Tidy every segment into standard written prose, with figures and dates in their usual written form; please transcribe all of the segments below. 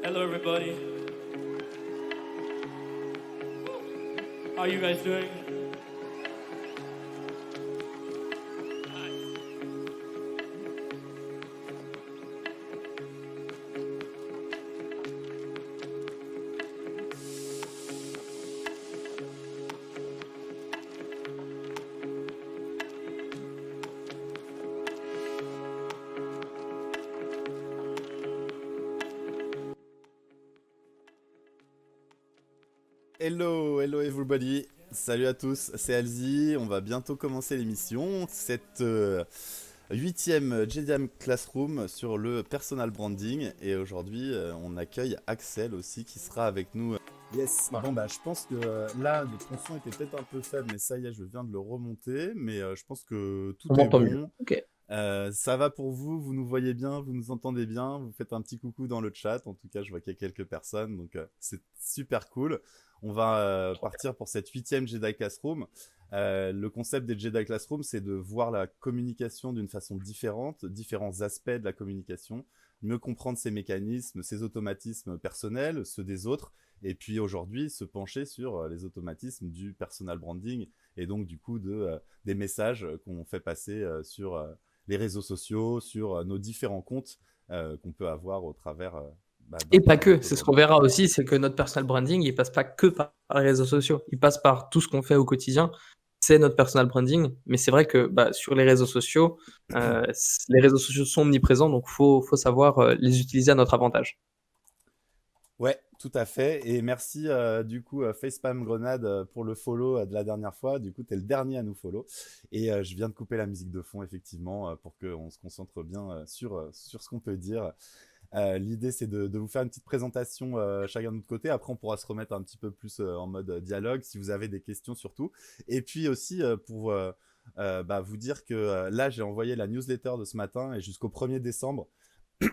Hello, everybody. How are you guys doing? Hello, hello everybody. Salut à tous, c'est Alzi. On va bientôt commencer l'émission. Cette huitième JDM Classroom sur le personal branding. Et aujourd'hui, on accueille Axel aussi qui sera avec nous. Yes, Voilà. bon bah je pense que là, le son était peut-être un peu faible, mais ça y est, je viens de le remonter. Mais je pense que tout On est m'entend mieux. bon. Ok. Ça va pour vous, vous nous voyez bien, vous nous entendez bien, vous faites un petit coucou dans le chat, en tout cas je vois qu'il y a quelques personnes, donc c'est super cool. On va partir pour cette huitième Jedi Classroom. Le concept des Jedi Classroom, c'est de voir la communication d'une façon différente, différents aspects de la communication, mieux comprendre ses mécanismes, ses automatismes personnels, ceux des autres, et puis aujourd'hui se pencher sur les automatismes du personal branding, et donc du coup des messages qu'on fait passer sur les réseaux sociaux, sur nos différents comptes qu'on peut avoir au travers Et pas d'Internet que, c'est ce qu'on aujourd'hui. verra aussi, c'est que notre personal branding, il passe pas que par les réseaux sociaux, il passe par tout ce qu'on fait au quotidien, c'est notre personal branding, mais c'est vrai que sur les réseaux sociaux sont omniprésents, donc faut savoir les utiliser à notre avantage. Ouais, tout à fait. Et merci du coup Facepalm Grenade pour le follow de la dernière fois. Du coup, tu es le dernier à nous follow. Et je viens de couper la musique de fond, effectivement, pour qu'on se concentre bien sur ce qu'on peut dire. L'idée, c'est de vous faire une petite présentation chacun de notre côté. Après, on pourra se remettre un petit peu plus en mode dialogue, si vous avez des questions surtout. Et puis aussi, pour vous dire que là, j'ai envoyé la newsletter de ce matin et jusqu'au 1er décembre,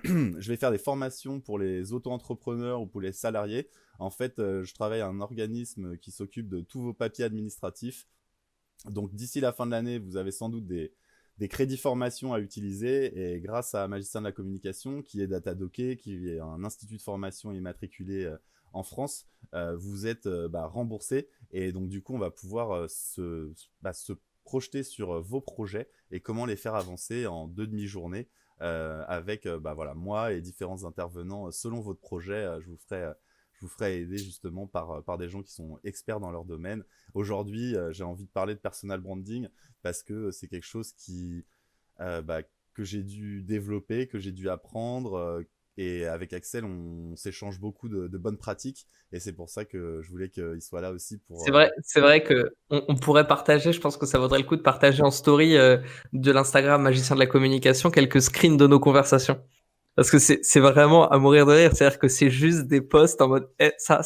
je vais faire des formations pour les auto-entrepreneurs ou pour les salariés. En fait, je travaille à un organisme qui s'occupe de tous vos papiers administratifs. Donc, d'ici la fin de l'année, vous avez sans doute des crédits formation à utiliser. Et grâce à Magicien de la Communication, qui est Datadocké, qui est un institut de formation immatriculé en France, vous êtes remboursé. Et donc, du coup, on va pouvoir se projeter sur vos projets et comment les faire avancer en 2 demi-journées avec moi et différents intervenants selon votre projet. Je vous ferai aider justement par des gens qui sont experts dans leur domaine. Aujourd'hui, j'ai envie de parler de personal branding parce que c'est quelque chose que j'ai dû développer, que j'ai dû apprendre. Et avec Axel, on s'échange beaucoup de bonnes pratiques. Et c'est pour ça que je voulais qu'il soit là aussi pour... C'est vrai que on pourrait partager, je pense que ça vaudrait le coup de partager en story de l'Instagram Magicien de la Communication quelques screens de nos conversations. Parce que c'est vraiment à mourir de rire, c'est-à-dire que c'est juste des posts en mode ça,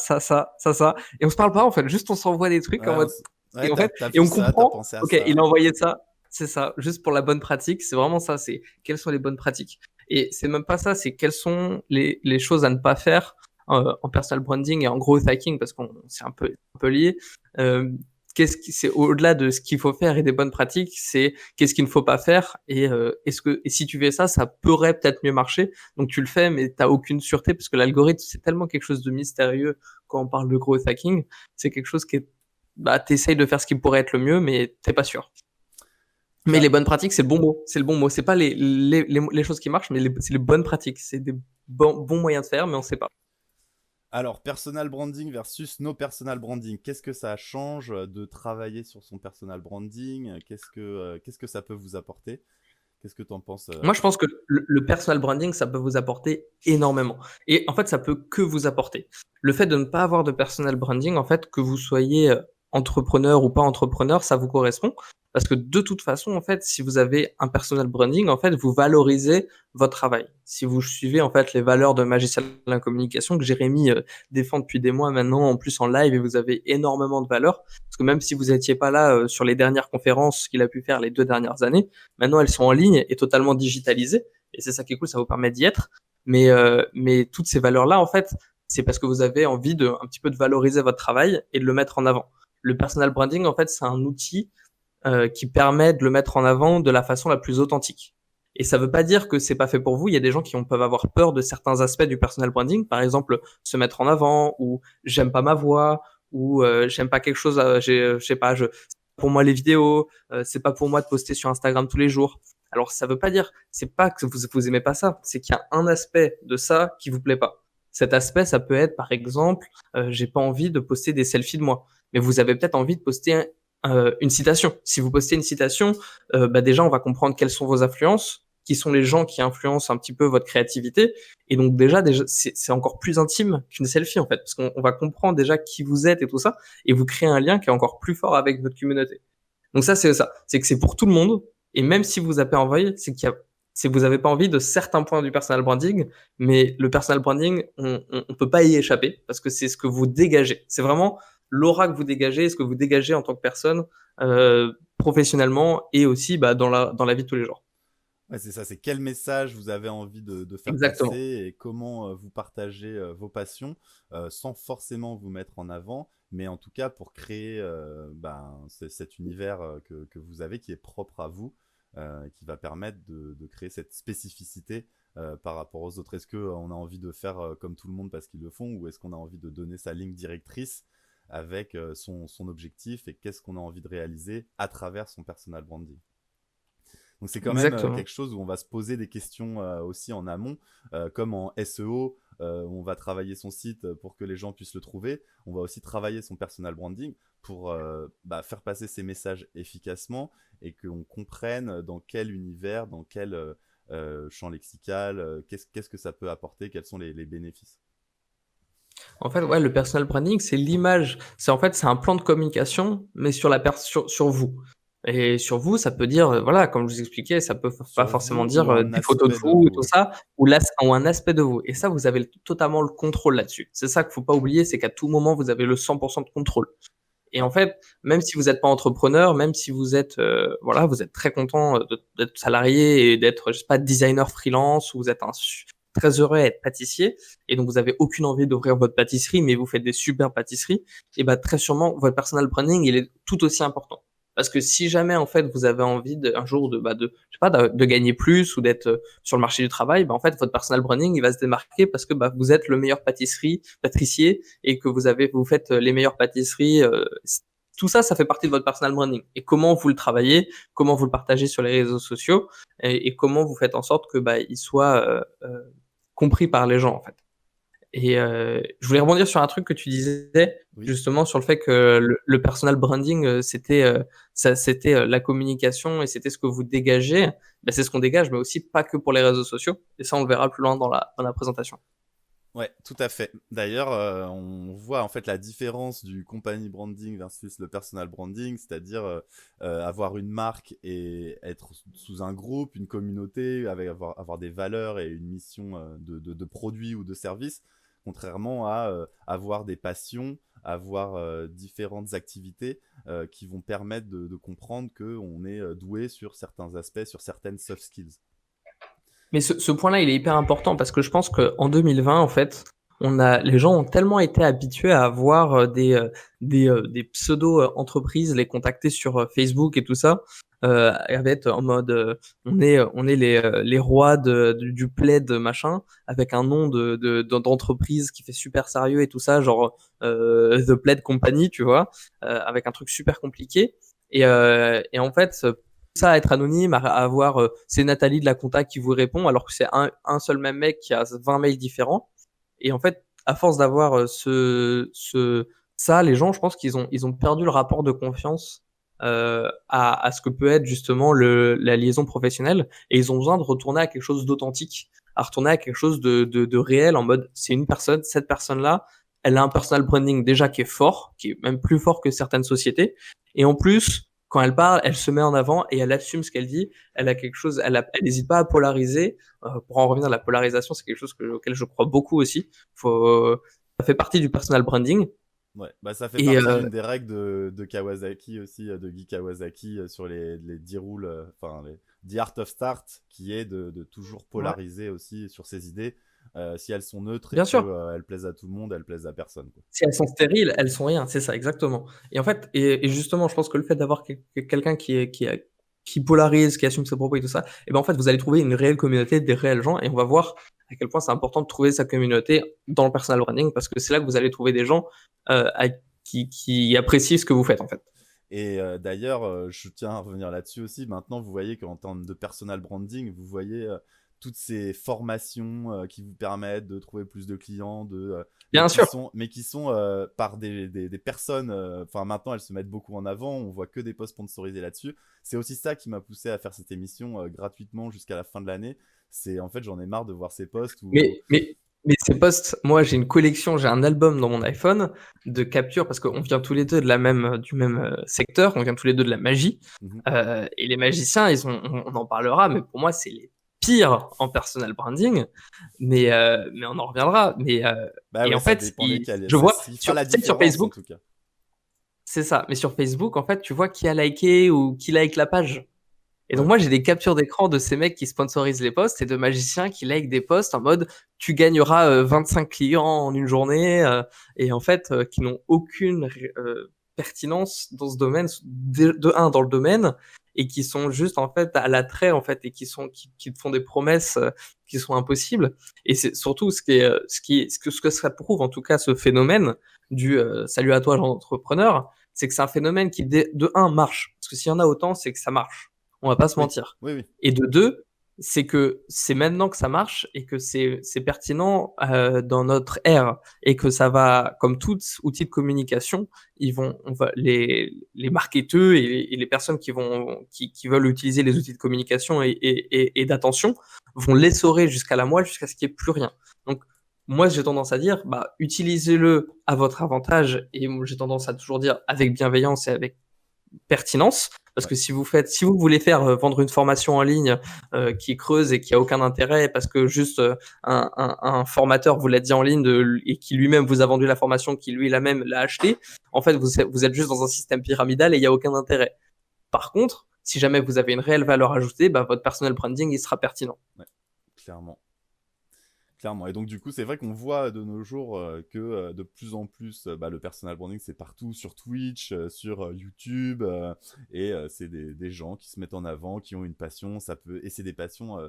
et on se parle pas en fait, juste on s'envoie des trucs en Ouais, mode ouais, et en t'as fait t'as et vu on ça, t'as comprend, pensé à ok, il ça. a envoyé ça, c'est ça, juste pour la bonne pratique, c'est vraiment ça, c'est quelles sont les bonnes pratiques. Et c'est même pas ça, c'est quelles sont les choses à ne pas faire en personal branding et en growth hacking, parce qu'on c'est un peu lié. Euh, c'est au-delà de ce qu'il faut faire et des bonnes pratiques, c'est qu'est-ce qu'il ne faut pas faire et et si tu fais ça, ça pourrait peut-être mieux marcher. Donc tu le fais, mais t'as aucune sûreté parce que l'algorithme c'est tellement quelque chose de mystérieux quand on parle de growth hacking. C'est quelque chose qui est, t'essayes de faire ce qui pourrait être le mieux, mais t'es pas sûr. Mais Ça, les bonnes pratiques, c'est le bon mot. C'est le bon mot. C'est pas les choses qui marchent, mais c'est les bonnes pratiques. C'est des bons moyens de faire, mais on sait pas. Alors, personal branding versus no personal branding. Qu'est-ce que ça change de travailler sur son personal branding? Qu'est-ce que ça peut vous apporter? Qu'est-ce que tu en penses, Moi, je Axel? pense que le personal branding, ça peut vous apporter énormément. Et en fait, ça peut que vous apporter. Le fait de ne pas avoir de personal branding, en fait, que vous soyez entrepreneur ou pas entrepreneur, ça vous correspond. Parce que de toute façon, en fait, si vous avez un personal branding, en fait, vous valorisez votre travail. Si vous suivez, en fait, les valeurs de Magicien de la Communication que Jérémy défend depuis des mois maintenant, en plus en live, et vous avez énormément de valeurs. Parce que même si vous n'étiez pas là sur les dernières conférences qu'il a pu faire les 2 dernières années, maintenant, elles sont en ligne et totalement digitalisées. Et c'est ça qui est cool, ça vous permet d'y être. Mais toutes ces valeurs-là, en fait, c'est parce que vous avez envie de un petit peu de valoriser votre travail et de le mettre en avant. Le personal branding, en fait, c'est un outil qui permet de le mettre en avant de la façon la plus authentique. Et ça veut pas dire que c'est pas fait pour vous. Il y a des gens qui peuvent avoir peur de certains aspects du personal branding, par exemple se mettre en avant, ou j'aime pas ma voix, ou j'aime pas quelque chose, je sais pas, pour moi les vidéos, c'est pas pour moi de poster sur Instagram tous les jours. Alors ça veut pas dire, c'est pas que vous aimez pas ça, c'est qu'il y a un aspect de ça qui vous plaît pas. Cet aspect, ça peut être par exemple, j'ai pas envie de poster des selfies de moi, mais vous avez peut-être envie de poster une citation. Si vous postez une citation, bah déjà on va comprendre quelles sont vos influences, qui sont les gens qui influencent un petit peu votre créativité, et donc déjà c'est encore plus intime qu'une selfie en fait, parce qu'on va comprendre déjà qui vous êtes et tout ça, et vous créez un lien qui est encore plus fort avec votre communauté. Donc ça, c'est que c'est pour tout le monde. Et même si vous avez envie, c'est que vous n'avez pas envie de certains points du personal branding, mais le personal branding, on peut pas y échapper parce que c'est ce que vous dégagez. C'est vraiment l'aura que vous dégagez, ce que vous dégagez en tant que personne, professionnellement et aussi bah, dans la vie de tous les jours. Ouais, c'est ça, c'est quel message vous avez envie de faire Exactement. passer et comment vous partagez vos passions sans forcément vous mettre en avant, mais en tout cas pour créer cet univers que vous avez qui est propre à vous, qui va permettre de créer cette spécificité par rapport aux autres. Est-ce qu'on a envie de faire comme tout le monde parce qu'ils le font, ou est-ce qu'on a envie de donner sa ligne directrice avec son objectif, et qu'est-ce qu'on a envie de réaliser à travers son personal branding? Donc c'est quand même Exactement. quelque chose où on va se poser des questions aussi en amont, comme en SEO, où on va travailler son site pour que les gens puissent le trouver. On va aussi travailler son personal branding pour faire passer ces messages efficacement, et qu'on comprenne dans quel univers, dans quel champ lexical, qu'est-ce que ça peut apporter, quels sont les bénéfices. En fait, ouais, le personal branding, c'est l'image. C'est un plan de communication, mais sur vous. Et sur vous, ça peut dire, voilà, comme je vous expliquais, ça peut pas Sur forcément vous dire ou un des photos de aspect de vous, vous, tout ouais. ça, ou un aspect de vous. Et ça, vous avez totalement le contrôle là-dessus. C'est ça qu'il faut pas oublier, c'est qu'à tout moment, vous avez le 100% de contrôle. Et Ouais. en fait, même si vous n'êtes pas entrepreneur, même si vous êtes, voilà, vous êtes très content d'être salarié et d'être, je sais pas, designer freelance, ou vous êtes très heureux à être pâtissier, et donc vous avez aucune envie d'ouvrir votre pâtisserie, mais vous faites des super pâtisseries, et bah très sûrement votre personal branding il est tout aussi important. Parce que si jamais en fait vous avez envie un jour je sais pas, de gagner plus, ou d'être sur le marché du travail, bah en fait votre personal branding il va se démarquer parce que bah vous êtes le meilleur pâtissier, et que vous faites les meilleures pâtisseries. Tout ça, ça fait partie de votre personal branding. Et comment vous le travaillez, comment vous le partagez sur les réseaux sociaux, et comment vous faites en sorte que bah il soit compris par les gens en fait. Et je voulais rebondir sur un truc que tu disais Oui. justement sur le fait que le personal branding c'était la communication, et c'était ce que vous dégagez. Ben, c'est ce qu'on dégage, mais aussi pas que pour les réseaux sociaux. Et ça, on le verra plus loin dans la présentation. Ouais, tout à fait. D'ailleurs, on voit en fait la différence du company branding versus le personal branding, c'est-à-dire avoir une marque et être sous un groupe, une communauté, avoir des valeurs et une mission de produit ou de service, contrairement à avoir des passions, avoir différentes activités qui vont permettre de comprendre qu'on est doué sur certains aspects, sur certaines soft skills. Mais ce point-là, il est hyper important parce que je pense qu'en 2020, en fait, les gens ont tellement été habitués à avoir des pseudo-entreprises les contacter sur Facebook et tout ça, avec en mode on est les rois du plaid machin, avec un nom d'entreprise qui fait super sérieux et tout ça, genre The Plaid Company, tu vois, avec un truc super compliqué. Et en fait, ça à être anonyme, à avoir c'est Nathalie de la compta qui vous répond, alors que c'est un seul même mec qui a 20 mails différents. Et en fait, à force d'avoir ça, les gens, je pense ils ont perdu le rapport de confiance à ce que peut être justement la liaison professionnelle, et ils ont besoin de retourner à quelque chose d'authentique, à retourner à quelque chose de réel, en mode c'est une personne, cette personne-là, elle a un personal branding déjà qui est fort, qui est même plus fort que certaines sociétés, et en plus, quand elle parle, elle se met en avant et elle assume ce qu'elle dit. Elle a quelque chose, elle n'hésite pas à polariser. Pour en revenir à la polarisation, c'est quelque chose auquel je crois beaucoup aussi. Ça fait partie du personal branding. Ouais, bah ça fait Et partie d'une des règles de Kawasaki aussi, de Guy Kawasaki sur les 10 rules, enfin les 10 Art of Start, qui est de toujours ouais, polariser aussi sur ses idées. Si elles sont neutres et bien que sûr, elles plaisent à tout le monde, elles plaisent à personne, quoi. si elles sont stériles, elles sont rien. C'est ça, exactement. Et en fait, et justement, je pense que le fait d'avoir quelqu'un qui est qui polarise, qui assume ses propos et tout ça, et ben en fait, vous allez trouver une réelle communauté, des réels gens, et on va voir à quel point c'est important de trouver sa communauté dans le personal branding, parce que c'est là que vous allez trouver des gens qui apprécient ce que vous faites, en fait. Et d'ailleurs, je tiens à revenir là-dessus aussi. Maintenant, vous voyez qu'en termes de personal branding, vous voyez toutes ces formations qui vous permettent de trouver plus de clients, Bien sûr. mais qui sont par des personnes. Enfin, maintenant, elles se mettent beaucoup en avant. On voit que des posts sponsorisés là-dessus. C'est aussi ça qui m'a poussé à faire cette émission gratuitement jusqu'à la fin de l'année. C'est en fait, j'en ai marre de voir ces posts où. Mais ces posts, moi j'ai une collection, j'ai un album dans mon iPhone de captures parce qu'on vient tous les deux du même secteur, on vient tous les deux de la magie. Mhm. Et les magiciens, on en parlera, mais pour moi c'est les pires en personal branding. Mais on en reviendra. Bah Et ouais, en ça fait, dépend desquels. je vois Il fera sur, la tu sais, sur différence en Facebook, tout cas. c'est ça. Mais sur Facebook, en fait, tu vois qui a liké ou qui like la page. Et donc Ouais. moi j'ai des captures d'écran de ces mecs qui sponsorisent les posts et de magiciens qui like des posts en mode tu gagneras 25 clients en une journée et en fait qui n'ont aucune pertinence dans ce domaine de un dans le domaine et qui sont juste en fait à l'attrait en fait et qui te font des promesses qui sont impossibles. Et c'est surtout ce que ça prouve en tout cas ce phénomène du salut à toi, genre entrepreneur, c'est que c'est un phénomène qui de un marche, parce que s'il y en a autant c'est que ça marche. On va pas se Oui, mentir. oui, oui. Et de deux, c'est que c'est maintenant que ça marche et que c'est pertinent dans notre ère et que ça va, comme tout outil de communication, les marketeurs et les personnes qui veulent utiliser les outils de communication et d'attention vont l'essorer jusqu'à la moelle jusqu'à ce qu'il n'y ait plus rien. Donc moi j'ai tendance à dire, bah utilisez-le à votre avantage et j'ai tendance à toujours dire avec bienveillance et avec pertinence. Parce Ouais. que si vous voulez faire vendre une formation en ligne qui creuse et qui a aucun intérêt, parce que juste un formateur vous l'a dit en ligne et qui lui-même vous a vendu la formation, qui lui même l'a acheté, en fait vous êtes juste dans un système pyramidal et il n'y a aucun intérêt. Par contre, si jamais vous avez une réelle valeur ajoutée, bah, votre personal branding il sera pertinent. Ouais, clairement. Clairement. Et donc, du coup, c'est vrai qu'on voit de nos jours que de plus en plus, le personal branding, c'est partout, sur Twitch, sur YouTube, et c'est des gens qui se mettent en avant, qui ont une passion, et c'est des passions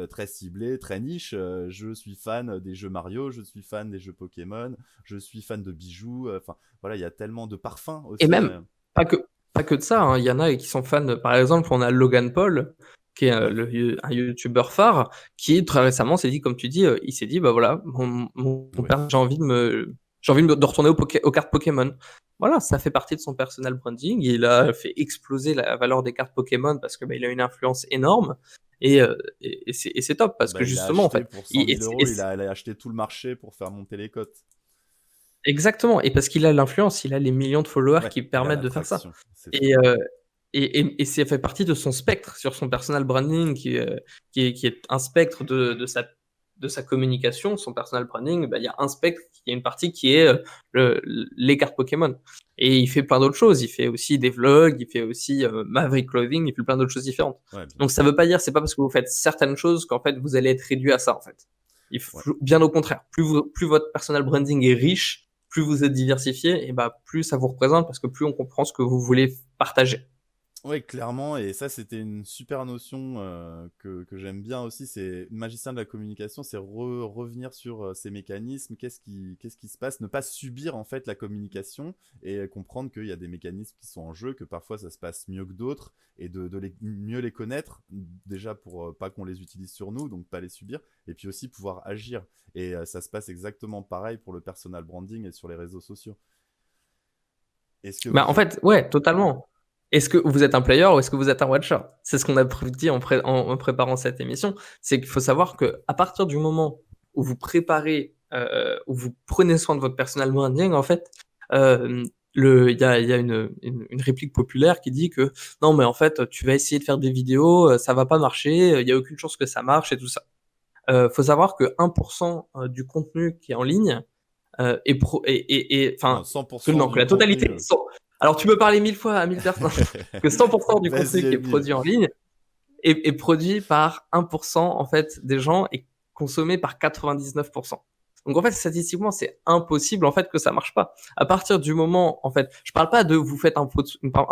très ciblées, très niches. Je suis fan des jeux Mario, je suis fan des jeux Pokémon, je suis fan de bijoux. Enfin, voilà, il y a tellement de parfums aussi. Et même, pas que de ça, hein. Il y en a qui sont fans, par exemple, on a Logan Paul, qui est Ouais. un YouTuber phare, qui très récemment s'est dit, comme tu dis, il s'est dit, bah voilà, mon Ouais. père, j'ai envie de retourner aux cartes Pokémon. Voilà, ça fait partie de son personal branding. Il a fait exploser la valeur des cartes Pokémon parce que bah, il a une influence énorme. Et c'est top parce que Il a justement, en acheté fait, pour 100 000 euros, il a acheté tout le marché pour faire monter les cotes. exactement. Et parce qu'il a l'influence, il a les millions de followers Ouais, qui il a permettent de faire ça. l'attraction. C'est ça. Et ça fait partie de son spectre sur son personal branding qui est un spectre de sa communication, son personal branding. Bah, il y a un spectre, il y a une partie qui est les cartes Pokémon. Et il fait plein d'autres choses. Il fait aussi des vlogs, il fait aussi Maverick Clothing, il fait plein d'autres choses différentes. Ouais, Donc ça veut pas dire, c'est pas parce que vous faites certaines choses qu'en fait vous allez être réduit à ça en fait. Ouais. Bien au contraire, plus votre personal branding est riche, plus vous êtes diversifié, et bah plus ça vous représente parce que plus on comprend ce que vous voulez partager. Oui, clairement, et ça c'était une super notion que j'aime bien aussi, c'est magicien de la communication, c'est revenir sur ces mécanismes, qu'est-ce qui se passe, ne pas subir en fait la communication et comprendre qu'il y a des mécanismes qui sont en jeu, que parfois ça se passe mieux que d'autres, et de mieux les connaître, déjà pour pas qu'on les utilise sur nous, donc pas les subir, et puis aussi pouvoir agir. Et ça se passe exactement pareil pour le personal branding et sur les réseaux sociaux. Est-ce que Bah, vous en fait, ouais, totalement. Est-ce que vous êtes un player ou est-ce que vous êtes un watcher? C'est ce qu'on a dit en préparant cette émission. C'est qu'il faut savoir que à partir du moment où vous préparez, où vous prenez soin de votre personal branding, en fait, il y a une réplique populaire qui dit que non, mais en fait, tu vas essayer de faire des vidéos, ça va pas marcher, il y a aucune chance que ça marche et tout ça. Faut savoir que 1% du contenu qui est en ligne Non, enfin, 100% que du la totalité. contenu. Alors, tu peux parler 1000 fois à 1000 personnes, que 100% du contenu Vas-y, qui est Emile. produit en ligne est produit par 1% en fait des gens et consommé par 99%. Donc en fait, statistiquement, c'est impossible en fait que ça marche pas. À partir du moment, en fait, je parle pas de vous faites un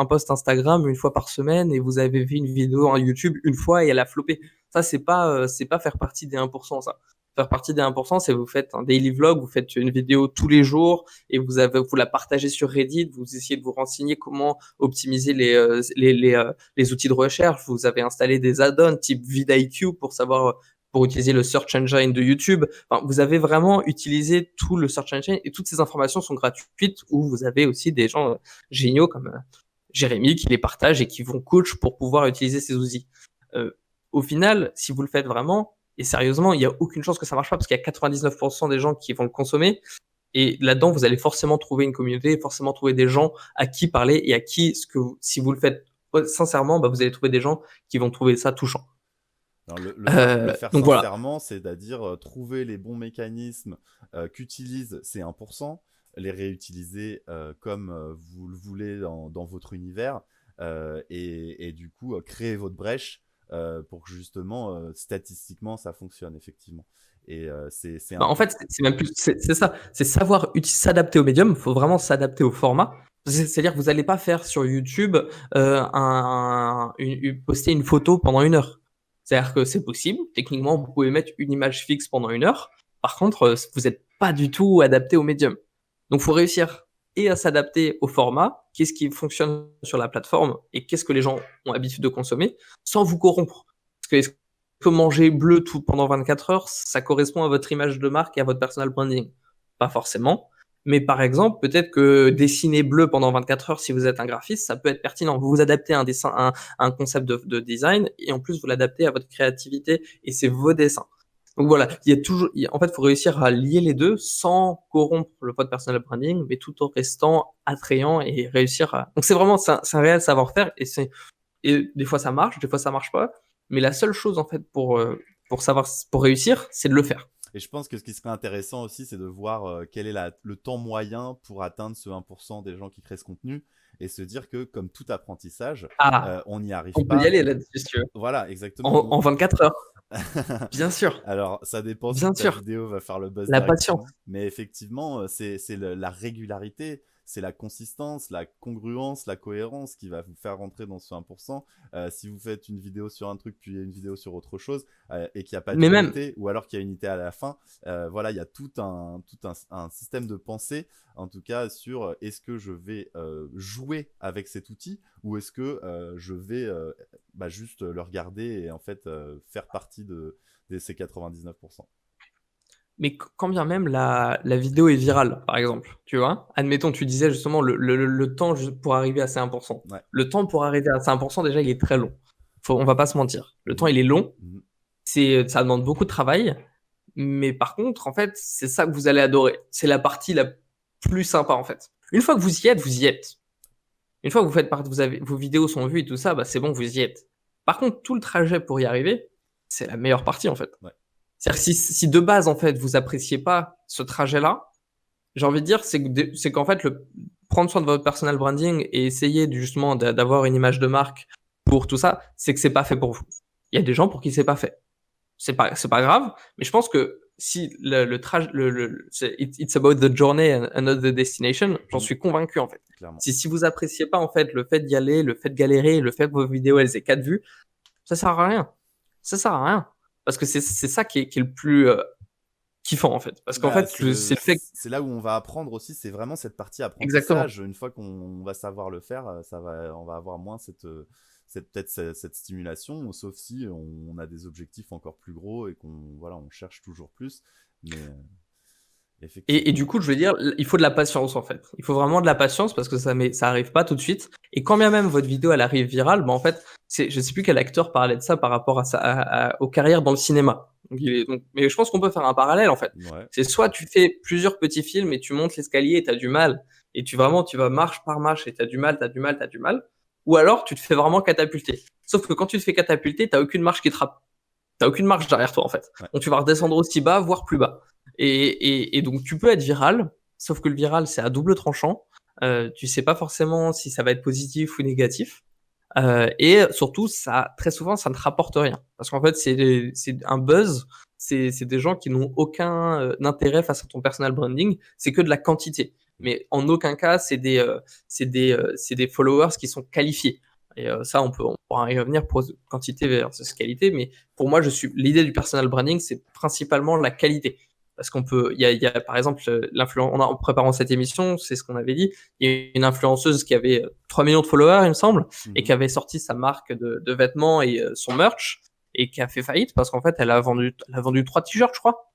post Instagram une fois par semaine et vous avez vu une vidéo en YouTube une fois et elle a floppé. Ça, c'est pas faire partie des 1%, ça. Faire partie des 1%, c'est vous faites un daily vlog, vous faites une vidéo tous les jours et vous la partagez sur Reddit, vous essayez de vous renseigner comment optimiser les outils de recherche, vous avez installé des add-ons type vidIQ pour utiliser le search engine de YouTube. Enfin, vous avez vraiment utilisé tout le search engine et toutes ces informations sont gratuites où vous avez aussi des gens géniaux comme Jérémy qui les partagent et qui vont coach pour pouvoir utiliser ces outils. Au final, si vous le faites vraiment, et sérieusement, il n'y a aucune chance que ça marche pas parce qu'il y a 99% des gens qui vont le consommer. Et là-dedans, vous allez forcément trouver une communauté, forcément trouver des gens à qui parler et à qui, si vous le faites sincèrement, bah, vous allez trouver des gens qui vont trouver ça touchant. Alors, le faire Donc voilà. sincèrement, c'est-à-dire trouver les bons mécanismes qu'utilisent ces 1%, les réutiliser comme vous le voulez dans votre univers et du coup créer votre brèche pour que justement statistiquement ça fonctionne effectivement. Et c'est En fait, c'est même plus, c'est ça, c'est savoir s'adapter au médium. Il faut vraiment s'adapter au format. C'est-à-dire que vous n'allez pas faire sur YouTube poster une photo pendant 1 heure. C'est-à-dire que c'est possible. Techniquement, vous pouvez mettre une image fixe pendant 1 heure. Par contre, vous n'êtes pas du tout adapté au médium. Donc, il faut réussir et à s'adapter au format, qu'est-ce qui fonctionne sur la plateforme et qu'est-ce que les gens ont l'habitude de consommer, sans vous corrompre. Parce que manger bleu tout pendant 24 heures, ça correspond à votre image de marque et à votre personal branding. Pas forcément. Mais par exemple, peut-être que dessiner bleu pendant 24 heures, si vous êtes un graphiste, ça peut être pertinent. Vous vous adaptez à un dessin, un concept de design, et en plus, vous l'adaptez à votre créativité, et c'est vos dessins. Donc voilà, en fait, il faut réussir à lier les deux sans corrompre votre personal branding, mais tout en restant attrayant et réussir à. Donc c'est vraiment, c'est un réel savoir-faire, et des fois ça marche, des fois ça marche pas. Mais la seule chose en fait pour réussir, c'est de le faire. Et je pense que ce qui serait intéressant aussi, c'est de voir quel est le temps moyen pour atteindre ce 1% des gens qui créent ce contenu et se dire que, comme tout apprentissage, on n'y arrive on pas. On peut y aller là-dessus, si tu veux. Voilà, exactement. En 24 heures. Bien sûr. Alors, ça dépend Bien si sûr. ta vidéo va faire le buzz La directement. patience. Mais effectivement, c'est la régularité, c'est la consistance, la congruence, la cohérence qui va vous faire rentrer dans ce 1%. Si vous faites une vidéo sur un truc, puis une vidéo sur autre chose, et qu'il n'y a pas d'unité, ou alors qu'il y a une unité à la fin, voilà, il y a tout un système de pensée, en tout cas, sur est-ce que je vais jouer avec cet outil, ou est-ce que je vais juste le regarder et en fait faire partie de ces 99%. Mais quand bien même la vidéo est virale, par exemple, tu vois, admettons, tu disais justement le temps pour arriver à ces 1%. Ouais. Le temps pour arriver à ces 1%, déjà, il est très long. On va pas se mentir. Le temps, il est long. Ça demande beaucoup de travail. Mais par contre, en fait, c'est ça que vous allez adorer. C'est la partie la plus sympa, en fait. Une fois que vous y êtes, vous y êtes. Une fois que vos vidéos sont vues et tout ça, bah, c'est bon, vous y êtes. Par contre, tout le trajet pour y arriver, c'est la meilleure partie, en fait. Ouais. C'est-à-dire si de base, en fait, vous appréciez pas ce trajet-là, j'ai envie de dire, c'est qu'en fait, prendre soin de votre personal branding et essayer justement d'avoir une image de marque pour tout ça, c'est que c'est pas fait pour vous. Il y a des gens pour qui c'est pas fait. C'est pas grave, mais je pense que si le trajet, it's about the journey and not the destination, j'en suis convaincu, en fait. Clairement. Si vous appréciez pas, en fait, le fait d'y aller, le fait de galérer, le fait que vos vidéos, elles aient 4 vues, ça sert à rien. Ça sert à rien. Parce que c'est ça qui est le plus kiffant, en fait. Parce qu'en fait, c'est le fait que... C'est là où on va apprendre aussi, c'est vraiment cette partie apprentissage. Exactement. Une fois qu'on va savoir le faire, on va avoir moins cette stimulation, sauf si on a des objectifs encore plus gros et on cherche toujours plus. Mais et du coup, je veux dire, il faut de la patience, en fait. Il faut vraiment de la patience parce que ça arrive pas tout de suite. Et quand bien même votre vidéo, elle arrive virale, en fait, je sais plus quel acteur parlait de ça par rapport aux carrières dans le cinéma. Mais je pense qu'on peut faire un parallèle, en fait. Ouais. C'est soit tu fais plusieurs petits films et tu montes l'escalier et t'as du mal, et tu vas marche par marche et t'as du mal, ou alors tu te fais vraiment catapulter. Sauf que quand tu te fais catapulter, t'as aucune marche t'as aucune marche derrière toi, en fait. Ouais. Donc tu vas redescendre aussi bas, voire plus bas. Et donc tu peux être viral, sauf que le viral, c'est à double tranchant. Tu sais pas forcément si ça va être positif ou négatif. Et surtout, très souvent, ça ne te rapporte rien. Parce qu'en fait, c'est un buzz, c'est des gens qui n'ont aucun intérêt face à ton personal branding. C'est que de la quantité. Mais en aucun cas, c'est des followers qui sont qualifiés. Et ça, on pourra y revenir pour quantité versus qualité. Mais pour moi, l'idée du personal branding, c'est principalement la qualité. Parce il y a par exemple, en préparant cette émission, c'est ce qu'on avait dit, il y a une influenceuse qui avait 3 millions de followers, il me semble, et qui avait sorti sa marque de vêtements et son merch, et qui a fait faillite parce qu'en fait, elle a vendu 3 t-shirts, je crois.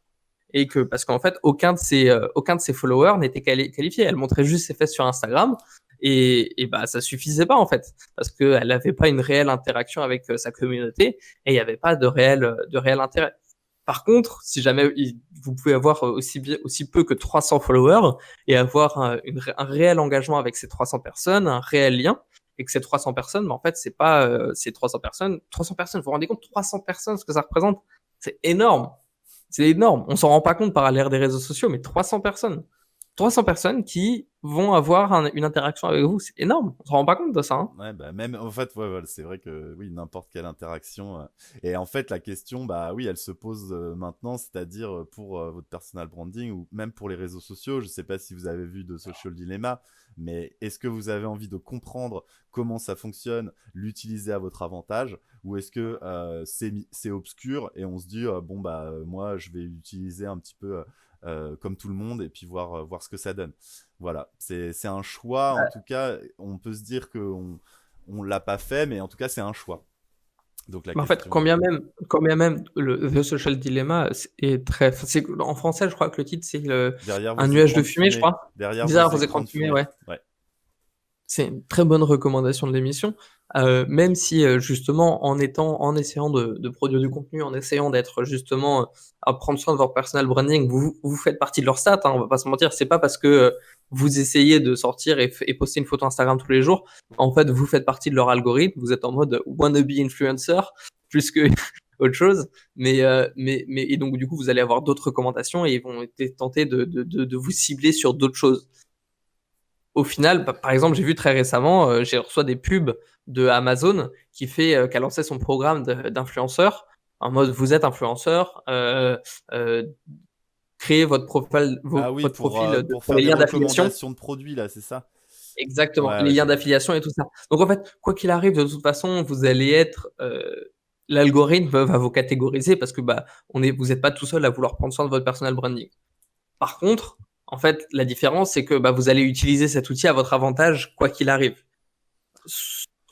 Et parce qu'en fait, aucun de ses followers n'était qualifié. Elle montrait juste ses fesses sur Instagram. Et bah, ça suffisait pas, en fait. Parce qu'elle n'avait pas une réelle interaction avec sa communauté et il n'y avait pas de réel intérêt. Par contre, si jamais vous pouvez avoir aussi peu que 300 followers et avoir un réel engagement avec ces 300 personnes, un réel lien, et que ces 300 personnes, mais en fait, c'est pas ces 300 personnes. 300 personnes, vous vous rendez compte, 300 personnes, ce que ça représente? C'est énorme. C'est énorme. On s'en rend pas compte par l'ère des réseaux sociaux, mais 300 personnes. 300 personnes qui vont avoir une interaction avec vous, c'est énorme. On s'en rend pas compte de ça. Hein. Ouais, bah même en fait, ouais, voilà, c'est vrai que oui, n'importe quelle interaction. Et en fait, la question, bah oui, elle se pose maintenant, c'est-à-dire pour votre personal branding ou même pour les réseaux sociaux. Je sais pas si vous avez vu de Social Dilemma, mais est-ce que vous avez envie de comprendre comment ça fonctionne, l'utiliser à votre avantage, ou est-ce que c'est obscur et on se dit bon bah moi je vais utiliser un petit peu comme tout le monde et puis voir ce que ça donne. Voilà, c'est un choix. En tout cas, on peut se dire qu'on l'a pas fait, mais en tout cas, c'est un choix. Donc la Mais en fait, question. quand bien même le The Social Dilemma est en français, je crois que le titre c'est Derrière un vos nuage écrans de de fumée, je fumée. crois. Derrière Bizarre vos vos écrans écrans de de fumée, fumée. ouais. Ouais. C'est une très bonne recommandation de l'émission, même si justement en essayant de produire du contenu, en essayant d'être justement à prendre soin de votre personal branding, vous faites partie de leur stats, hein, on va pas se mentir. C'est pas parce que vous essayez de sortir et poster une photo Instagram tous les jours, en fait vous faites partie de leur algorithme. Vous êtes en mode wannabe influencer plus que autre chose, mais et donc du coup vous allez avoir d'autres recommandations et ils vont tenter de vous cibler sur d'autres choses. Au final, par exemple, j'ai vu très récemment, j'ai reçu des pubs de Amazon qui a lancé son programme d'influenceur en mode vous êtes influenceur, euh, créez Ah oui, votre profil pour pour faire les des liens d'affiliation. recommandations de produits, là, c'est ça? Exactement, Ouais, les ouais, liens j'ai vu. d'affiliation et tout ça. Donc en fait, quoi qu'il arrive, de toute façon, vous allez être l'algorithme va vous catégoriser parce que bah vous n'êtes pas tout seul à vouloir prendre soin de votre personal branding. Par contre, en fait, la différence, c'est que bah, vous allez utiliser cet outil à votre avantage, quoi qu'il arrive,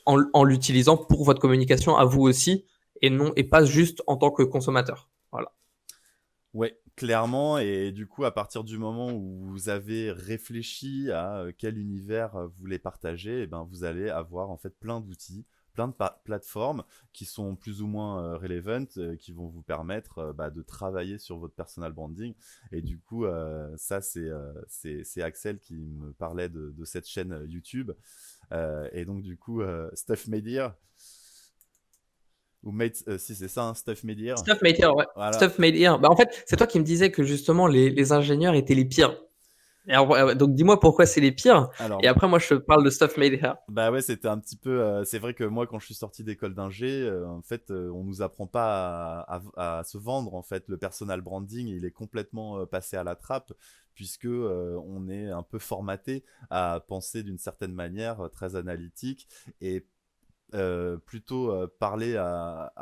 en l'utilisant pour votre communication à vous aussi, et pas juste en tant que consommateur. Voilà. Ouais, clairement. Et du coup, à partir du moment où vous avez réfléchi à quel univers vous voulez partager, eh ben, vous allez avoir en fait plein d'outils, plein de plateformes qui sont plus ou moins relevant, qui vont vous permettre bah, de travailler sur votre personal branding. Et du coup, ça, c'est Axel qui me parlait de cette chaîne YouTube. Et donc, du coup, Stuff Media, ou Made, si c'est ça, hein, Stuff Media. Stuff made here, ouais. Voilà. Stuff made here. Bah, en fait, c'est toi qui me disais que justement les ingénieurs étaient les pires. Et alors, ouais, donc dis-moi pourquoi c'est les pires. Et Alors, après, moi, je te parle de stuff made here. bah ouais, c'était un petit peu. C'est vrai que moi, quand je suis sorti d'école d'ingé, en fait, on nous apprend pas à se vendre. En fait, le personal branding, il est complètement passé à la trappe, puisque on est un peu formaté à penser d'une certaine manière, très analytique, et plutôt parler à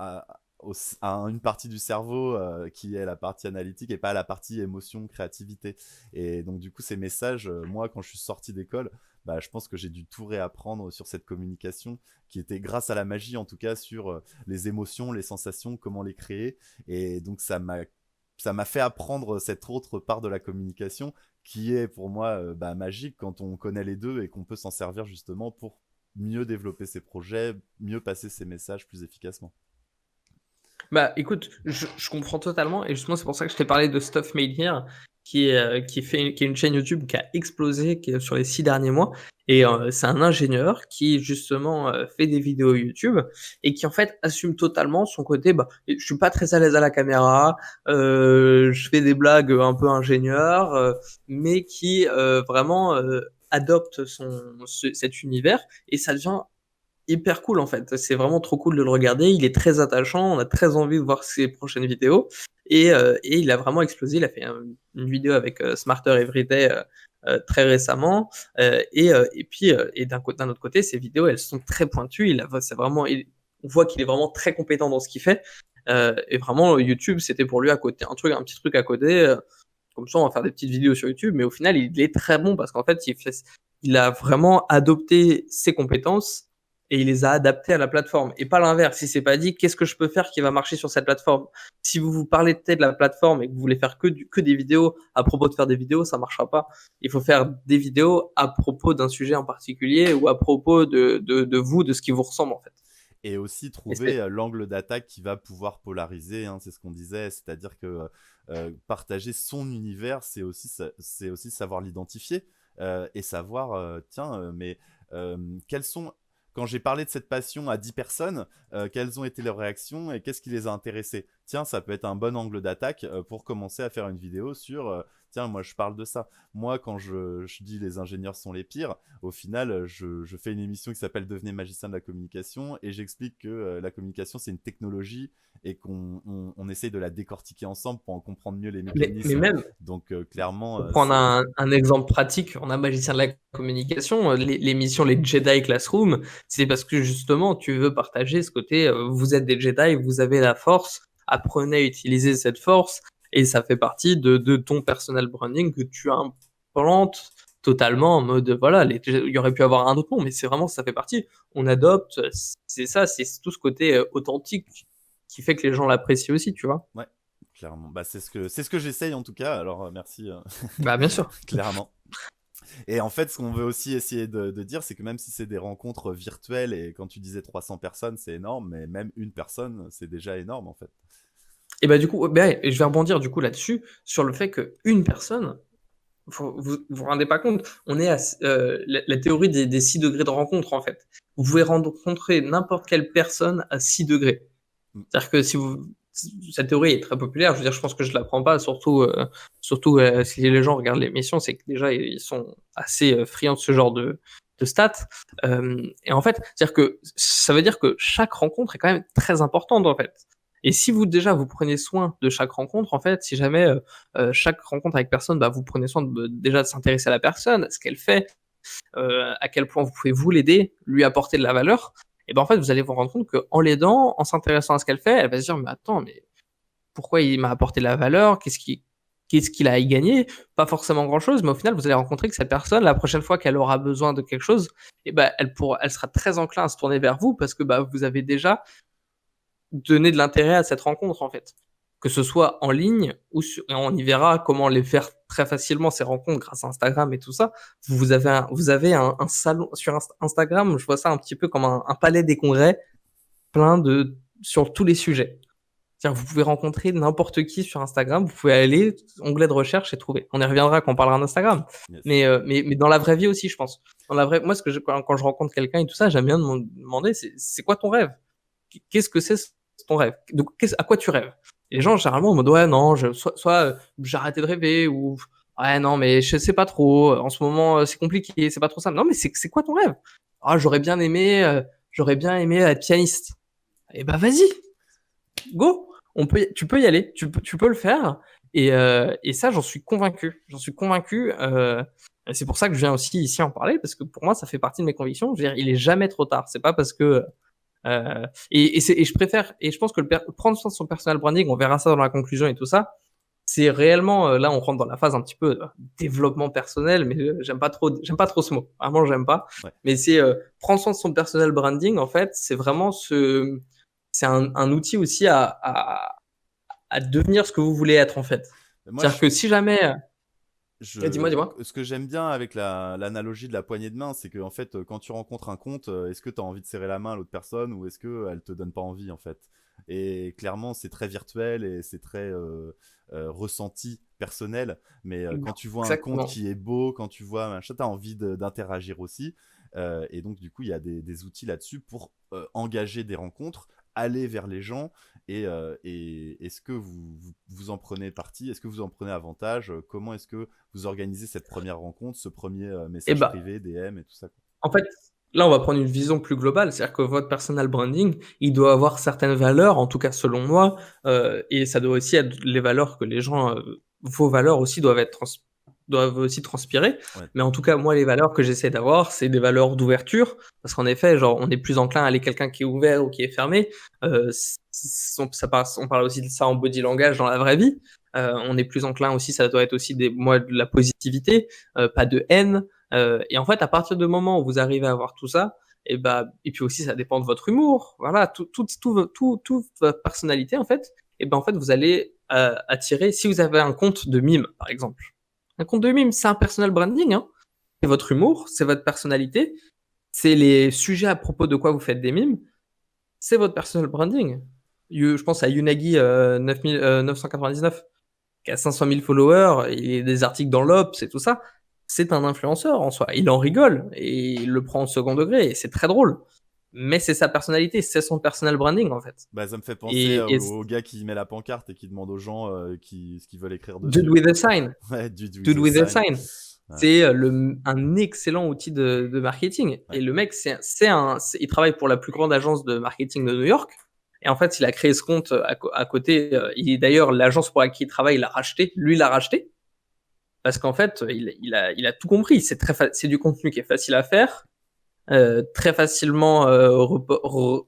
une partie du cerveau qui est la partie analytique et pas la partie émotion, créativité. Et donc du coup ces messages, moi quand je suis sorti d'école, bah, je pense que j'ai dû tout réapprendre sur cette communication qui était grâce à la magie en tout cas sur les émotions, les sensations, comment les créer. Et donc ça m'a fait apprendre cette autre part de la communication qui est pour moi bah, magique quand on connaît les deux et qu'on peut s'en servir justement pour mieux développer ses projets, mieux passer ses messages plus efficacement. Bah, écoute, je comprends totalement, et justement, c'est pour ça que je t'ai parlé de Stuff Made Here, qui est une chaîne YouTube qui a explosé sur les 6 derniers mois. Et c'est un ingénieur qui, justement, fait des vidéos YouTube et qui, en fait, assume totalement son côté, bah, je suis pas très à l'aise à la caméra, je fais des blagues un peu ingénieur, mais qui vraiment adopte cet univers, et ça devient hyper cool en fait. C'est vraiment trop cool de le regarder. Il est très attachant. On a très envie de voir ses prochaines vidéos. Et il a vraiment explosé. Il a fait une vidéo avec Smarter Everyday très récemment. Et puis, d'un autre côté, ses vidéos, elles sont très pointues. On voit qu'il est vraiment très compétent dans ce qu'il fait. Et vraiment, YouTube, c'était pour lui à côté, un petit truc à côté. Comme ça, on va faire des petites vidéos sur YouTube. Mais au final, il est très bon parce qu'en fait, il a vraiment adopté ses compétences et il les a adaptées à la plateforme. Et pas l'inverse. Il s'est pas dit, qu'est-ce que je peux faire qui va marcher sur cette plateforme? Si vous vous parlez peut-être de la plateforme et que vous voulez faire que des vidéos à propos de faire des vidéos, ça marchera pas. Il faut faire des vidéos à propos d'un sujet en particulier ou à propos de vous, de ce qui vous ressemble, en fait. Et aussi Et trouver l'angle d'attaque qui va pouvoir polariser, hein, c'est ce qu'on disait, c'est-à-dire que partager son univers, c'est aussi savoir l'identifier et savoir, mais quels sont, quand j'ai parlé de cette passion à 10 personnes, quelles ont été leurs réactions et qu'est-ce qui les a intéressés? Tiens, ça peut être un bon angle d'attaque pour commencer à faire une vidéo sur, tiens, moi je parle de ça. Moi, quand je dis les ingénieurs sont les pires, au final, je fais une émission qui s'appelle Devenez magicien de la communication et j'explique que la communication, c'est une technologie et qu'on essaye de la décortiquer ensemble pour en comprendre mieux les mais mécanismes. même, Donc, clairement, pour prendre un exemple pratique, on a magicien de la communication, l'émission Les Jedi Classroom, c'est parce que justement, tu veux partager ce côté, vous êtes des Jedi, vous avez la force, apprenez à utiliser cette force, et ça fait partie de ton personal branding que tu implantes totalement en mode, voilà, il y aurait pu avoir un autre nom, mais c'est vraiment, ça fait partie. On adopte, c'est ça, c'est tout ce côté authentique qui fait que les gens l'apprécient aussi, tu vois. ouais, clairement. Bah, c'est ce que j'essaye en tout cas, alors merci, Bah, bien sûr. clairement. Et en fait, ce qu'on veut aussi essayer de dire, c'est que même si c'est des rencontres virtuelles, et quand tu disais 300 personnes, c'est énorme, mais même une personne, c'est déjà énorme en fait. Et bah du coup, et je vais rebondir du coup là-dessus, sur le fait qu'une personne, vous rendez pas compte, on est à la théorie des 6 degrés de rencontre en fait. Vous pouvez rencontrer n'importe quelle personne à 6 degrés. Mm. C'est-à-dire que cette théorie est très populaire, je veux dire, je pense que je l'apprends pas, surtout si les gens regardent l'émission, c'est que déjà ils sont assez friands de ce genre de stats. Et en fait, c'est-à-dire que ça veut dire que chaque rencontre est quand même très importante en fait. Et si vous déjà vous prenez soin de chaque rencontre, en fait, si jamais chaque rencontre avec personne, bah, vous prenez soin déjà de s'intéresser à la personne, à ce qu'elle fait, à quel point vous pouvez vous l'aider, lui apporter de la valeur, et ben en fait vous allez vous rendre compte qu'en l'aidant, en s'intéressant à ce qu'elle fait, elle va se dire mais attends, mais pourquoi il m'a apporté de la valeur, qu'est-ce qu'il a à y gagner? Pas forcément grand chose, mais au final vous allez rencontrer que cette personne, la prochaine fois qu'elle aura besoin de quelque chose, et ben elle sera très enclin à se tourner vers vous parce que bah, vous avez déjà donné de l'intérêt à cette rencontre en fait. Que ce soit en ligne et on y verra comment les faire très facilement ces rencontres grâce à Instagram et tout ça. Vous avez un salon sur Instagram, je vois ça un petit peu comme un palais des congrès sur tous les sujets. C'est-à-dire que vous pouvez rencontrer n'importe qui sur Instagram, vous pouvez aller, onglet de recherche et trouver. On y reviendra quand on parlera d'Instagram. Yes. Mais dans la vraie vie aussi, je pense. Moi, quand je rencontre quelqu'un et tout ça, j'aime bien me demander, c'est quoi ton rêve? Qu'est-ce que c'est ton rêve? Donc, à quoi tu rêves? Et les gens, généralement, en mode, ouais, non, soit j'ai arrêté de rêver, ou, ouais, non, mais je sais pas trop, en ce moment, c'est compliqué, c'est pas trop simple. Non, mais c'est quoi ton rêve? Ah, j'aurais bien aimé être pianiste. Eh ben, vas-y, go! Tu peux y aller, tu peux le faire. Et ça, j'en suis convaincu. J'en suis convaincu. C'est pour ça que je viens aussi ici en parler, parce que pour moi, ça fait partie de mes convictions. Je veux dire, il est jamais trop tard. C'est pas parce que et je préfère, et je pense que prendre soin de son personal branding, on verra ça dans la conclusion et tout ça, c'est réellement, là, on rentre dans la phase un petit peu développement personnel, mais j'aime pas trop ce mot. Vraiment, j'aime pas. Ouais. Mais c'est prendre soin de son personal branding, en fait, c'est vraiment c'est un outil aussi à devenir ce que vous voulez être, en fait. C'est-à-dire que si jamais, dis-moi. Ce que j'aime bien avec l'analogie de la poignée de main, c'est que en fait, quand tu rencontres un compte, est-ce que tu as envie de serrer la main à l'autre personne ou est-ce qu'elle te donne pas envie en fait? Et clairement, c'est très virtuel et c'est très ressenti personnel. Mais quand tu vois un compte Exactement. qui est beau, quand tu vois machin, tu as envie d'interagir aussi. Et donc, du coup, il y a des outils là-dessus pour engager des rencontres, aller vers les gens. Et est-ce que vous en prenez parti? Est-ce que vous en prenez avantage? Comment est-ce que vous organisez cette première rencontre, ce premier Et message bah, privé, DM et tout ça, quoi? en fait, Là, on va prendre une vision plus globale, c'est-à-dire que votre personal branding, il doit avoir certaines valeurs, en tout cas selon moi, et ça doit aussi être les valeurs que les gens, vos valeurs aussi doivent aussi transpirer. Ouais. Mais en tout cas, moi, les valeurs que j'essaie d'avoir, c'est des valeurs d'ouverture, parce qu'en effet, genre, on est plus enclin à aller quelqu'un qui est ouvert ou qui est fermé. On parle aussi de ça en body langage dans la vraie vie. On est plus enclin aussi, ça doit être aussi moi, de la positivité, pas de haine. Et en fait, à partir du moment où vous arrivez à avoir tout ça, et puis aussi, ça dépend de votre humour. Voilà, toute votre personnalité, en fait, en fait, vous allez attirer, si vous avez un compte de mime, par exemple. Un compte de mime, c'est un personal branding, hein. C'est votre humour, c'est votre personnalité, c'est les sujets à propos de quoi vous faites des mimes, c'est votre personal branding. Je pense à Unagi 999 qui a 500 000 followers, il a des articles dans l'Obs et tout ça. C'est un influenceur en soi. Il en rigole et il le prend au second degré et c'est très drôle. Mais c'est sa personnalité, c'est son personal branding en fait. Bah, ça me fait penser Et au gars qui met la pancarte et qui demande aux gens ce qu'ils veulent écrire Dude dessus. with a sign. Ouais, Dude with Dude a with a sign. sign. Ouais. C'est un excellent outil de marketing. Ouais. Et le mec, il travaille pour la plus grande agence de marketing de New York. Et en fait, il a créé ce compte à côté. D'ailleurs, l'agence pour laquelle il travaille, il l'a racheté. Lui, il l'a racheté. Parce qu'en fait, il a tout compris. C'est du contenu qui est facile à faire, très facilement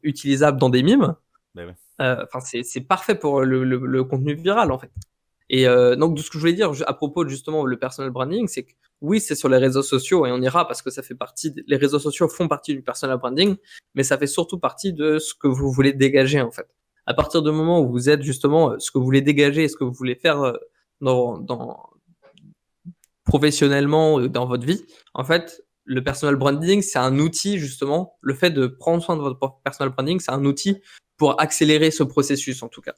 utilisable dans des mimes. Bah ouais. Enfin, c'est parfait pour le contenu viral, en fait. Et donc, de ce que je voulais dire à propos de justement le personal branding, c'est que oui, c'est sur les réseaux sociaux et on ira parce que les réseaux sociaux font partie du personal branding, mais ça fait surtout partie de ce que vous voulez dégager, en fait. À partir du moment où vous êtes justement ce que vous voulez dégager et ce que vous voulez faire dans professionnellement dans votre vie, en fait, le personal branding, c'est un outil justement. Le fait de prendre soin de votre personal branding, c'est un outil pour accélérer ce processus en tout cas.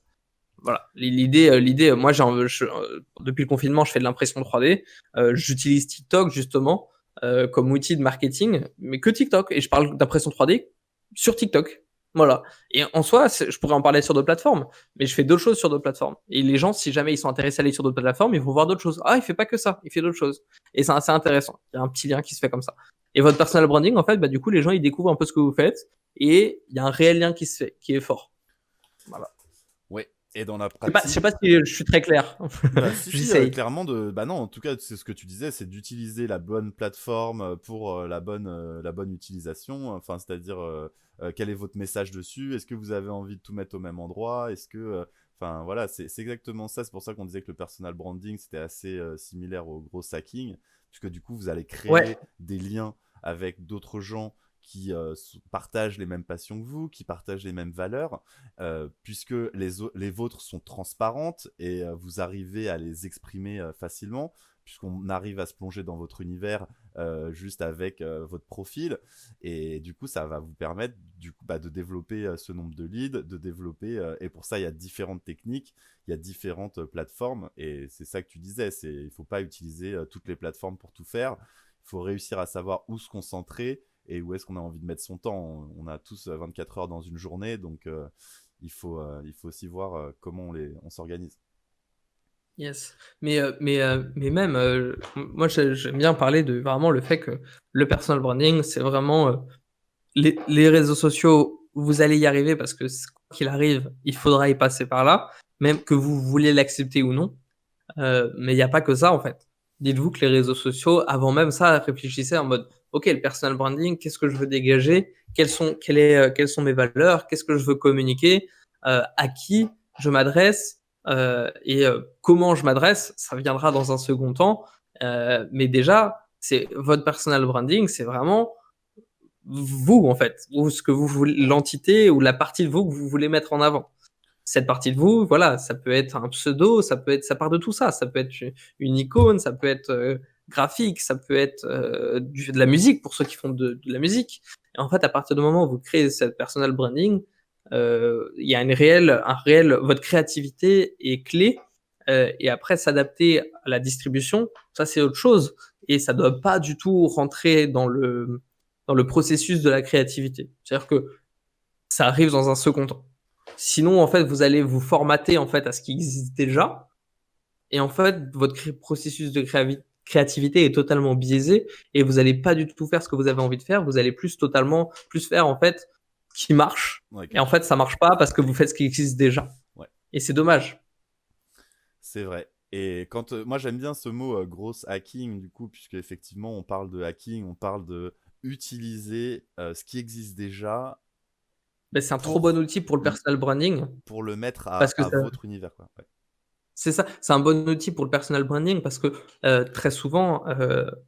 Voilà. L'idée, moi, depuis le confinement, je fais de l'impression 3D. J'utilise TikTok justement comme outil de marketing, mais que TikTok. Et je parle d'impression 3D sur TikTok. Voilà. Et en soi, je pourrais en parler sur d'autres plateformes, mais je fais d'autres choses sur d'autres plateformes. Et les gens, si jamais ils sont intéressés à aller sur d'autres plateformes, ils vont voir d'autres choses. Ah, il fait pas que ça, il fait d'autres choses. Et c'est assez intéressant. Il y a un petit lien qui se fait comme ça. Et votre personal branding, en fait, du coup, les gens, ils découvrent un peu ce que vous faites et il y a un réel lien qui se fait, qui est fort. Voilà. Ouais. Et dans la Je sais pas pratique, si je suis très clair. bah si, J'essaye. clairement bah non, en tout cas, c'est ce que tu disais, c'est d'utiliser la bonne plateforme pour la bonne utilisation. Enfin, c'est-à-dire, quel est votre message dessus? Est-ce que vous avez envie de tout mettre au même endroit? Est-ce que, enfin, voilà, c'est exactement ça. C'est pour ça qu'on disait que le personal branding, c'était assez similaire au gros hacking, puisque du coup, vous allez créer Ouais. des liens avec d'autres gens qui partagent les mêmes passions que vous, qui partagent les mêmes valeurs, puisque les vôtres sont transparentes et vous arrivez à les exprimer facilement, puisqu'on arrive à se plonger dans votre univers juste avec votre profil. Et du coup, ça va vous permettre de développer ce nombre de leads, de développer... et pour ça, il y a différentes techniques, il y a différentes plateformes. Et c'est ça que tu disais, il ne faut pas utiliser toutes les plateformes pour tout faire. Il faut réussir à savoir où se concentrer et où est-ce qu'on a envie de mettre son temps. On a tous 24 heures dans une journée, donc il faut aussi voir comment on s'organise. Yes. Mais même, moi, j'aime bien parler de vraiment le fait que le personal branding, c'est vraiment les réseaux sociaux, vous allez y arriver parce que quoi qu'il arrive, il faudra y passer par là, même que vous voulez l'accepter ou non. Mais il n'y a pas que ça, en fait. Dites-vous que les réseaux sociaux, avant même ça, réfléchissez en mode, OK, le personal branding, qu'est-ce que je veux dégager? Quelles sont mes valeurs? Qu'est-ce que je veux communiquer? À qui je m'adresse? Et comment je m'adresse? Ça viendra dans un second temps. Mais déjà, c'est votre personal branding, c'est vraiment vous, en fait, ou ce que vous voulez, l'entité ou la partie de vous que vous voulez mettre en avant. Cette partie de vous, voilà, ça peut être un pseudo, ça part de tout ça. Ça peut être une icône, ça peut être graphique, ça peut être de la musique pour ceux qui font de la musique. Et en fait, à partir du moment où vous créez cette personal branding, il y a votre créativité est clé. Et après, s'adapter à la distribution, ça c'est autre chose. Et ça doit pas du tout rentrer dans le processus de la créativité. C'est-à-dire que ça arrive dans un second temps. Sinon, en fait, vous allez vous formater en fait à ce qui existe déjà. Et en fait, votre processus de créativité est totalement biaisée et vous allez pas du tout faire ce que vous avez envie de faire. Vous allez plus faire en fait ce qui marche. Ouais, Et en fait, ça marche pas parce que vous faites ce qui existe déjà. Ouais. Et c'est dommage. C'est vrai. Et quand moi j'aime bien ce mot gross hacking du coup, puisque effectivement on parle de hacking, on parle de utiliser ce qui existe déjà Mais c'est un trop bon outil pour le personal branding pour le mettre parce que à votre univers, quoi. Ouais. c'est ça, c'est un bon outil pour le personal branding parce que très souvent,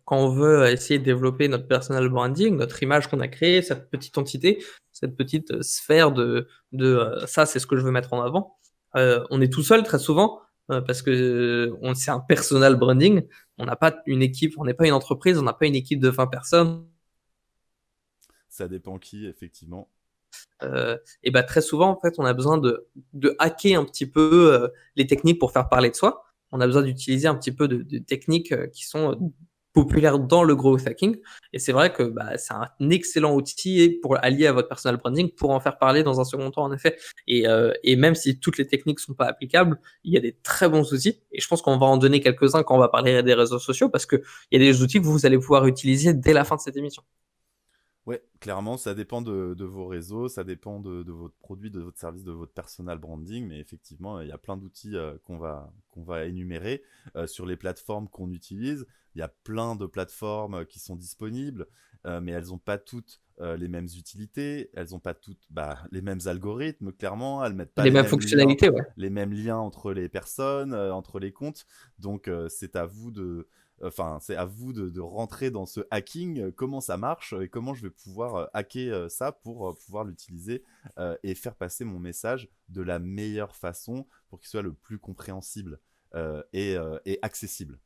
quand on veut essayer de développer notre personal branding, notre image qu'on a créée, cette petite entité, cette petite sphère ça, c'est ce que je veux mettre en avant. On est tout seul très souvent parce que c'est un personal branding. On n'a pas une équipe, on n'est pas une entreprise, on n'a pas une équipe de 20 personnes. Ça dépend qui, effectivement. Et bah, très souvent, en fait, on a besoin de hacker un petit peu les techniques pour faire parler de soi. On a besoin d'utiliser un petit peu de techniques qui sont populaires dans le growth hacking. Et c'est vrai que bah, c'est un excellent outil pour allier à votre personal branding pour en faire parler dans un second temps, en effet. Et même si toutes les techniques sont pas applicables, il y a des très bons outils. Et je pense qu'on va en donner quelques-uns quand on va parler des réseaux sociaux parce qu'il y a des outils que vous allez pouvoir utiliser dès la fin de cette émission. Ouais, clairement, ça dépend de vos réseaux, ça dépend de votre produit, de votre service, de votre personal branding, mais effectivement, il y a plein d'outils qu'on va énumérer sur les plateformes qu'on utilise. Il y a plein de plateformes qui sont disponibles, mais elles n'ont pas toutes les mêmes utilités, elles n'ont pas toutes les mêmes algorithmes, clairement, elles mettent pas Les mêmes fonctionnalités, ouais. les mêmes liens entre les personnes, entre les comptes. Donc, c'est à vous de rentrer dans ce hacking, comment ça marche et comment je vais pouvoir hacker ça pour pouvoir l'utiliser et faire passer mon message de la meilleure façon pour qu'il soit le plus compréhensible et accessible.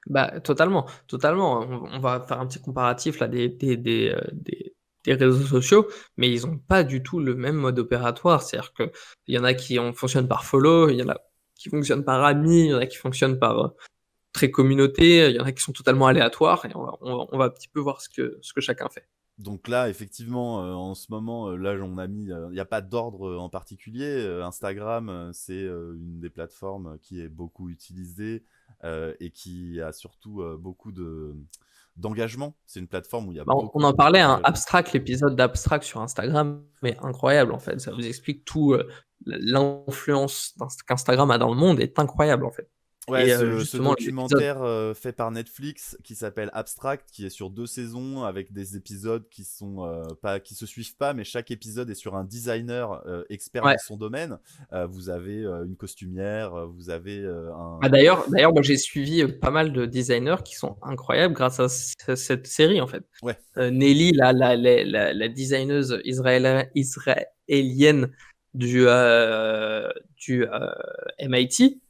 Bah, totalement, totalement. On va faire un petit comparatif là des réseaux sociaux, mais ils n'ont pas du tout le même mode opératoire. C'est-à-dire qu'il y en a qui fonctionnent par follow, il y en a qui fonctionnent par amis, il y en a qui fonctionnent par très communauté, il y en a qui sont totalement aléatoires, et on va un petit peu voir ce que chacun fait. Donc là, effectivement, en ce moment, là, on a mis, il n'y a pas d'ordre en particulier. Instagram, c'est une des plateformes qui est beaucoup utilisée et qui a surtout beaucoup d'engagement. C'est une plateforme où il y a Bah, beaucoup on en parlait, hein, d'engagement. Abstract, l'épisode d'Abstract sur Instagram, mais incroyable en fait. Ça vous explique tout l'influence qu'Instagram a dans le monde est incroyable en fait. Ouais, Et ce justement, l'épisode. documentaire fait par Netflix qui s'appelle Abstract, qui est sur 2 saisons avec des épisodes qui sont pas, qui se suivent pas, mais chaque épisode est sur un designer expert Ouais. dans son domaine. Vous avez une costumière, vous avez un. Ah, d'ailleurs, moi j'ai suivi pas mal de designers qui sont incroyables grâce à cette série en fait. Ouais. Nelly, la designeuse israélienne du MIT,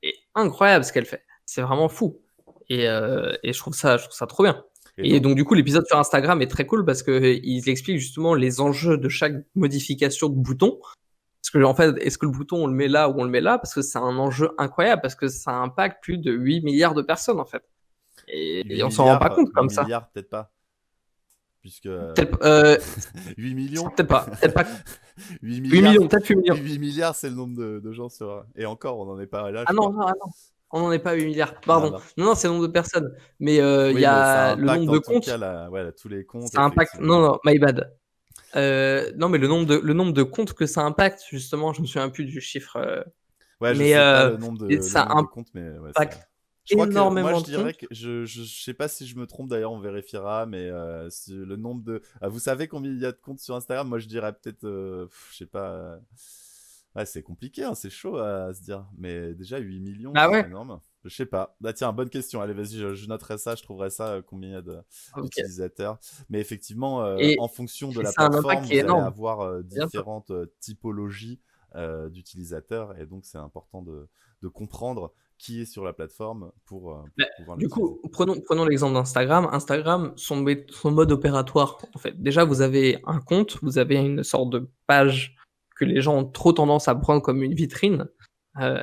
est incroyable ce qu'elle fait. C'est vraiment fou. Et je trouve ça trop bien. Et donc, du coup, l'épisode sur Instagram est très cool parce qu'ils expliquent justement les enjeux de chaque modification de bouton. Parce que, en fait, est-ce que le bouton, on le met là ou on le met là? Parce que c'est un enjeu incroyable, parce que ça impacte plus de 8 milliards de personnes, en fait. Et on s'en rend pas compte comme 8 ça. milliards, peut-être pas. Puisque. 8 millions Peut-être pas. 8 8 milliards, millions, peut-être 8 millions. 8 milliards, c'est le nombre de gens sur. Et encore, on n'en est pas là. Ah non, non, on n'en est pas à 8 milliards. Pardon. Ah, non, c'est le nombre de personnes. Mais il oui, y mais ça a le impacte nombre de en tout comptes. cas tous les comptes. Ça impacte. Non, my bad. Non, mais le nombre de comptes que ça impacte, justement, je me souviens plus du chiffre. Ouais, je mais sais pas le nombre ça de comptes, mais ouais, impacte je crois que moi énormément je de dirais comptes. que je sais pas si je me trompe d'ailleurs, on vérifiera, mais le nombre de. Vous savez combien il y a de comptes sur Instagram? Moi je dirais peut-être, je sais pas. Ouais, c'est compliqué, hein, c'est chaud à se dire. Mais déjà 8 millions, Ah c'est ouais? énorme. Je sais pas. Bah tiens, bonne question. Allez, vas-y, je noterai ça, je trouverai ça, combien il y a Ok. d'utilisateurs. Mais effectivement, Et, en fonction de et la ça a un impact plateforme, qui est vous allez énorme, avoir bien sûr. différentes typologies d'utilisateurs. Et donc, c'est important de comprendre qui est sur la plateforme pour Bah, pouvoir du l'utiliser. coup, prenons l'exemple d'Instagram. Instagram, son mode opératoire, en fait. Déjà, vous avez un compte, vous avez une sorte de page que les gens ont trop tendance à prendre comme une vitrine.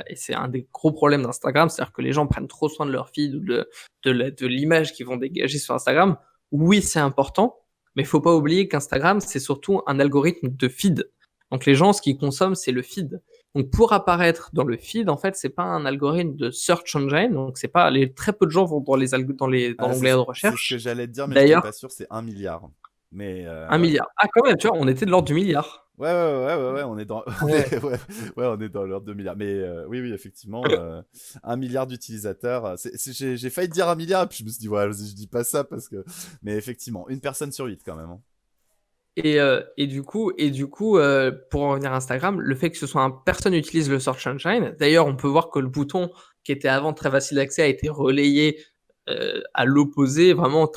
Et c'est un des gros problèmes d'Instagram, c'est-à-dire que les gens prennent trop soin de leur feed ou de l'image qu'ils vont dégager sur Instagram. Oui, c'est important, mais il faut pas oublier qu'Instagram, c'est surtout un algorithme de feed. Donc les gens, ce qu'ils consomment, c'est le feed. Donc pour apparaître dans le feed, en fait, c'est pas un algorithme de search engine, donc c'est pas très peu de gens vont dans Ah, l'onglet de c'est ce recherche. que j'allais te dire, mais j'étais D'ailleurs, pas sûr, c'est 1 milliard. Mais 1 ouais. milliard. Ah quand même, tu vois, on était de l'ordre du milliard. Ouais, on est dans, Ouais. on est dans l'ordre de milliard. Mais oui, effectivement, 1 milliard d'utilisateurs. J'ai failli te dire 1 milliard, et puis je me suis dit, ouais, je dis pas ça parce que. Mais effectivement, une personne sur 8 quand même, hein. Et du coup, pour en revenir à Instagram, le fait que ce soit un personne utilise le search engine. D'ailleurs, on peut voir que le bouton qui était avant très facile d'accès a été relayé à l'opposé, vraiment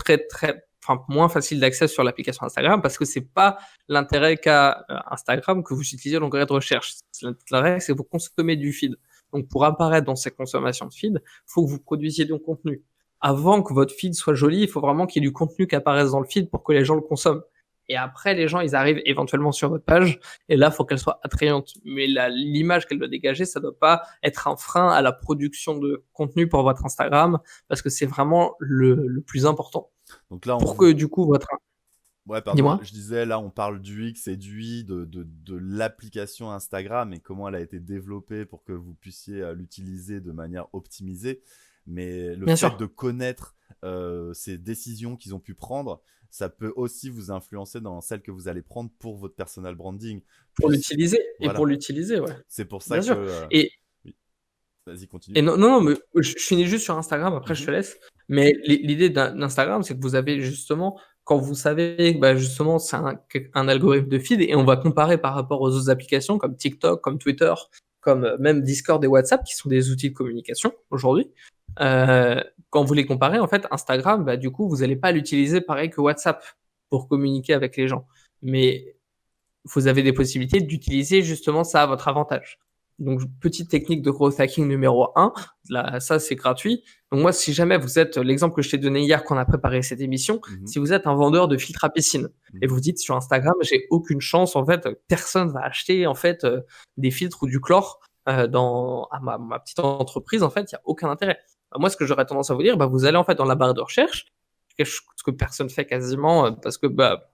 enfin moins facile d'accès sur l'application Instagram parce que c'est pas l'intérêt qu'a Instagram que vous utilisez l'onglet de recherche. L'intérêt, c'est que vous consommez du feed. Donc, pour apparaître dans ces consommations de feed, il faut que vous produisiez du contenu. Avant que votre feed soit joli, il faut vraiment qu'il y ait du contenu qui apparaisse dans le feed pour que les gens le consomment. Et après, les gens, ils arrivent éventuellement sur votre page. Et là, il faut qu'elle soit attrayante. Mais l'image qu'elle doit dégager, ça doit pas être un frein à la production de contenu pour votre Instagram, parce que c'est vraiment le plus important. Donc là, Pour que du coup, Ouais, pardon, Dis-moi. je disais, là, on parle du X et du Y de l'application Instagram et comment elle a été développée pour que vous puissiez l'utiliser de manière optimisée. Mais le Bien fait sûr. de connaître ces décisions qu'ils ont pu prendre, ça peut aussi vous influencer dans celles que vous allez prendre pour votre personal branding. Pour Puis, l'utiliser. Et pour voilà, l'utiliser, ouais. c'est pour ça Bien que... sûr. Et, oui, vas-y, continue. Et non, mais je finis juste sur Instagram, après je Mhm, te laisse. Mais l'idée d'Instagram, c'est que vous avez justement, quand vous savez que bah, justement c'est un algorithme de feed, et on va comparer par rapport aux autres applications comme TikTok, comme Twitter, comme même Discord et WhatsApp, qui sont des outils de communication aujourd'hui. Quand vous les comparez, en fait, Instagram, bah, du coup, vous n'allez pas l'utiliser pareil que WhatsApp pour communiquer avec les gens. Mais vous avez des possibilités d'utiliser justement ça à votre avantage. Donc, petite technique de growth hacking numéro 1, là, ça c'est gratuit. Donc moi, si jamais vous êtes, l'exemple que je t'ai donné hier quand on a préparé cette émission, mhm, si vous êtes un vendeur de filtres à piscine et mhm. vous dites sur Instagram, j'ai aucune chance, en fait, personne va acheter en fait des filtres ou du chlore à ma petite entreprise, en fait, il n'y a aucun intérêt. Moi, ce que j'aurais tendance à vous dire, bah, vous allez en fait dans la barre de recherche, ce que personne fait quasiment, parce que bah,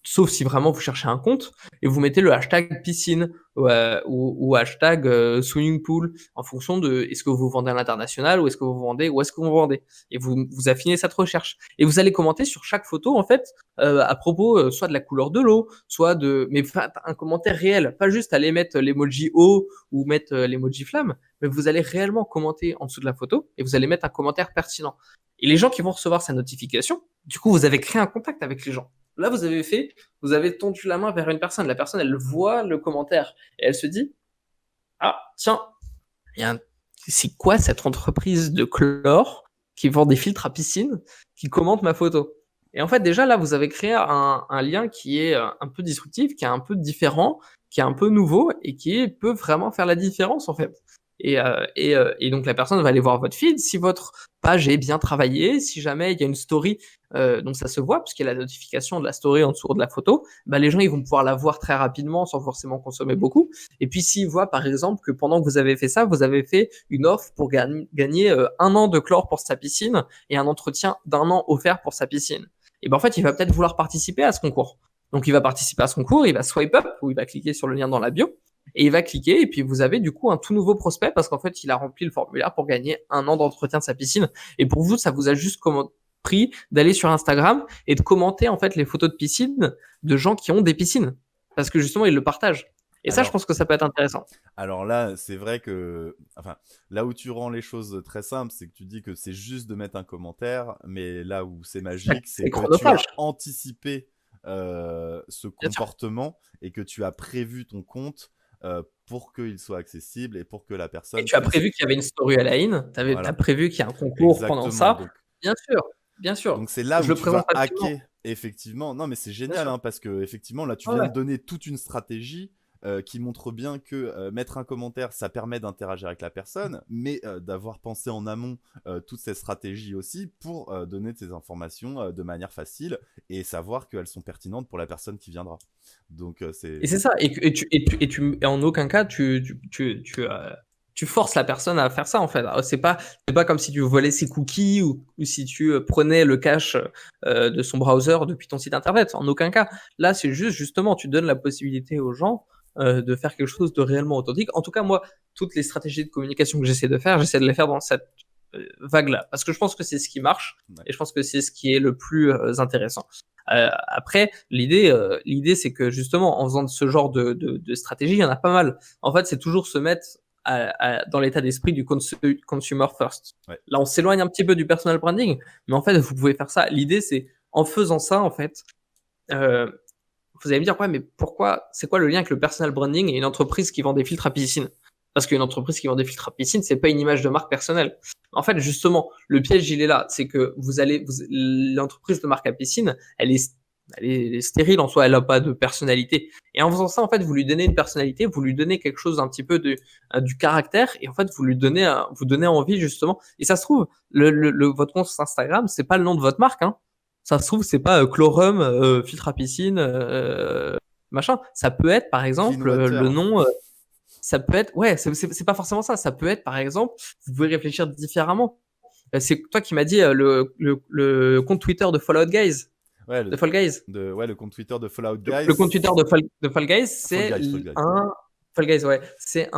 sauf si vraiment vous cherchez un compte, et vous mettez le hashtag piscine ou hashtag swimming pool en fonction de est-ce que vous vendez à l'international ou est-ce que vous vendez où est-ce que vous vendez, et vous affinez cette recherche et vous allez commenter sur chaque photo en fait à propos soit de la couleur de l'eau, soit de mais un commentaire réel, pas juste aller mettre l'emoji eau ou mettre l'emoji flamme, mais vous allez réellement commenter en dessous de la photo et vous allez mettre un commentaire pertinent, et les gens qui vont recevoir sa notification, du coup vous avez créé un contact avec les gens. Là, vous avez tendu la main vers une personne. La personne, elle voit le commentaire et elle se dit, ah, tiens, c'est quoi cette entreprise de chlore qui vend des filtres à piscine qui commente ma photo? Et en fait, déjà, là, vous avez créé un lien qui est un peu disruptif, qui est un peu différent, qui est un peu nouveau et qui peut vraiment faire la différence, en fait. Et donc, la personne va aller voir votre feed. Si votre page est bien travaillée, si jamais il y a une story, donc ça se voit, puisqu'il y a la notification de la story en dessous de la photo, bah, les gens ils vont pouvoir la voir très rapidement sans forcément consommer beaucoup. Et puis s'ils voient par exemple que pendant que vous avez fait ça, vous avez fait une offre pour gagner 1 an de chlore pour sa piscine et un entretien d'1 an offert pour sa piscine, et ben en fait il va peut-être vouloir participer à ce concours. Donc il va participer à ce concours, il va swipe up ou il va cliquer sur le lien dans la bio et il va cliquer, et puis vous avez du coup un tout nouveau prospect parce qu'en fait il a rempli le formulaire pour gagner 1 an d'entretien de sa piscine. Et pour vous, ça vous a juste pris d'aller sur Instagram et de commenter en fait les photos de piscine de gens qui ont des piscines parce que justement ils le partagent. Et ça, je Alors, pense que ça peut être intéressant. Alors là, c'est vrai que, enfin, là où tu rends les choses très simples, c'est que tu dis que c'est juste de mettre un commentaire, mais là où c'est magique, c'est C'est que tu chronophage, as anticipé ce bien sûr. comportement et que tu as prévu ton compte pour qu'il soit accessible et pour que la Et personne tu as puisse. prévu qu'il y avait une story à la in, tu as Voilà, prévu qu'il y a un concours pendant exactement. ça. Bien sûr, bien sûr. Donc c'est là Je où le tu présente vas rapidement, hacker effectivement. Non mais c'est bien génial sûr. hein, parce que effectivement là tu Ouais, viens ouais. de donner toute une stratégie qui montre bien que mettre un commentaire ça permet d'interagir avec la personne, mais d'avoir pensé en amont toutes ces stratégies aussi pour donner ces informations de manière facile et savoir qu'elles sont pertinentes pour la personne qui viendra. Donc Et c'est c'est ça. Et en aucun cas, tu forces la personne à faire ça, en fait. C'est pas comme si tu volais ses cookies ou si tu prenais le cache de son browser depuis ton site internet. En aucun cas. Là, c'est juste, justement, tu donnes la possibilité aux gens de faire quelque chose de réellement authentique. En tout cas, moi, toutes les stratégies de communication que j'essaie de les faire dans cette vague-là, parce que je pense que c'est ce qui marche Ouais. et je pense que c'est ce qui est le plus intéressant. Après, l'idée, c'est que justement, en faisant de ce genre de stratégie, il y en a pas mal. En fait, c'est toujours se mettre dans l'état d'esprit du consumer first. Ouais. Là, on s'éloigne un petit peu du personal branding, mais en fait, vous pouvez faire ça. L'idée, c'est en faisant ça, en fait, vous allez me dire, ouais, mais pourquoi, c'est quoi le lien avec le personal branding et une entreprise qui vend des filtres à piscine? Parce qu'une entreprise qui vend des filtres à piscine, c'est pas une image de marque personnelle. En fait, justement, le piège, il est là. C'est que l'entreprise de marque à piscine, elle est stérile en soi, elle a pas de personnalité. Et en faisant ça, en fait, vous lui donnez une personnalité, vous lui donnez quelque chose d'un petit peu du caractère, et en fait, vous donnez envie, justement. Et ça se trouve, votre compte Instagram, c'est pas le nom de votre marque, hein. Ça se trouve, c'est pas Chlorum, filtre à piscine, machin. Ça peut être, par exemple, Clean le water. nom, ça peut être, ouais, c'est pas forcément ça. Ça peut être, par exemple, vous pouvez réfléchir différemment. C'est toi qui m'as dit le compte Twitter de Fallout Guys, Ouais, de Fall Guys. le compte Twitter de Fallout Guys. Le compte Twitter de Fall Guys, c'est Fall Guys. un Fall Guys, ouais. C'est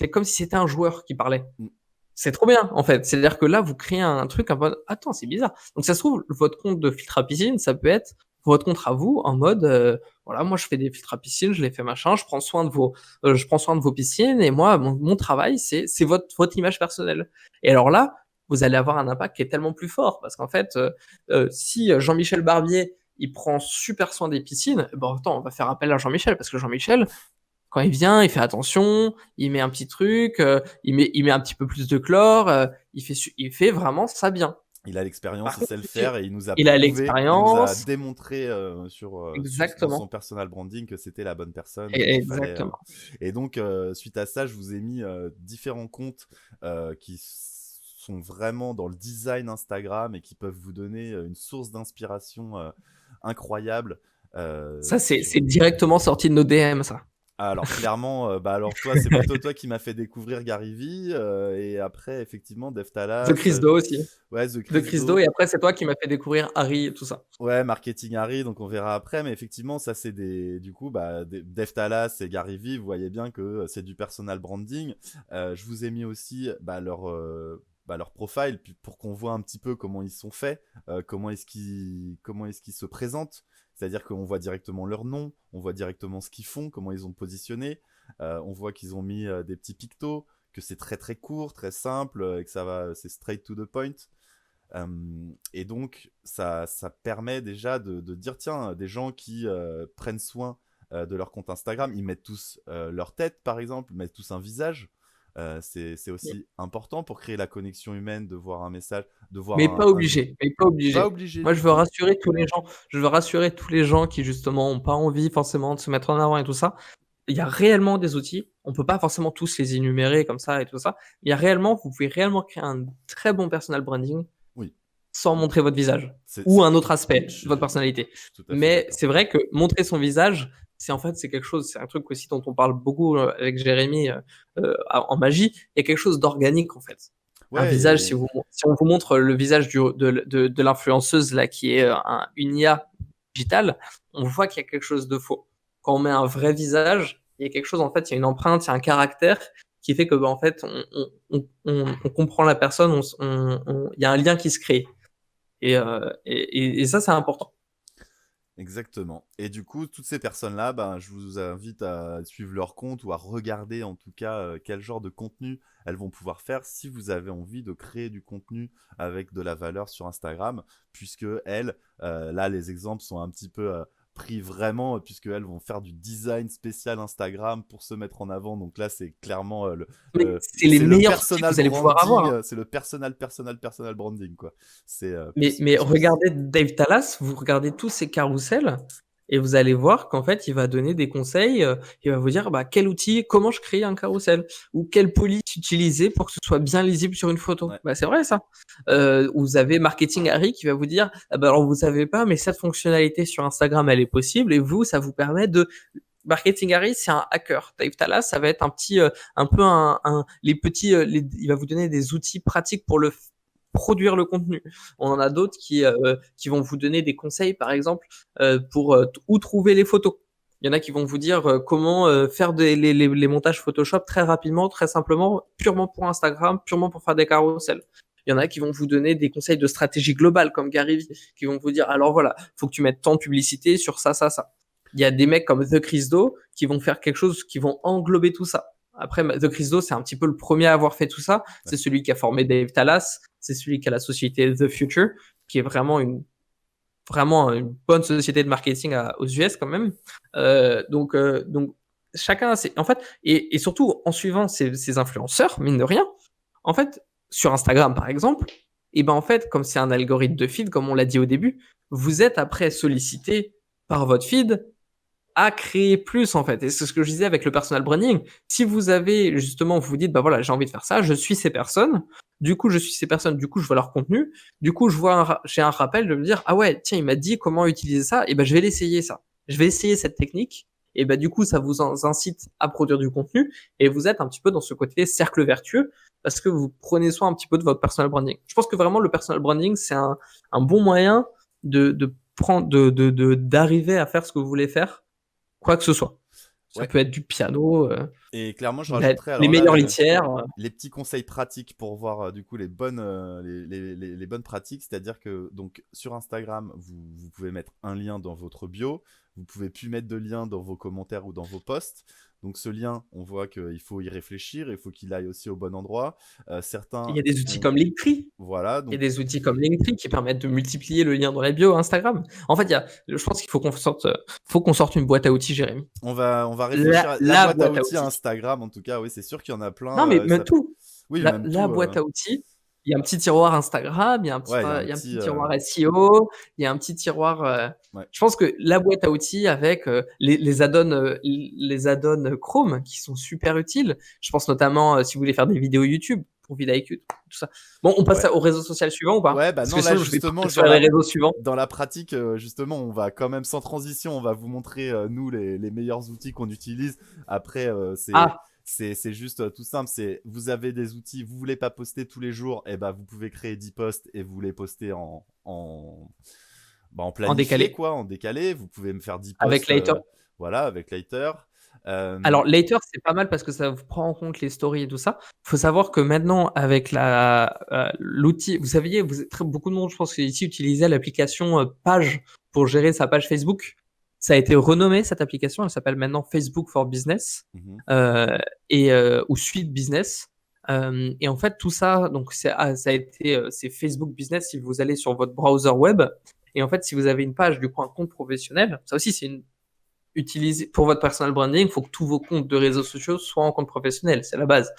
comme si c'était un joueur qui parlait. Mm. C'est trop bien, en fait. C'est-à-dire que là, vous créez un truc un peu, attends, c'est bizarre. Donc, ça se trouve, votre compte de filtre à piscine, ça peut être votre compte à vous, en mode, voilà, moi, je fais des filtres à piscine, je les fais machin, je prends soin de vos piscines, et moi, mon travail, c'est votre image personnelle. Et alors là, vous allez avoir un impact qui est tellement plus fort, parce qu'en fait, si Jean-Michel Barbier, il prend super soin des piscines, bon, attends, on va faire appel à Jean-Michel, parce que Jean-Michel, quand il vient, il fait attention, il met un petit truc, il met un petit peu plus de chlore, il fait vraiment ça bien. Il a l'expérience, Par il contre, sait le faire et il nous a il a prouvé, il nous a l'expérience. démontré sur Exactement. son personal branding que c'était la bonne personne. Qu'il fallait, Exactement. Et donc, suite à ça, je vous ai mis différents comptes qui sont vraiment dans le design Instagram et qui peuvent vous donner une source d'inspiration incroyable. Ça, c'est directement sorti de nos DM, ça. Alors clairement, alors toi, c'est plutôt toi qui m'as fait découvrir Gary et après effectivement Deftalas. The Chris Do aussi. Ouais, The Chris Do, et après, c'est toi qui m'as fait découvrir Harry et tout ça. Ouais, Marketing Harry, donc on verra après, mais effectivement, ça c'est du coup, Deftalas et Gary Vee, vous voyez bien que c'est du personal branding. Je vous ai mis aussi leur profile pour qu'on voit un petit peu comment ils sont faits, comment est-ce qu'ils se présentent. C'est-à-dire qu'on voit directement leur nom, on voit directement ce qu'ils font, comment ils ont positionné. On voit qu'ils ont mis des petits pictos, que c'est très très court, très simple, et que c'est straight to the point. Et donc, ça permet déjà de dire, tiens, des gens qui prennent soin de leur compte Instagram, ils mettent tous leur tête, par exemple, ils mettent tous un visage. C'est aussi important pour créer la connexion humaine, de voir un message, de voir Mais pas obligé. Pas obligé Moi, du je veux tout. rassurer tous les gens. Je veux rassurer tous les gens qui, justement, ont pas envie forcément de se mettre en avant et tout ça. Il y a réellement des outils. On peut pas forcément tous les énumérer comme ça et tout ça. Vous pouvez réellement créer un très bon personal branding. Oui. Sans montrer votre visage. Ou un autre aspect de votre personnalité. Mais c'est vrai que montrer son visage, c'est quelque chose, c'est un truc aussi dont on parle beaucoup avec Jérémy en magie. Il y a quelque chose d'organique, en fait. Ouais, un visage, si on vous montre le visage de l'influenceuse là, qui est une IA digitale, on voit qu'il y a quelque chose de faux. Quand on met un vrai visage, il y a quelque chose, en fait, il y a une empreinte, il y a un caractère qui fait que, en fait, on comprend la personne, il y a un lien qui se crée. Et ça, c'est important. Exactement. Et du coup, toutes ces personnes-là, je vous invite à suivre leur compte ou à regarder en tout cas quel genre de contenu elles vont pouvoir faire si vous avez envie de créer du contenu avec de la valeur sur Instagram, puisque elles, là, les exemples sont un petit peu pris vraiment, puisque elles vont faire du design spécial Instagram pour se mettre en avant. Donc là, c'est clairement c'est les meilleurs outils que vous allez pouvoir avoir. Hein. C'est le personal branding, quoi. Mais regardez Dave Talas, vous regardez tous ces carousels et vous allez voir qu'en fait, il va donner des conseils. Il va vous dire quel outil, comment je crée un carrousel ou quelle police utiliser pour que ce soit bien lisible sur une photo. Ouais. C'est vrai ça. Vous avez Marketing Harry qui va vous dire alors vous savez pas, mais cette fonctionnalité sur Instagram elle est possible et vous ça vous permet de Marketing Harry, c'est un hacker. Dave Talas, ça va être un petit, un peu il va vous donner des outils pratiques pour produire le contenu. On en a d'autres qui vont vous donner des conseils, par exemple, pour où trouver les photos. Il y en a qui vont vous dire comment faire les montages Photoshop très rapidement, très simplement, purement pour Instagram, purement pour faire des carousels. Il y en a qui vont vous donner des conseils de stratégie globale, comme Gary Vee, qui vont vous dire, alors voilà, faut que tu mettes tant de publicité sur ça, ça, ça. Il y a des mecs comme The Chris Do qui vont faire quelque chose, qui vont englober tout ça. Après, The Chris Do, c'est un petit peu le premier à avoir fait tout ça. C'est celui qui a formé Dave Talas. C'est celui qui a la société The Future, qui est vraiment une bonne société de marketing aux US quand même. Donc chacun, en fait, et surtout en suivant ces influenceurs, mine de rien, en fait, sur Instagram par exemple, et ben en fait, comme c'est un algorithme de feed, comme on l'a dit au début, vous êtes après sollicité par votre feed à créer plus en fait. Et c'est ce que je disais avec le personal branding. Si vous avez justement, vous vous dites, bah voilà, j'ai envie de faire ça, je suis ces personnes. Du coup, je suis ces personnes. Du coup, je vois leur contenu. Du coup, j'ai un rappel de me dire, ah ouais, tiens, il m'a dit comment utiliser ça. Et ben, je vais l'essayer ça. Je vais essayer cette technique. Et ben, du coup, ça vous incite à produire du contenu. Et vous êtes un petit peu dans ce côté cercle vertueux parce que vous prenez soin un petit peu de votre personal branding. Je pense que vraiment le personal branding, c'est un bon moyen d'arriver à faire ce que vous voulez faire, quoi que ce soit. Ça Ouais. peut être du piano, Et clairement, je rajouterais les alors meilleures là litières. les petits conseils pratiques pour voir du coup les bonnes, les bonnes pratiques. C'est-à-dire que donc sur Instagram, vous pouvez mettre un lien dans votre bio. Vous pouvez plus mettre de lien dans vos commentaires ou dans vos posts. Donc ce lien, on voit qu'il faut y réfléchir, il faut qu'il aille aussi au bon endroit. Certains Il y a des outils ont... comme Linktree. Voilà, Il y a donc des outils comme Linktree qui permettent de multiplier le lien dans la bio Instagram. En fait, je pense qu'il faut qu'on sorte une boîte à outils, Jérémy. on va réfléchir à la boîte à outils Instagram. En tout cas, oui, c'est sûr qu'il y en a plein. Non, mais même tout. Oui, même La tout. boîte à outils, il y a un petit tiroir Instagram, il y a un petit, Ouais, il y a il y a un petit, petit tiroir SEO, il y a un petit tiroir. Ouais. Je pense que la boîte à outils avec les add-ons Chrome qui sont super utiles. Je pense notamment si vous voulez faire des vidéos YouTube pour vidIQ, tout ça. Bon, on passe Ouais. au réseau social suivant ou pas? Ouais, bah Parce non, que là sinon, je vais justement, partir sur les réseaux suivants. dans la pratique, justement, on va quand même sans transition, on va vous montrer, nous, les meilleurs outils qu'on utilise. Après, Ah, c'est juste tout simple. C'est vous avez des outils, vous voulez pas poster tous les jours, et ben vous pouvez créer 10 posts et vous les poster en en planifié, décalé. quoi, en décalé. Vous pouvez me faire 10 posts. Avec Later. Voilà, avec Later. Alors, Later, c'est pas mal parce que ça vous prend en compte les stories et tout ça. Il faut savoir que maintenant, avec l'outil, vous saviez, beaucoup de monde, je pense, ici utilisait l'application Page pour gérer sa page Facebook. Ça a été renommé, cette application. Elle s'appelle maintenant Facebook for Business ou Suite Business. Et en fait, tout ça, donc c'est Facebook Business si vous allez sur votre browser web. Et en fait, si vous avez une page, du coup, un compte professionnel, ça aussi, c'est utiliser pour votre personal branding, il faut que tous vos comptes de réseaux sociaux soient en compte professionnel, c'est la base.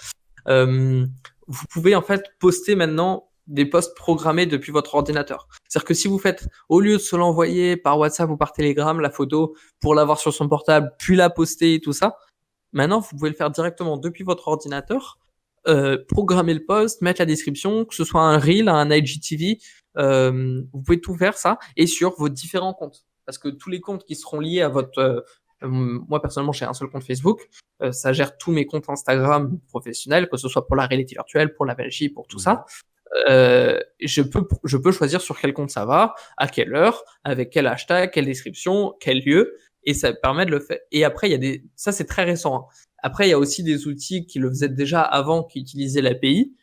Vous pouvez en fait poster maintenant des posts programmés depuis votre ordinateur. C'est-à-dire que si vous faites, au lieu de se l'envoyer par WhatsApp ou par Telegram, la photo pour l'avoir sur son portable, puis la poster et tout ça, maintenant vous pouvez le faire directement depuis votre ordinateur, programmer le post, mettre la description, que ce soit un Reel, un IGTV, vous pouvez tout faire ça et sur vos différents comptes. Parce que tous les comptes qui seront liés à votre... moi, personnellement, j'ai un seul compte Facebook. Ça gère tous mes comptes Instagram professionnels, que ce soit pour la réalité virtuelle, pour la Belgique, pour tout ça. Je peux choisir sur quel compte ça va, à quelle heure, avec quel hashtag, quelle description, quel lieu. Et ça permet de le faire. Et après, ça, c'est très récent. Hein. Après, il y a aussi des outils qui le faisaient déjà avant, qui utilisaient l'API,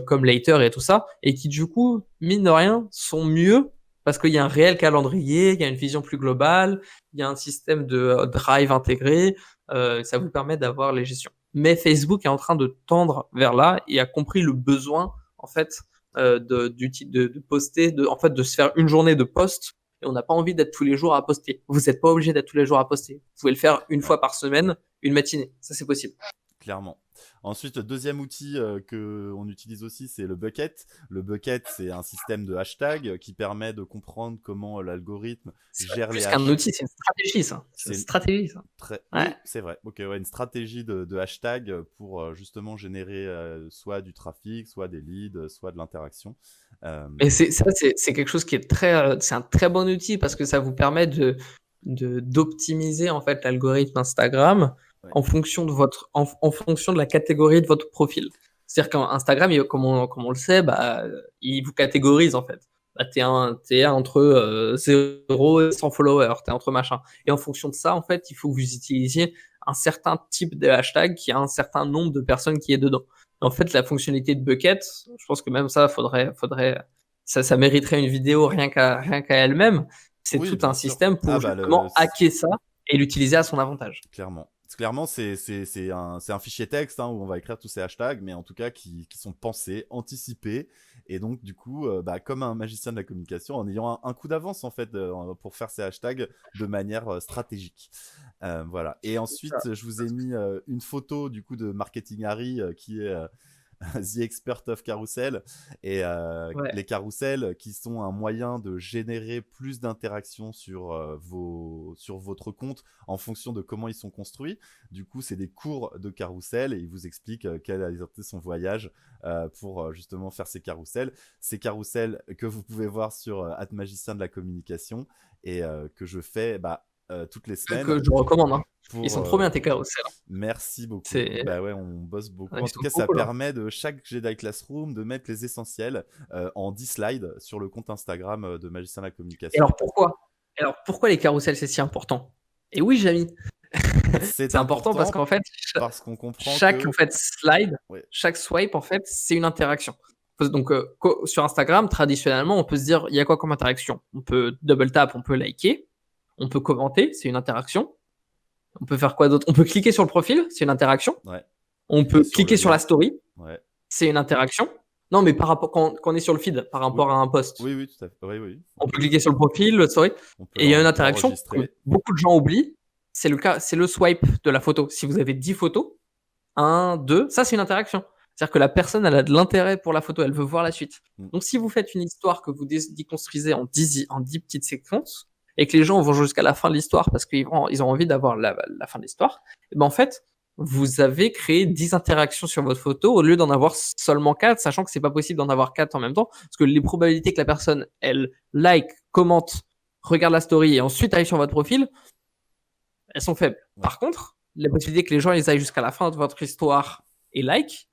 comme Later et tout ça, et qui, du coup, mine de rien, sont mieux parce qu'il y a un réel calendrier, il y a une vision plus globale, il y a un système de drive intégré, ça vous permet d'avoir les gestions. Mais Facebook est en train de tendre vers là et a compris le besoin en fait de poster, de se faire une journée de post. Et on n'a pas envie d'être tous les jours à poster. Vous n'êtes pas obligé d'être tous les jours à poster. Vous pouvez le faire une fois par semaine, une matinée. Ça, c'est possible. Clairement. Ensuite, deuxième outil qu'on utilise aussi, c'est le bucket. Le bucket, c'est un système de hashtag qui permet de comprendre comment l'algorithme gère les hashtags. C'est qu'un outil, c'est une stratégie, ça. C'est une stratégie, ça. Oui, c'est vrai. Ok, ouais, une stratégie de hashtag pour justement générer soit du trafic, soit des leads, soit de l'interaction. Et c'est quelque chose qui est c'est un très bon outil parce que ça vous permet d'optimiser en fait l'algorithme Instagram. Ouais. En fonction de la catégorie de votre profil. C'est-à-dire qu'Instagram, comme on le sait, il vous catégorise en fait. bah, t'es entre 0 et 100 followers, t'es entre machin. Et en fonction de ça, en fait, il faut que vous utilisiez un certain type de hashtag qui a un certain nombre de personnes qui est dedans. En fait, la fonctionnalité de Bucket, je pense que même ça, ça mériterait une vidéo rien qu'à elle-même. C'est Oui, tout un bien sûr. système pour Ah bah justement hacker ça et l'utiliser à son avantage. clairement. Clairement, c'est un fichier texte hein, où on va écrire tous ces hashtags, mais en tout cas qui sont pensés, anticipés, et donc du coup, bah, comme un magicien de la communication, en ayant un coup d'avance en fait pour faire ces hashtags de manière stratégique. Voilà. Et ensuite, je vous ai mis une photo du coup de Marketing Harry qui est The Expert of Carousel et Ouais. les carousels qui sont un moyen de générer plus d'interactions sur votre compte en fonction de comment ils sont construits. Du coup, c'est des cours de carousel et il vous explique quel a été son voyage pour justement faire ces carousels. Ces carousels que vous pouvez voir sur @magicien de la communication et que je fais toutes les semaines. Que je recommande. Hein. Ils sont Pour, trop bien tes carousels. merci beaucoup. C'est... Bah ouais, on bosse beaucoup. Ils En tout sont cas, trop ça cool. Hein. permet de chaque Jedi Classroom de mettre les essentiels en 10 slides sur le compte Instagram de Magicien de la Et Communication. alors pourquoi les carousels c'est si important? Et oui, Jamy, C'est c'est important parce qu'en fait, parce qu'on comprend chaque que... en fait slide, Ouais, chaque swipe en fait, c'est une interaction. Donc sur Instagram, traditionnellement, on peut se dire il y a quoi comme interaction? On peut double tap, on peut liker, on peut commenter, c'est une interaction. On peut faire quoi d'autre? On peut cliquer sur le profil, c'est une interaction. ouais. On Cliquez peut sur le cliquer sur la lien. story, Ouais. c'est une interaction. Non, mais par rapport quand on est sur le feed, par Oui. rapport à un post. Oui, oui, tout à fait. Oui, oui. On peut cliquer sur le profil, le story, On peut et il y a une interaction que l'enregistrer. beaucoup de gens oublient. C'est le swipe de la photo. Si vous avez 10 photos, 1, 2, ça c'est une interaction. C'est-à-dire que la personne, elle a de l'intérêt pour la photo, elle veut voir la suite. Mm. Donc si vous faites une histoire que vous déconstruisez en 10 petites séquences, et que les gens vont jusqu'à la fin de l'histoire parce qu'ils ont envie d'avoir la fin de l'histoire, et ben en fait, vous avez créé 10 interactions sur votre photo au lieu d'en avoir seulement 4, sachant que c'est pas possible d'en avoir 4 en même temps, parce que les probabilités que la personne, elle like, commente, regarde la story et ensuite aille sur votre profil, elles sont faibles. Ouais. Par contre, la possibilité que les gens ils aillent jusqu'à la fin de votre histoire et like,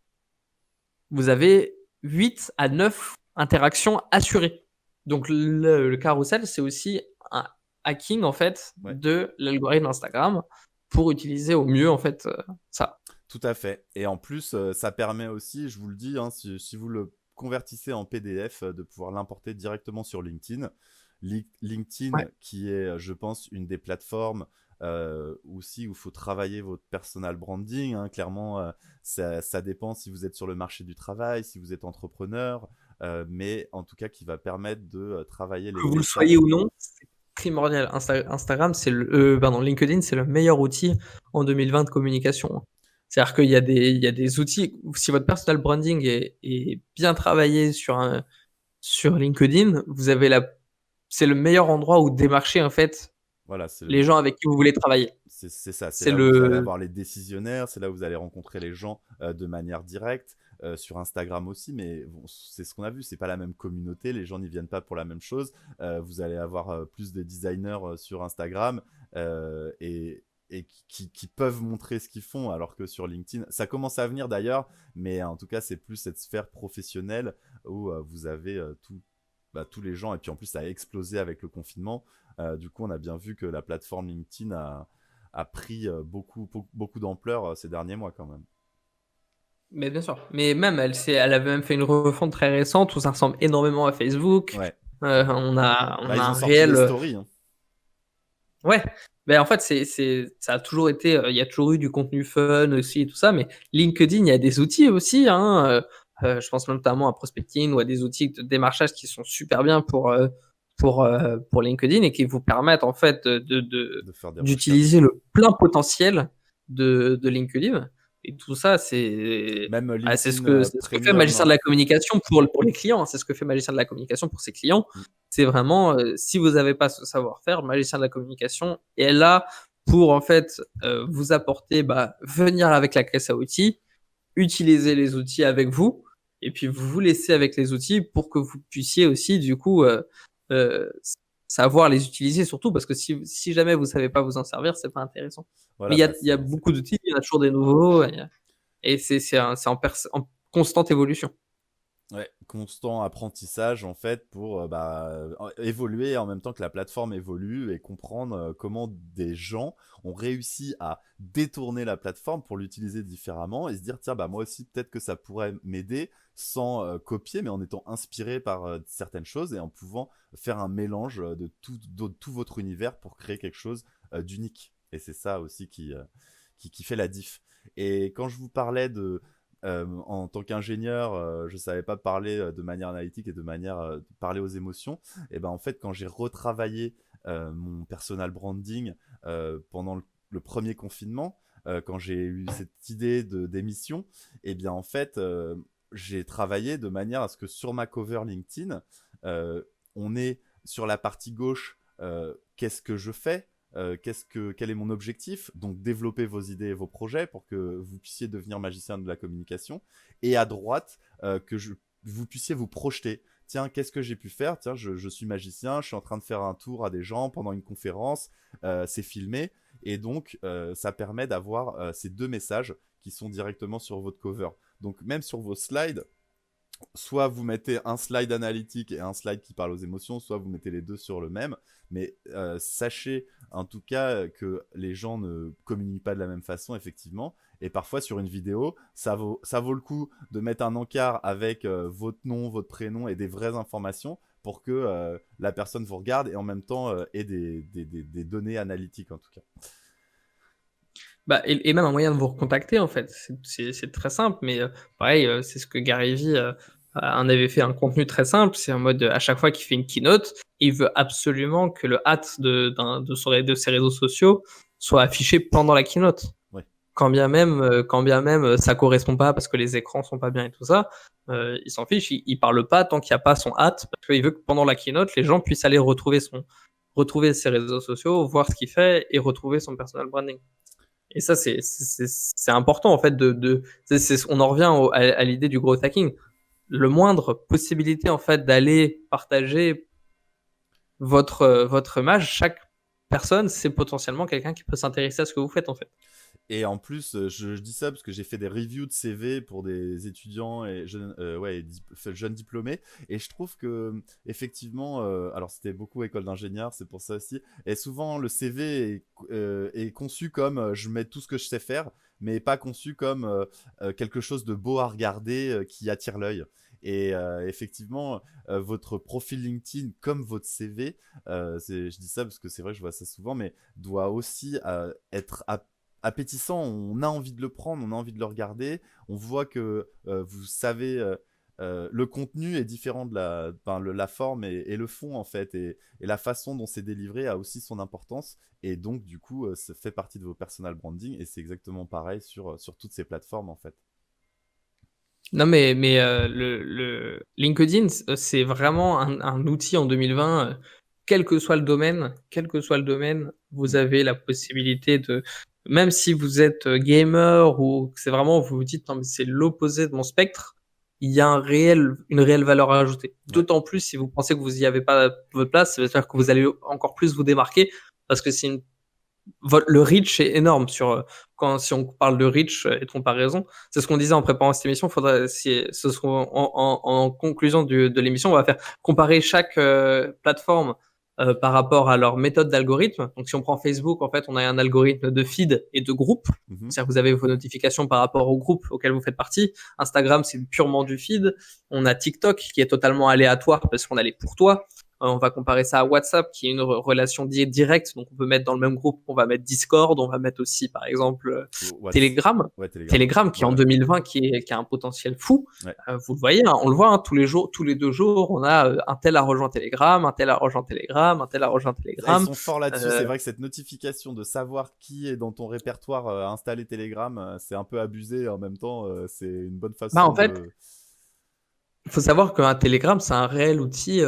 vous avez 8 à 9 interactions assurées. Donc le carrousel, c'est aussi un hacking en fait Ouais. de l'algorithme Instagram pour utiliser au mieux en fait ça. Tout à fait. Et en plus, ça permet aussi, je vous le dis, hein, si vous le convertissez en PDF, de pouvoir l'importer directement sur LinkedIn. LinkedIn, Ouais. qui est, je pense, une des plateformes aussi où il faut travailler votre personal branding. Hein. Clairement, ça dépend si vous êtes sur le marché du travail, si vous êtes entrepreneur, mais en tout cas qui va permettre de travailler les Que vous le messages. soyez ou non, c'est primordial. Instagram, LinkedIn, c'est le meilleur outil en 2020 de communication. C'est-à-dire qu'il y a des outils. Si votre personal branding est bien travaillé sur LinkedIn, c'est le meilleur endroit où démarcher en fait Voilà, c'est les gens avec qui vous voulez travailler. ça. C'est C'est là où vous allez le, avoir les décisionnaires, c'est là où vous allez rencontrer les gens de manière directe. Sur Instagram aussi, mais bon, c'est ce qu'on a vu, c'est pas la même communauté, les gens n'y viennent pas pour la même chose. Vous allez avoir plus de designers sur Instagram et qui peuvent montrer ce qu'ils font, alors que sur LinkedIn, ça commence à venir d'ailleurs, mais en tout cas, c'est plus cette sphère professionnelle où vous avez tous les gens, et puis en plus, ça a explosé avec le confinement. Du coup, on a bien vu que la plateforme LinkedIn a pris beaucoup d'ampleur ces derniers mois quand même. mais bien sûr. Mais même elle avait même fait une refonte très récente où ça ressemble énormément à Facebook. Ouais. On a Ils un ont sorti les réel. stories. Hein. Ouais, ben en fait, ça a toujours été, il y a toujours eu du contenu fun aussi et tout ça, mais LinkedIn, il y a des outils aussi, hein, je pense notamment à Prospecting ou à des outils de démarchage qui sont super bien pour LinkedIn et qui vous permettent en fait De faire des d'utiliser recherches. le plein potentiel de LinkedIn. Et tout ça, Même c'est LinkedIn c'est ce que fait Premium. Magicien de Hein. la communication pour les clients. Hein. C'est ce que fait Magicien de la communication pour ses clients. Mm. C'est vraiment, si vous n'avez pas ce savoir-faire, Magicien de la communication est là pour en fait vous apporter, venir avec la caisse à outils, utiliser les outils avec vous, et puis vous laisser avec les outils pour que vous puissiez aussi du coup euh, savoir les utiliser surtout parce que si jamais vous savez pas vous en servir, c'est pas intéressant. Mais Voilà, il y a beaucoup d'outils, il y en a toujours des nouveaux, et c'est en constante évolution. Ouais, constant apprentissage en fait pour évoluer en même temps que la plateforme évolue et comprendre comment des gens ont réussi à détourner la plateforme pour l'utiliser différemment et se dire tiens bah moi aussi peut-être que ça pourrait m'aider sans copier mais en étant inspiré par certaines choses et en pouvant faire un mélange de tout votre univers pour créer quelque chose d'unique. Et c'est ça aussi qui fait la diff. Et quand je vous parlais en tant qu'ingénieur, je savais pas parler de manière analytique et de manière parler aux émotions. Et ben en fait, quand j'ai retravaillé mon personal branding pendant le premier confinement, quand j'ai eu cette idée d'émission, et bien en fait, j'ai travaillé de manière à ce que sur ma cover LinkedIn, euh, on est sur la partie gauche. Qu'est-ce que je fais, quel est mon objectif, donc développer vos idées et vos projets pour que vous puissiez devenir magicien de la communication, et à droite, vous puissiez vous projeter. Tiens, qu'est-ce que j'ai pu faire? Tiens, je suis magicien, je suis en train de faire un tour à des gens pendant une conférence, c'est filmé, et donc ça permet d'avoir ces deux messages qui sont directement sur votre cover. Donc même sur vos slides, soit vous mettez un slide analytique et un slide qui parle aux émotions, soit vous mettez les deux sur le même. Mais sachez en tout cas que les gens ne communiquent pas de la même façon, effectivement. Et parfois sur une vidéo, ça vaut le coup de mettre un encart avec votre nom, votre prénom et des vraies informations pour que la personne vous regarde et en même temps ait des données analytiques en tout cas. Bah, et même un moyen de vous recontacter, en fait. C'est très simple, mais pareil, c'est ce que Gary Vee en avait fait un contenu très simple. C'est en mode, à chaque fois qu'il fait une keynote, il veut absolument que le hâte de ses réseaux sociaux soit affiché pendant la keynote. Ouais. Quand bien même ça correspond pas parce que les écrans sont pas bien et tout ça, il s'en fiche, il parle pas tant qu'il n'y a pas son hâte, parce qu'il veut que pendant la keynote, les gens puissent aller retrouver ses réseaux sociaux, voir ce qu'il fait et retrouver son personal branding. Et ça, c'est important, en fait, on en revient à l'idée du growth hacking. Le moindre possibilité, en fait, d'aller partager votre image, chaque personne, c'est potentiellement quelqu'un qui peut s'intéresser à ce que vous faites, en fait. Et en plus, je dis ça parce que j'ai fait des reviews de CV pour des étudiants et jeunes diplômés. Et je trouve que, effectivement, alors c'était beaucoup école d'ingénieur, c'est pour ça aussi. Et souvent, le CV est conçu comme je mets tout ce que je sais faire, mais pas conçu comme quelque chose de beau à regarder qui attire l'œil. Et effectivement, votre profil LinkedIn, comme votre CV, je dis ça parce que c'est vrai que je vois ça souvent, mais doit aussi être appétissant, on a envie de le prendre, on a envie de le regarder, on voit que vous savez, le contenu est différent de la forme et le fond en fait, et la façon dont c'est délivré a aussi son importance, et donc du coup ça fait partie de vos personal branding, et c'est exactement pareil sur toutes ces plateformes en fait. Non, mais le LinkedIn, c'est vraiment un outil en 2020. Quel que soit le domaine, vous avez la possibilité même si vous êtes gamer ou que c'est vraiment, vous vous dites, non, mais c'est l'opposé de mon spectre, il y a une réelle valeur à ajouter. Ouais. D'autant plus si vous pensez que vous y avez pas votre place, ça veut dire que vous allez encore plus vous démarquer parce que le reach est énorme si on parle de reach et de comparaison. C'est ce qu'on disait en préparant cette émission. En conclusion de l'émission, on va faire comparer chaque plateforme par rapport à leur méthode d'algorithme. Donc, si on prend Facebook, en fait, on a un algorithme de feed et de groupe. C'est-à-dire que vous avez vos notifications par rapport au groupe auquel vous faites partie. Instagram, c'est purement du feed. On a TikTok qui est totalement aléatoire parce qu'on a les pour toi. On va comparer ça à WhatsApp, qui est une relation directe. Donc, on peut mettre dans le même groupe, on va mettre Discord, on va mettre aussi, par exemple, Telegram. Ouais, Telegram, qui en 2020, qui a un potentiel fou. Ouais. Vous le voyez, on le voit tous les jours, tous les 2 jours, on a un tel a rejoint Telegram, un tel a rejoint Telegram, un tel a rejoint Telegram. Ils sont forts là-dessus. C'est vrai que cette notification de savoir qui est dans ton répertoire installé Telegram, c'est un peu abusé. En même temps, c'est une bonne façon en fait, il faut savoir qu'un Telegram, c'est un réel outil.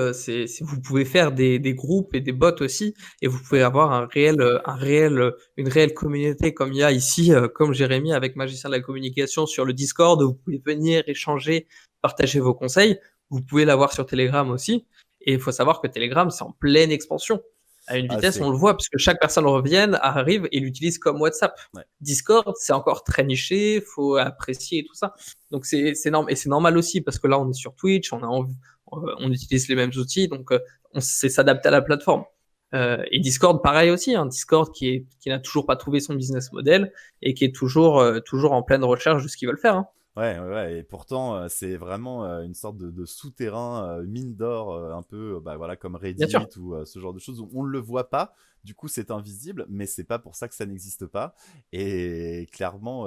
Vous pouvez faire des groupes et des bots aussi, et vous pouvez avoir une réelle communauté comme il y a ici, comme Jérémy avec Magicien de la Communication sur le Discord. Vous pouvez venir échanger, partager vos conseils. Vous pouvez l'avoir sur Telegram aussi. Et il faut savoir que Telegram, c'est en pleine expansion. À une Ah, vitesse, on le voit, parce que chaque personne revienne, arrive et l'utilise comme WhatsApp. Ouais. Discord, c'est encore très niché, faut apprécier et tout ça. Donc c'est normal, et c'est normal aussi, parce que là, on est sur Twitch, on utilise les mêmes outils, donc on sait s'adapter à la plateforme. Et Discord, pareil aussi, hein. Discord qui n'a toujours pas trouvé son business model et qui est toujours en pleine recherche de ce qu'ils veulent faire, hein. Ouais, et pourtant, c'est vraiment une sorte de souterrain, mine d'or, un peu, bah, voilà, comme Bien sûr. Reddit ou ce genre de choses où on ne le voit pas. Du coup, c'est invisible, mais c'est pas pour ça que ça n'existe pas. Et clairement,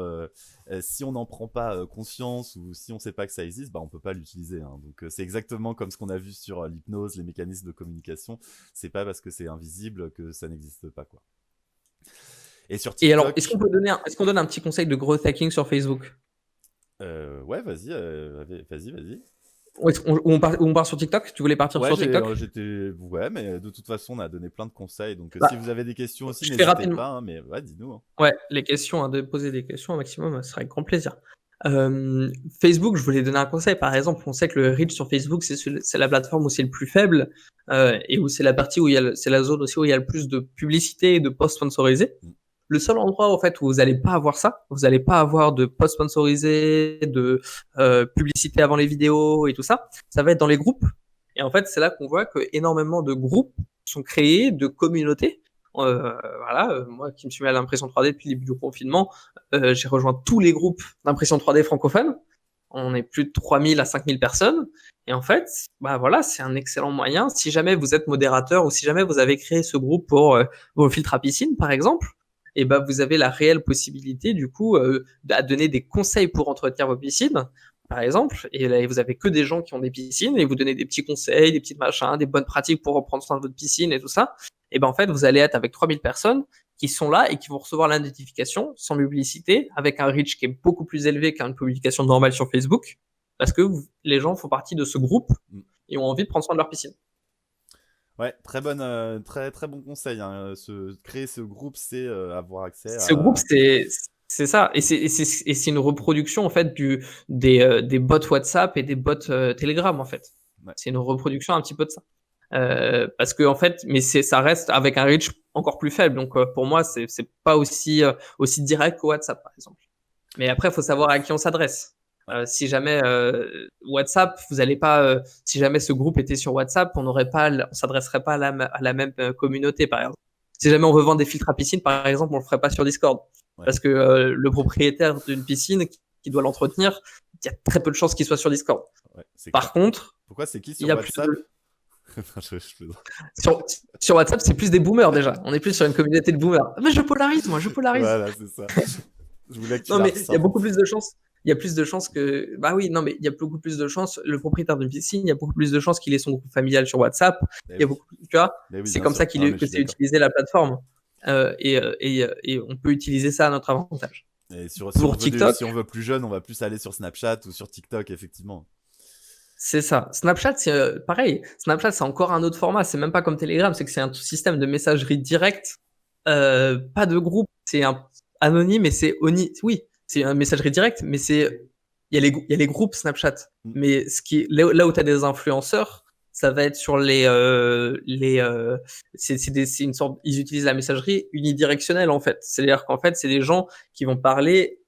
si on n'en prend pas conscience ou si on sait pas que ça existe, bah, on peut pas l'utiliser, hein. Donc, c'est exactement comme ce qu'on a vu sur l'hypnose, les mécanismes de communication. C'est pas parce que c'est invisible que ça n'existe pas, quoi. Et sur Et alors, TikTok, est-ce qu'on donne un petit conseil de growth hacking sur Facebook? ouais, vas-y. Ou on part sur TikTok? Tu voulais partir Ouais, sur TikTok? ouais, mais de toute façon, on a donné plein de conseils. Donc, si Bah, vous avez des questions aussi, je fais n'hésitez rapidement. pas, hein, mais ouais, dis-nous, hein. Ouais, les questions, hein, de poser des questions au maximum, ce sera avec grand plaisir. Facebook, je voulais donner un conseil. Par exemple, on sait que le reach sur Facebook, c'est la plateforme où c'est le plus faible, et où c'est la partie où c'est la zone aussi où il y a le plus de publicité et de posts sponsorisés. Mm. Le seul endroit, en fait, où vous allez pas avoir ça, vous allez pas avoir de posts sponsorisés, de publicité avant les vidéos et tout ça, ça va être dans les groupes. Et en fait, c'est là qu'on voit que énormément de groupes sont créés, de communautés. Voilà, moi qui me suis mis à l'impression 3D depuis le début du confinement, j'ai rejoint tous les groupes d'impression 3D francophones. On est plus de 3000 à 5000 personnes. Et en fait, bah voilà, c'est un excellent moyen. Si jamais vous êtes modérateur ou si jamais vous avez créé ce groupe pour vos filtres à piscine, par exemple, et ben vous avez la réelle possibilité, du coup, à donner des conseils pour entretenir vos piscines, par exemple. Et là, vous avez que des gens qui ont des piscines et vous donnez des petits conseils, des petits machins, des bonnes pratiques pour reprendre soin de votre piscine et tout ça. Et ben en fait, vous allez être avec 3000 personnes qui sont là et qui vont recevoir la notification sans publicité, avec un reach qui est beaucoup plus élevé qu'une publication normale sur Facebook, parce que les gens font partie de ce groupe Mm. et ont envie de prendre soin de leur piscine. Ouais, très, très bon conseil, hein. Créer ce groupe, c'est avoir accès Ce groupe, à. c'est ça, et c'est une reproduction en fait des bots WhatsApp et des bots Telegram en fait. Ouais. C'est une reproduction un petit peu de ça. Parce que en fait, mais ça reste avec un reach encore plus faible. Donc pour moi, c'est pas aussi direct que WhatsApp par exemple. Mais après, il faut savoir à qui on s'adresse. Ouais. Si jamais WhatsApp, vous allez pas. Si jamais ce groupe était sur WhatsApp, on s'adresserait pas à la même communauté par exemple. Si jamais on veut vendre des filtres à piscine, par exemple, on le ferait pas sur Discord, Ouais. parce que le propriétaire d'une piscine qui doit l'entretenir, il y a très peu de chances qu'il soit sur Discord. Ouais, c'est Par clair. contre, Pourquoi c'est qui il sur y a plus WhatsApp? de... Je plaisante. sur WhatsApp, c'est plus des boomers déjà. On est plus sur une communauté de boomers. Mais je polarise, moi, je polarise. Voilà, c'est ça. Je voulais que tu Non, la mais il y a ressortes. beaucoup plus de chances. Il y a plus de chances que. Bah oui, non, mais il y a beaucoup plus de chances. Le propriétaire d'une piscine, il y a beaucoup plus de chances qu'il ait son groupe familial sur WhatsApp. Eh Il y a oui. beaucoup. Tu vois, Eh oui, c'est bien comme sûr. ça Non, mais je que suis c'est d'accord. utilisé la plateforme. Et on peut utiliser ça à notre avantage. Et si on Pour veut TikTok, si on veut plus jeune, on va plus aller sur Snapchat ou sur TikTok, effectivement. c'est ça. Snapchat, c'est pareil. Snapchat, c'est encore un autre format. C'est même pas comme Telegram. C'est que c'est un système de messagerie directe. Pas de groupe. C'est anonyme et oui, c'est une messagerie directe, mais il y a les groupes Snapchat. Mm. Mais là où tu as des influenceurs, ça va être sur c'est une sorte, ils utilisent la messagerie unidirectionnelle en fait. C'est-à-dire qu'en fait, c'est des gens qui vont parler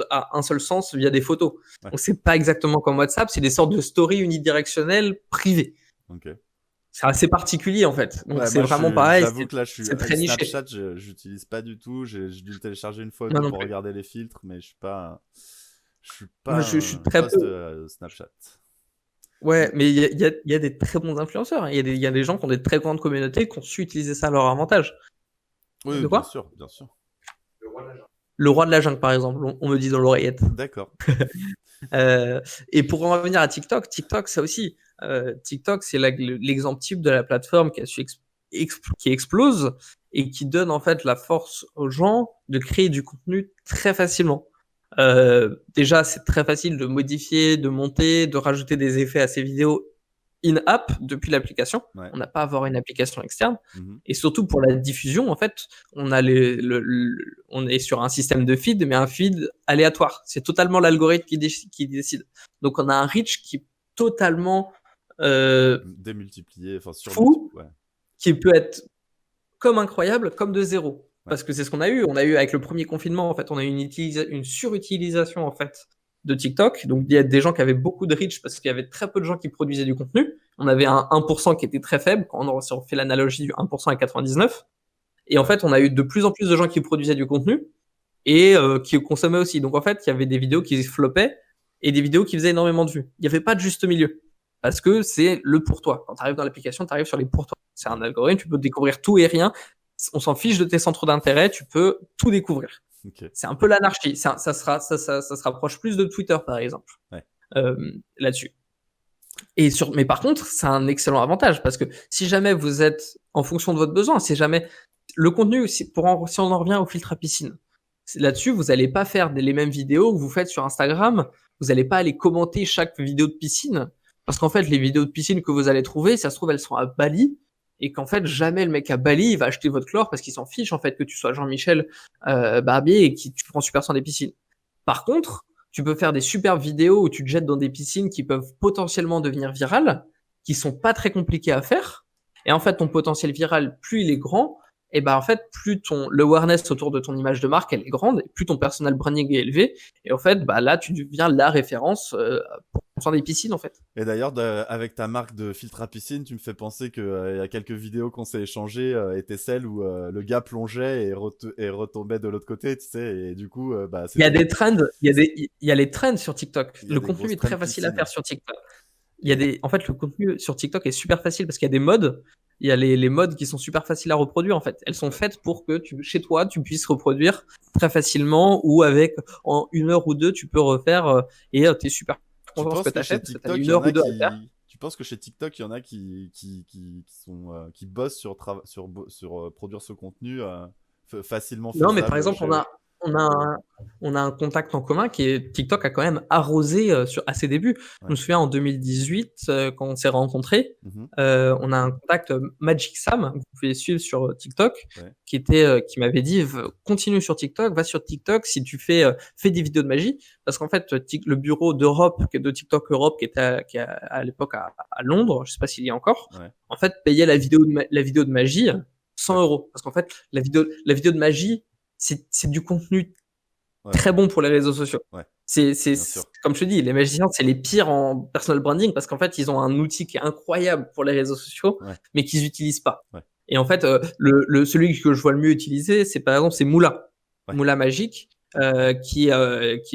à un seul sens via des photos. Ouais. Donc c'est pas exactement comme WhatsApp, c'est des sortes de stories unidirectionnelles privées. Ok. C'est assez particulier en fait. Donc Ouais, c'est moi, vraiment pareil, j'avoue que là, c'est très niché. Snapchat, j'utilise pas du tout. J'ai dû télécharger une Moi photo non pour plus. regarder les filtres, mais je suis Moi, pas je suis un très post peu. Snapchat. Ouais, mais il y a des très bons influenceurs, hein. Il y a des gens qui ont des très grandes communautés qui ont su utiliser ça à leur avantage. Oui, De bien quoi? sûr, bien sûr. Le roi de la jungle, par exemple, on me dit dans l'oreillette. D'accord. Et pour en revenir à TikTok, TikTok, ça aussi. TikTok, c'est l'exemple type de la plateforme qui explose et qui donne en fait la force aux gens de créer du contenu très facilement. Déjà, c'est très facile de modifier, de monter, de rajouter des effets à ces vidéos in-app depuis l'application. Ouais. On n'a pas à avoir une application externe. Mhm. Et surtout pour la diffusion, en fait, on est sur un système de feed, mais un feed aléatoire. C'est totalement l'algorithme qui décide. Donc on a un reach qui est totalement Démultiplié, enfin sur fou, ouais. qui peut être comme incroyable, comme de zéro. Parce que c'est ce qu'on a eu. On a eu avec le premier confinement, en fait, on a eu une surutilisation en fait de TikTok. Donc il y a des gens qui avaient beaucoup de reach parce qu'il y avait très peu de gens qui produisaient du contenu. On avait un 1% qui était très faible quand si on fait l'analogie du 1% à 99. Et en fait, on a eu de plus en plus de gens qui produisaient du contenu et qui consommaient aussi. Donc en fait, il y avait des vidéos qui floppaient et des vidéos qui faisaient énormément de vues. Il n'y avait pas de juste milieu. Parce que c'est le pour toi. Quand tu arrives dans l'application, tu arrives sur les pour toi. C'est un algorithme, tu peux découvrir tout et rien. On s'en fiche de tes centres d'intérêt, tu peux tout découvrir. Ok. C'est un peu l'anarchie. Ça se rapproche plus de Twitter, par exemple, Ouais. là-dessus. Mais par contre, c'est un excellent avantage parce que si jamais vous êtes en fonction de votre besoin, si jamais le contenu, si on en revient au filtre à piscine, là-dessus, vous n'allez pas faire les mêmes vidéos que vous faites sur Instagram. Vous n'allez pas aller commenter chaque vidéo de piscine parce qu'en fait, les vidéos de piscine que vous allez trouver, ça se trouve, elles sont à Bali et qu'en fait, jamais le mec à Bali, il va acheter votre chlore parce qu'il s'en fiche en fait que tu sois Jean-Michel Barbier et que tu prends super soin des piscines. Par contre, tu peux faire des superbes vidéos où tu te jettes dans des piscines qui peuvent potentiellement devenir virales, qui sont pas très compliquées à faire. Et en fait, ton potentiel viral, plus il est grand, et ben en fait, plus l'awareness autour de ton image de marque, elle est grande, et plus ton personal branding est élevé. Et en fait, bah là, tu deviens la référence pour faire des piscines, en fait. Et d'ailleurs, avec ta marque de filtre à piscine, tu me fais penser que il y a quelques vidéos qu'on s'est échangées étaient celles où le gars plongeait et retombait de l'autre côté, tu sais, et du coup, bah, Il y a des trends, il y a les trends sur TikTok. Il y a Le des contenu grosses est très trends facile à piscine. faire sur TikTok. En fait, le contenu sur TikTok est super facile parce qu'il y a des modes. Il y a les modes qui sont super faciles à reproduire, en fait. Elles sont faites pour que chez toi, tu puisses reproduire très facilement ou en 1 heure ou 2, tu peux refaire et t'es super Tu content de ce que penses que chez t'achètes parce que t'as TikTok, il 1 y en heure ou a 2 à le faire. tu penses que chez TikTok, il y en a qui bossent sur produire ce contenu facilement Non, mais par faisable exemple, chez eux? on a un contact en commun qui est TikTok a quand même arrosé à ses débuts. Je me Ouais. souviens en 2018, quand on s'est rencontrés, Mhm. on a un contact Magic Sam, que vous pouvez suivre sur TikTok, Ouais. qui m'avait dit continue sur TikTok, va sur TikTok si tu fais des vidéos de magie. Parce qu'en fait, le bureau de TikTok Europe, qui est à l'époque à Londres, je sais pas s'il y a encore, Ouais. en fait, payait la vidéo de magie 100 euros. Parce qu'en fait, la vidéo de magie, c'est du contenu Ouais. très bon pour les réseaux sociaux. Ouais. C'est Bien sûr. comme je te dis, les magiciens, c'est les pires en personal branding parce qu'en fait, ils ont un outil qui est incroyable pour les réseaux sociaux, Ouais. mais qu'ils n'utilisent pas. Ouais. Et en fait, celui que je vois le mieux utiliser, c'est par exemple, c'est Moula. Ouais. Moula Magique, qui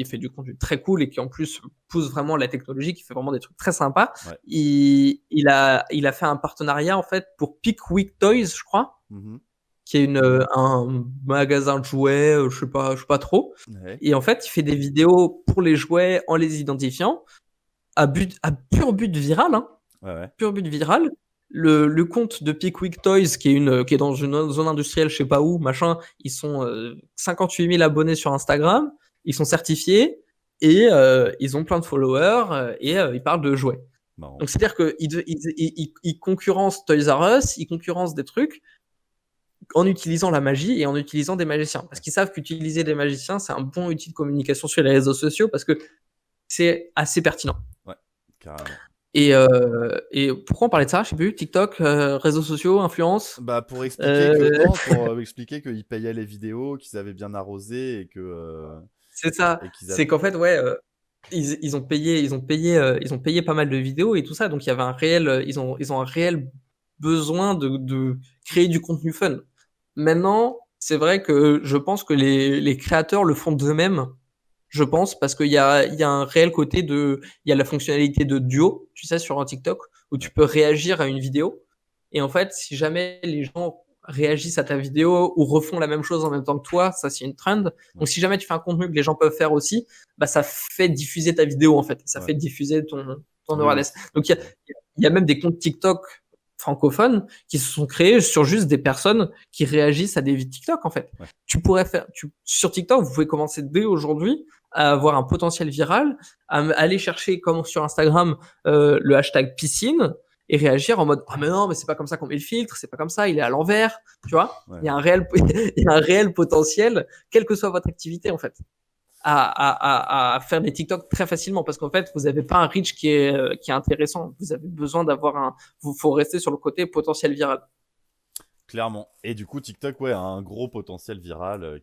fait du contenu très cool et qui en plus pousse vraiment la technologie, qui fait vraiment des trucs très sympas. Ouais. Il a fait un partenariat en fait pour Pickwick Toys, je crois, Mhm. qui est un magasin de jouets, je sais pas trop. Ouais. Et en fait, il fait des vidéos pour les jouets en les identifiant à pur but viral, hein, Ouais, ouais. pur but viral. Le compte de Pickwick Toys, qui est dans une zone industrielle, je sais pas où, machin, ils sont 58 000 abonnés sur Instagram, ils sont certifiés et ils ont plein de followers et ils parlent de jouets. Marrant. Donc c'est-à-dire qu'ils concurrencent Toys R Us, ils concurrencent des trucs en utilisant la magie et en utilisant des magiciens. Parce qu'ils savent qu'utiliser des magiciens, c'est un bon outil de communication sur les réseaux sociaux parce que c'est assez pertinent. Ouais, carrément. Et pourquoi on parlait de ça? Je sais plus. TikTok, réseaux sociaux, influence. Bah, pour expliquer qu'ils payaient les vidéos, qu'ils avaient bien arrosé et que. C'est ça. Et qu'ils C'est qu'en fait, ouais, ils ont payé pas mal de vidéos et tout ça. Donc il y avait ils ont un réel besoin de créer du contenu fun. Maintenant, c'est vrai que je pense que les créateurs le font d'eux-mêmes. Je pense parce qu'il y a un réel côté il y a la fonctionnalité de duo, tu sais, sur un TikTok, où tu peux réagir à une vidéo. Et en fait, si jamais les gens réagissent à ta vidéo ou refont la même chose en même temps que toi, ça c'est une trend. Donc si jamais tu fais un contenu que les gens peuvent faire aussi, bah ça fait diffuser ta vidéo en fait, ça fait diffuser ton Oui, awareness. Donc il y a même des comptes TikTok francophones qui se sont créés sur juste des personnes qui réagissent à des vidéos TikTok en fait. Ouais. Sur TikTok, vous pouvez commencer dès aujourd'hui à avoir un potentiel viral, à aller chercher comme sur Instagram le hashtag piscine et réagir en mode ah mais non mais c'est pas comme ça qu'on met le filtre, c'est pas comme ça, il est à l'envers, tu vois. Ouais. Il y a un réel potentiel, quelle que soit votre activité en fait, à faire des TikTok très facilement parce qu'en fait vous avez pas un reach qui est intéressant, vous avez besoin d'avoir faut rester sur le côté potentiel viral. Clairement. Et du coup, TikTok, ouais, a un gros potentiel viral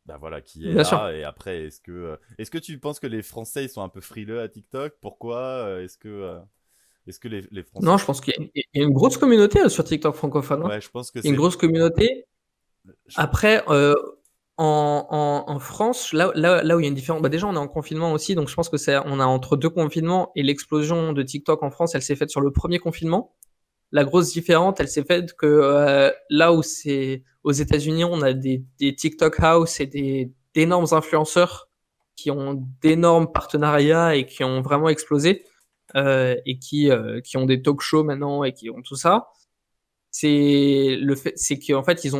bah voilà, qui est Bien sûr. là. Et après, est-ce que tu penses que les Français, ils sont un peu frileux à TikTok? Pourquoi? Est-ce que les Français Non, je pense qu'il y a une grosse communauté sur TikTok francophone, hein. Ouais, je pense que Il y a une c'est. grosse communauté. je- Après, en France, là où il y a une différence, bah déjà on est en confinement aussi, donc je pense que on a entre deux confinements et l'explosion de TikTok en France, elle s'est faite sur le premier confinement. La grosse différence, elle s'est faite que là où c'est aux États-Unis, on a des TikTok house et d'énormes influenceurs qui ont d'énormes partenariats et qui ont vraiment explosé et qui ont des talk shows maintenant et qui ont tout ça. C'est qu'en fait ils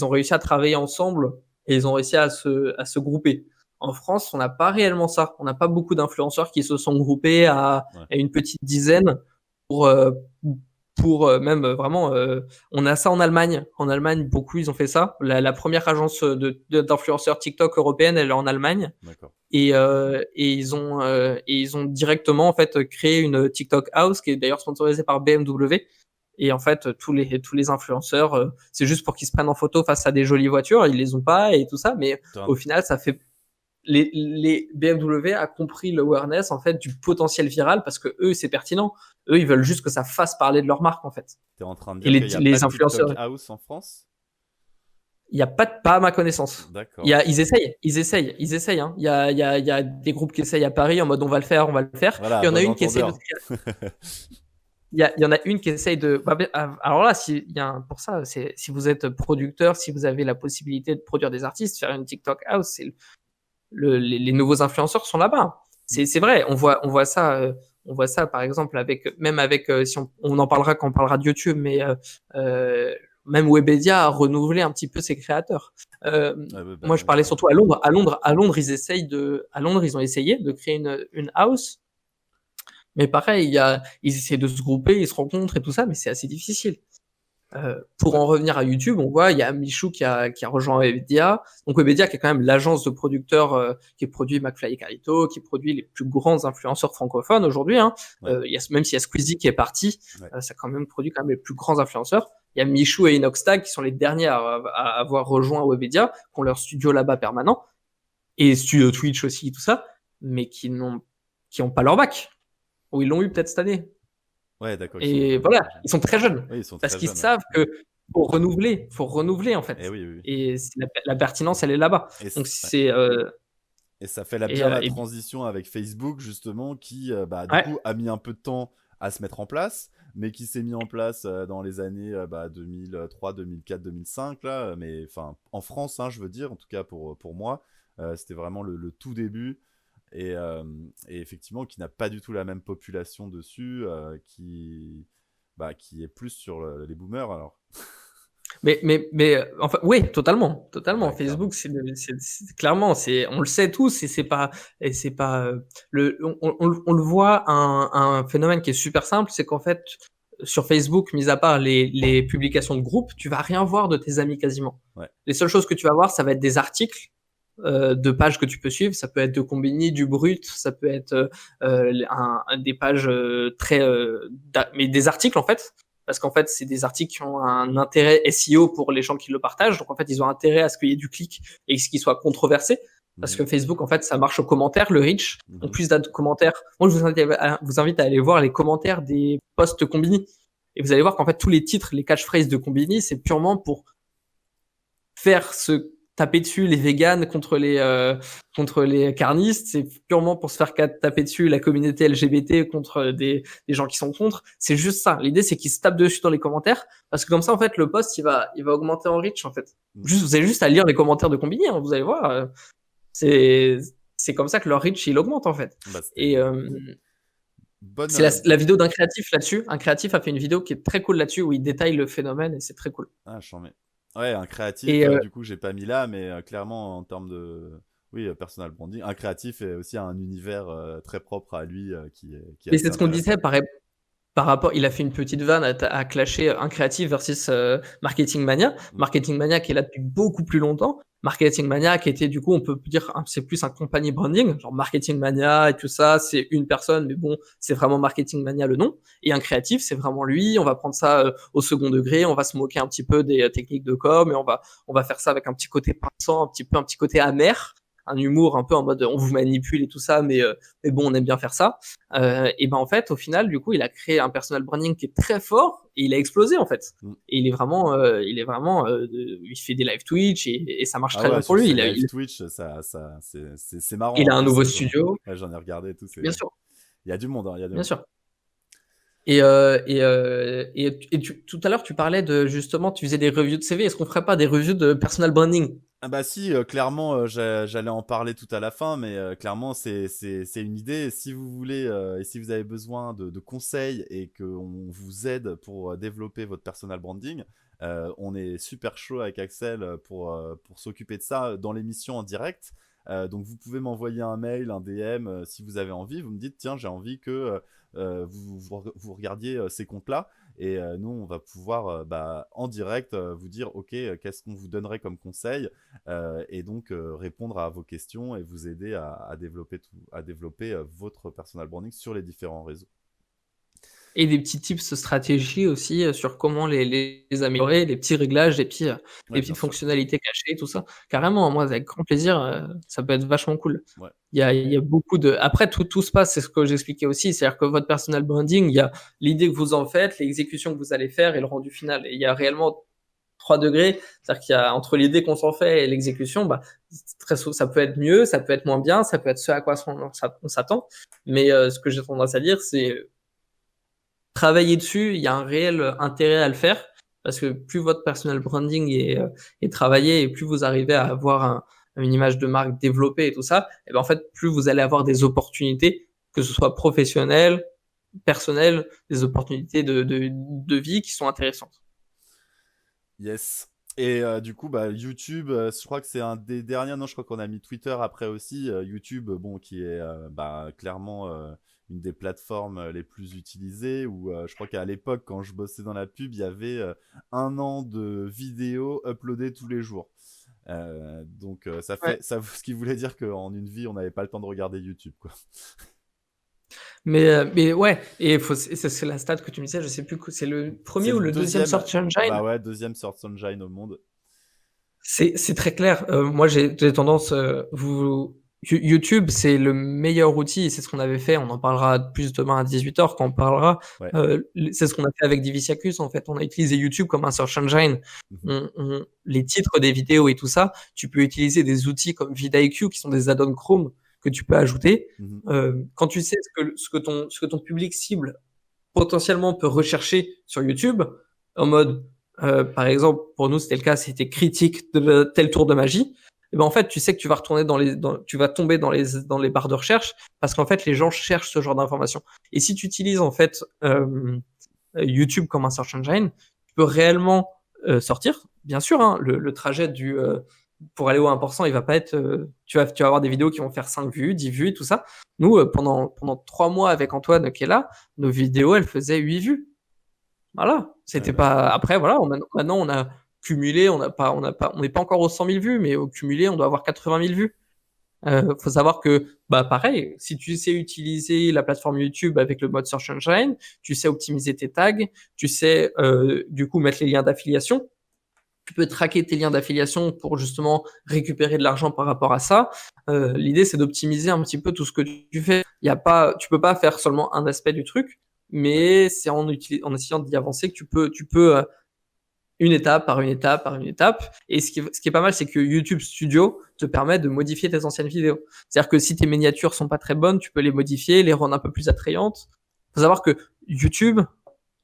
ont réussi à travailler ensemble et ils ont réussi à se grouper. En France, on n'a pas réellement ça. On n'a pas beaucoup d'influenceurs qui se sont groupés Ouais, à une petite dizaine pour même vraiment. On a ça en Allemagne. En Allemagne, beaucoup ils ont fait ça. La première agence d'influenceurs TikTok européenne, elle est en Allemagne d'accord. et ils ont directement en fait créé une TikTok House qui est d'ailleurs sponsorisée par BMW. Et en fait, tous les influenceurs, c'est juste pour qu'ils se prennent en photo face à des jolies voitures. Ils les ont pas et tout ça, mais Putain, au final, ça fait les BMW a compris l'awareness en fait du potentiel viral parce que eux, c'est pertinent. Eux, ils veulent juste que ça fasse parler de leur marque en fait. t'es en train de Et dire qu'il n'y a pas les de influenceurs, TikTok House en France? il y a pas à ma connaissance. D'accord. Ils essayent. Hein. Il y a des groupes qui essayent à Paris en mode on va le faire, on va le faire. Voilà, Il y en a bon une qui essaye de entendeur. il y en a une qui essaye de. Alors là, pour ça, si vous êtes producteur, si vous avez la possibilité de produire des artistes, faire une TikTok house, les nouveaux influenceurs sont là-bas. C'est vrai, on voit ça par exemple même avec, si on en parlera quand on parlera de YouTube, mais euh, même Webedia a renouvelé un petit peu ses créateurs. Ouais, ouais, bah Moi, je ouais, parlais ça. surtout à Londres. À Londres, à Londres, ils ont essayé de créer une house. Mais pareil, ils essaient de se grouper, ils se rencontrent et tout ça, mais c'est assez difficile. Pour Ouais, en revenir à YouTube, on voit, il y a Michou qui a rejoint Webedia. Donc Webedia, qui est quand même l'agence de producteurs qui produit McFly et Carlito, qui produit les plus grands influenceurs francophones aujourd'hui. Hein. ouais, Même s'il y a Squeezie qui est parti, ouais. ça quand même produit quand même les plus grands influenceurs. Il y a Michou et Inoxtag qui sont les derniers à avoir rejoint Webedia, qui ont leur studio là-bas permanent, et studio Twitch aussi, tout ça, mais qui ont pas leur bac. Ou ils l'ont eu peut-être cette année. Ouais, d'accord, ils sont Et vraiment voilà, très jeunes. ils sont très jeunes Oui, ils sont parce très qu'ils jeunes, ouais. savent que faut renouveler en Eh fait. oui, oui, oui. Et la pertinence, elle est là-bas. Donc Ouais. c'est Et ça fait et, bien la transition avec Facebook, justement, qui, bah, du ouais, coup, a mis un peu de temps à se mettre en place, mais qui s'est mis en place dans les années bah, 2003, 2004, 2005, là. Mais enfin, en France, hein, je veux dire, en tout cas pour moi, c'était vraiment le tout début. Et effectivement, qui n'a pas du tout la même population dessus, qui est plus sur les boomers, alors. mais enfin oui, totalement, totalement. Ouais, clairement. Facebook, clairement, on le sait tous et c'est pas on le voit un phénomène qui est super simple, c'est qu'en fait sur Facebook, mis à part les publications de groupe, tu vas rien voir de tes amis quasiment. Ouais. Les seules choses que tu vas voir, ça va être des articles de pages que tu peux suivre. Ça peut être de Combini, du Brut, ça peut être des pages mais des articles en fait. Parce qu'en fait, c'est des articles qui ont un intérêt SEO pour les gens qui le partagent. Donc en fait, ils ont intérêt à ce qu'il y ait du clic et ce qu'il soit controversé. Parce Mhm. que Facebook, en fait, ça marche aux commentaires, le reach. Donc Mhm. plus de commentaires. Moi, je vous invite à aller voir les commentaires des posts Combini. Et vous allez voir qu'en fait, tous les titres, les catchphrases de Combini, c'est purement pour faire se taper dessus les véganes contre les carnistes, c'est purement pour se faire taper dessus la communauté LGBT contre des gens qui sont contre. C'est juste ça. L'idée, c'est qu'ils se tapent dessus dans les commentaires parce que comme ça, en fait, le post, il va augmenter en reach, en fait. Mhm. Vous avez juste à lire les commentaires de Combini, hein, vous allez voir. C'est comme ça que leur reach, il augmente, en fait. Bah, c'était Et bonne. c'est la vidéo d'un créatif là-dessus. Un créatif a fait une vidéo qui est très cool là-dessus où il détaille le phénomène et c'est très cool. Ah, j'en mets. Ouais, un créatif, Et du coup, j'ai pas mis là, mais clairement, en termes de. Oui, personal branding. Un créatif est aussi un univers très propre à lui qui est mais assez c'est ce qu'on intéressant. disait par rapport, il a fait une petite vanne à clasher un créatif versus Marketing Mania. Mm. Marketing Mania qui est là depuis beaucoup plus longtemps. Marketing Mania qui était du coup, on peut dire, c'est plus un company branding, genre Marketing Mania et tout ça, c'est une personne, mais bon, c'est vraiment Marketing Mania le nom. Et un créatif, c'est vraiment lui. On va prendre ça au second degré, on va se moquer un petit peu des techniques de com et on va faire ça avec un petit côté pinçant, un petit côté amer, un humour un peu en mode on vous manipule et tout ça, mais bon, on aime bien faire ça. Et ben en fait, au final, du coup, il a créé un personal branding qui est très fort et il a explosé en fait. Mm. Et il fait des live Twitch et ça marche Ah très ouais, bien pour sur lui. ces live Twitch, c'est marrant Il en a un plus. nouveau studio, Ouais, j'en ai regardé et tout. bien sûr, Il y a du monde, hein, il y a du bien monde. sûr. Tout à l'heure, tu parlais de justement, tu faisais des reviews de CV. Est-ce qu'on ferait pas des reviews de personal branding? Ah bah si, clairement, j'allais en parler tout à la fin, mais clairement, c'est une idée. Si vous voulez et si vous avez besoin de conseils et qu'on vous aide pour développer votre personal branding, on est super chaud avec Axel pour s'occuper de ça dans l'émission en direct. Donc vous pouvez m'envoyer un mail, un DM si vous avez envie. Vous me dites, tiens, j'ai envie que vous regardiez ces comptes-là. Et nous, on va pouvoir en direct vous dire, ok, qu'est-ce qu'on vous donnerait comme conseil et donc répondre à vos questions et vous aider à développer votre personal branding sur les différents réseaux. Et des petits tips stratégie aussi sur comment les améliorer, des petits réglages, Ouais, des bien petites sûr. fonctionnalités cachées, tout ça. Carrément, moi, avec grand plaisir, ça peut être vachement cool. Ouais. Il y a beaucoup de. Après, tout se passe, c'est ce que j'expliquais aussi, c'est-à-dire que votre personal branding, il y a l'idée que vous en faites, l'exécution que vous allez faire et le rendu final. Et il y a réellement 3 degrés, c'est-à-dire qu'il y a entre l'idée qu'on s'en fait et l'exécution, ça peut être mieux, ça peut être moins bien, ça peut être ce à quoi on s'attend. Mais ce que j'ai tendance à dire, c'est travailler dessus, il y a un réel intérêt à le faire parce que plus votre personal branding est travaillé et plus vous arrivez à avoir une image de marque développée et tout ça, et ben en fait, plus vous allez avoir des opportunités, que ce soit professionnelles, personnelles, des opportunités de vie qui sont intéressantes. Yes. Et du coup, YouTube, je crois que c'est un des derniers. Non, je crois qu'on a mis Twitter après aussi. YouTube, bon, qui est clairement une des plateformes les plus utilisées. Où je crois qu'à l'époque, quand je bossais dans la pub, il y avait 1 an de vidéos uploadées tous les jours. Donc Ouais. ce qui voulait dire qu'en une vie, on n'avait pas le temps de regarder YouTube, quoi. Mais ouais, et c'est la stat que tu me disais, je sais plus, c'est le premier C'est ou le le deuxième deuxième, search engine. bah ouais, deuxième Search Engine au monde. C'est très clair. Moi, j'ai tendance, YouTube, c'est le meilleur outil. C'est ce qu'on avait fait. On en parlera plus demain à 18h quand on parlera. Ouais. C'est ce qu'on a fait avec Divisiacus. En fait, on a utilisé YouTube comme un search engine. Mhm. Les titres des vidéos et tout ça, tu peux utiliser des outils comme vidIQ qui sont des add-ons Chrome que tu peux ajouter. Mhm. Quand tu sais ce que ton public cible potentiellement peut rechercher sur YouTube, en mode, par exemple, pour nous, c'était le cas, c'était critique de tel tour de magie. Et ben en fait, tu sais que tu vas retourner tu vas tomber dans les barres de recherche parce qu'en fait, les gens cherchent ce genre d'informations. Et si tu utilises en fait YouTube comme un search engine, tu peux réellement sortir. Bien sûr, hein, le trajet pour aller au 1%, il va pas être. Tu vas avoir des vidéos qui vont faire 5 vues, 10 vues et tout ça. Nous, pendant 3 mois avec Antoine qui est là, nos vidéos, elles faisaient 8 vues. Voilà. C'était pas. Après, voilà, maintenant, on a cumulé, on n'est pas encore aux 100 000 vues, mais au cumulé, on doit avoir 80 000 vues. Faut savoir que, pareil, si tu sais utiliser la plateforme YouTube avec le mode Search Engine, tu sais optimiser tes tags, tu sais, du coup, mettre les liens d'affiliation. Tu peux traquer tes liens d'affiliation pour justement récupérer de l'argent par rapport à ça. L'idée, c'est d'optimiser un petit peu tout ce que tu fais. Tu peux pas faire seulement un aspect du truc, mais c'est en essayant d'y avancer que tu peux une étape par une étape par une étape. Et ce qui est pas mal, c'est que YouTube Studio te permet de modifier tes anciennes vidéos. C'est-à-dire que si tes miniatures sont pas très bonnes, tu peux les modifier, les rendre un peu plus attrayantes. Faut savoir que YouTube,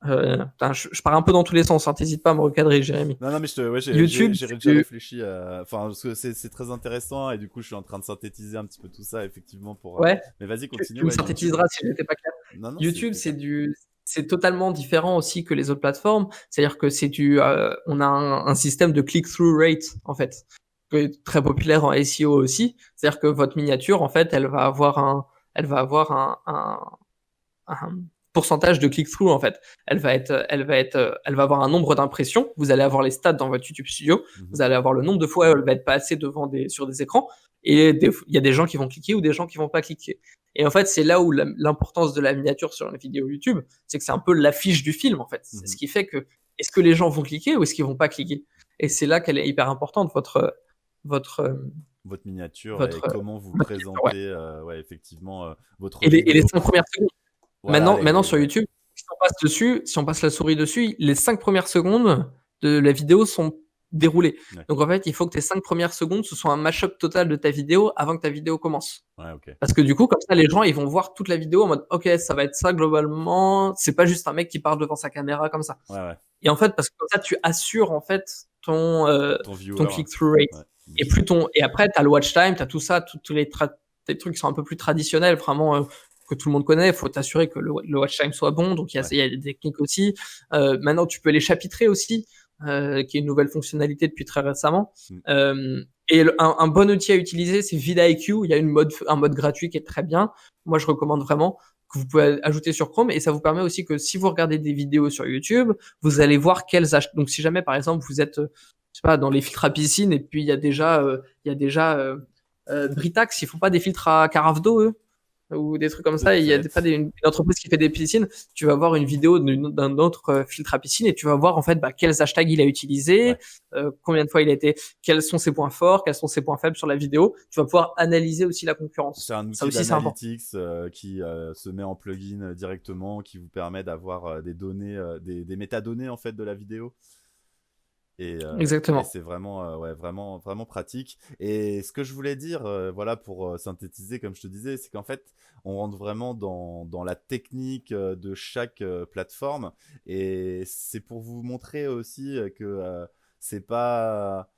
je pars un peu dans tous les sens, hein, t'hésites pas à me recadrer, Jérémy. Non, mais YouTube, j'ai déjà réfléchi enfin, parce que c'est très intéressant et du coup, je suis en train de synthétiser un petit peu tout ça, effectivement, pour. ouais, Mais vas-y, continue. tu me Ouais, YouTube. synthétiseras si j'étais pas clair. Non, non, YouTube, c'est clair. c'est totalement différent aussi que les autres plateformes. C'est-à-dire que on a un système de click-through rate, en fait, qui est très populaire en SEO aussi. C'est-à-dire que votre miniature, en fait, elle va avoir un pourcentage de click-through en fait. Elle va avoir un nombre d'impressions. Vous allez avoir les stats dans votre YouTube Studio. Vous allez avoir le nombre de fois où elle va être passée sur des écrans. Et il y a des gens qui vont cliquer ou des gens qui vont pas cliquer. Et en fait, c'est là où l'importance de la miniature sur la vidéo YouTube, c'est que c'est un peu l'affiche du film en fait. C'est ce qui fait que est-ce que les gens vont cliquer ou est-ce qu'ils vont pas cliquer. Et c'est là qu'elle est hyper importante votre miniature et votre comment vous votre ouais. présentez effectivement votre Et les vidéo. 5 premières secondes. Voilà, Maintenant sur YouTube, si on passe la souris dessus, les 5 premières secondes de la vidéo sont déroulées. Ouais. Donc en fait, il faut que tes 5 premières secondes, ce soit un mash-up total de ta vidéo avant que ta vidéo commence. Ouais, ok. Parce que du coup, comme ça, les gens, ils vont voir toute la vidéo en mode, OK, ça va être ça globalement. C'est pas juste un mec qui parle devant sa caméra comme ça. Ouais. Et en fait, parce que comme ça, tu assures en fait ton viewer, click-through rate. Ouais. Et après, t'as le watch time, t'as tout ça, tous les trucs qui sont un peu plus traditionnels, vraiment que tout le monde connaît. Il faut t'assurer que le watch time soit bon. Donc il y a des techniques aussi. Maintenant, tu peux les chapitrer aussi, qui est une nouvelle fonctionnalité depuis très récemment. Et un bon outil à utiliser, c'est vidIQ. Il y a un mode gratuit qui est très bien. Moi, je recommande vraiment, que vous pouvez ajouter sur Chrome, et ça vous permet aussi que si vous regardez des vidéos sur YouTube, vous allez voir donc si jamais par exemple vous êtes, je sais pas, dans les filtres à piscine et puis il y a déjà Britax, ils font pas des filtres à carafe d'eau eux, ou des trucs comme ça. Il y a pas une entreprise qui fait des piscines. Tu vas voir une vidéo d'un autre filtre à piscine et tu vas voir en fait quels hashtags il a utilisé, combien de fois il a été, quels sont ses points forts, quels sont ses points faibles sur la vidéo. Tu vas pouvoir analyser aussi la concurrence. C'est un outil d'analytics qui se met en plugin directement, qui vous permet d'avoir des données, des métadonnées en fait de la vidéo. Exactement. Et c'est vraiment, vraiment pratique. Et ce que je voulais dire, voilà, pour synthétiser, comme je te disais, c'est qu'en fait, on rentre vraiment dans la technique de chaque plateforme. Et c'est pour vous montrer aussi que c'est pas,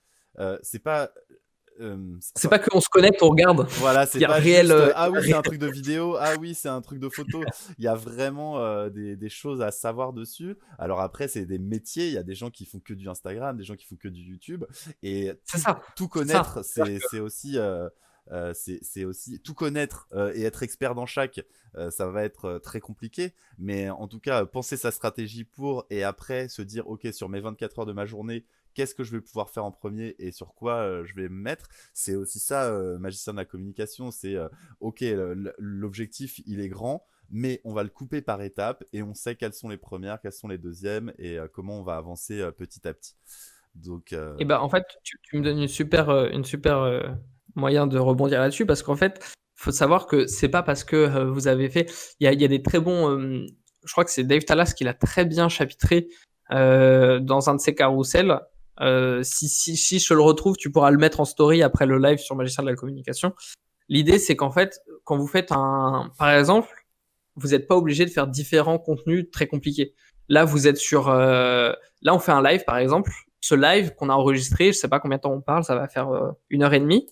c'est pas c'est pas qu'on se connecte, on regarde. Voilà, c'est pas réel, juste ah oui, c'est un truc de vidéo, ah oui, c'est un truc de photo. Il y a vraiment des choses à savoir dessus. Alors après, c'est des métiers. Il y a des gens qui font que du Instagram, des gens qui font que du YouTube. Et tout connaître, c'est aussi c'est aussi tout connaître et être expert dans chaque, ça va être très compliqué. Mais en tout cas, penser sa stratégie pour, et après se dire, ok, sur mes 24 heures de ma journée, qu'est-ce que je vais pouvoir faire en premier et sur quoi je vais me mettre. C'est aussi ça, magicien de la communication. C'est ok, l'objectif il est grand, mais on va le couper par étapes et on sait quelles sont les premières, quelles sont les deuxièmes et comment on va avancer petit à petit. Donc, et en fait, tu me donnes une super moyen de rebondir là-dessus, parce qu'en fait, faut savoir que c'est pas parce que vous avez fait, il y a des très bons, je crois que c'est Dave Talas qui l'a très bien chapitré dans un de ses carousels. Si je le retrouve, tu pourras le mettre en story après le live sur Magicien de la communication. L'idée, c'est qu'en fait, quand vous faites par exemple, vous n'êtes pas obligé de faire différents contenus très compliqués. Là, vous êtes là, on fait un live, par exemple. Ce live qu'on a enregistré, je sais pas combien de temps on parle, ça va faire 1h30.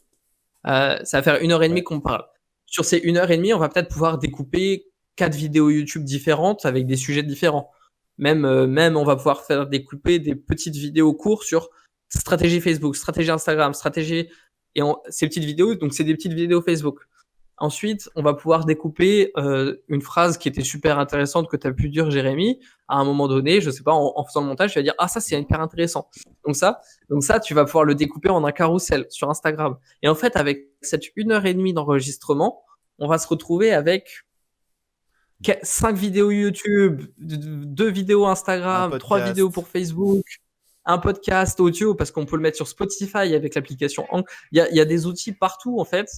Ça va faire 1h30 qu'on parle. Sur ces 1h30, on va peut-être pouvoir découper 4 vidéos YouTube différentes avec des sujets différents. Même on va pouvoir faire découper des petites vidéos courtes sur stratégie Facebook, stratégie Instagram, et ces petites vidéos, donc c'est des petites vidéos Facebook. Ensuite, on va pouvoir découper une phrase qui était super intéressante que tu as pu dire, Jérémy, à un moment donné, je sais pas, en faisant le montage, tu vas dire, ah, ça, c'est hyper intéressant. Donc ça, tu vas pouvoir le découper en un carrousel sur Instagram. Et en fait, avec cette 1h30 d'enregistrement, on va se retrouver avec 5 vidéos YouTube, 2 vidéos Instagram, 3 vidéos pour Facebook, un podcast audio, parce qu'on peut le mettre sur Spotify avec l'application Anchor. Il y a des outils partout, en fait.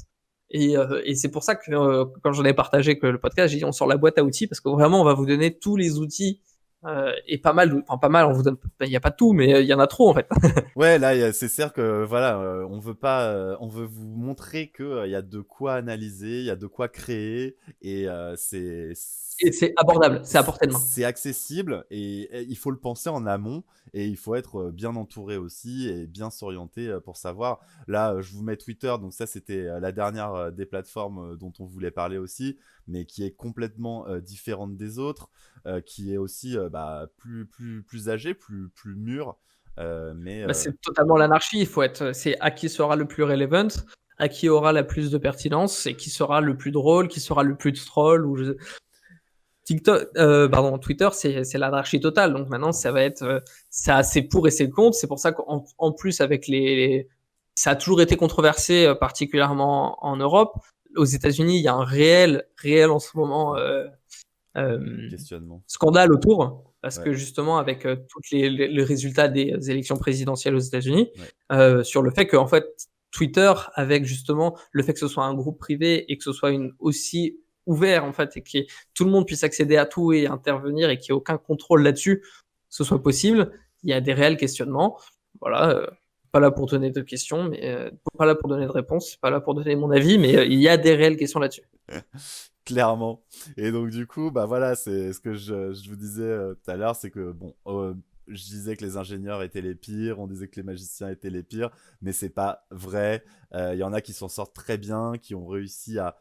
Et c'est pour ça que quand j'en ai partagé que le podcast, j'ai dit on sort la boîte à outils, parce que vraiment on va vous donner tous les outils et pas mal, on vous donne, il y a pas tout, mais il y en a trop en fait. Ouais, là c'est certes que voilà, on veut vous montrer que il y a de quoi analyser, il y a de quoi créer et c'est abordable, c'est à portée de main. C'est accessible et il faut le penser en amont et il faut être bien entouré aussi et bien s'orienter pour savoir. Là, je vous mets Twitter, donc ça c'était la dernière des plateformes dont on voulait parler aussi, mais qui est complètement différente des autres, qui est aussi plus âgée, plus mûre. C'est totalement l'anarchie. C'est à qui sera le plus relevant, à qui aura la plus de pertinence, et qui sera le plus drôle, qui sera le plus troll. Twitter, c'est l'anarchie totale. Donc maintenant, ça va être, ça, c'est pour et c'est contre. C'est pour ça qu'en plus, avec ça a toujours été controversé, particulièrement en Europe. Aux États-Unis, il y a un réel en ce moment Questionnement. scandale autour, parce Ouais. que justement, avec tous les résultats des élections présidentielles aux États-Unis, Ouais. sur le fait que, en fait, Twitter, avec justement le fait que ce soit un groupe privé et que ce soit aussi ouvert, en fait, et que tout le monde puisse accéder à tout et intervenir et qu'il n'y ait aucun contrôle là-dessus, que ce soit possible, il y a des réels questionnements. Voilà. Pas là pour donner de questions, mais pas là pour donner de réponses, pas là pour donner mon avis, mais il y a des réelles questions là-dessus. Clairement. Et donc du coup, bah voilà, c'est ce que je vous disais tout à l'heure, c'est que bon, je disais que les ingénieurs étaient les pires, on disait que les magiciens étaient les pires, mais c'est pas vrai. Il y en a qui s'en sortent très bien, qui ont réussi à,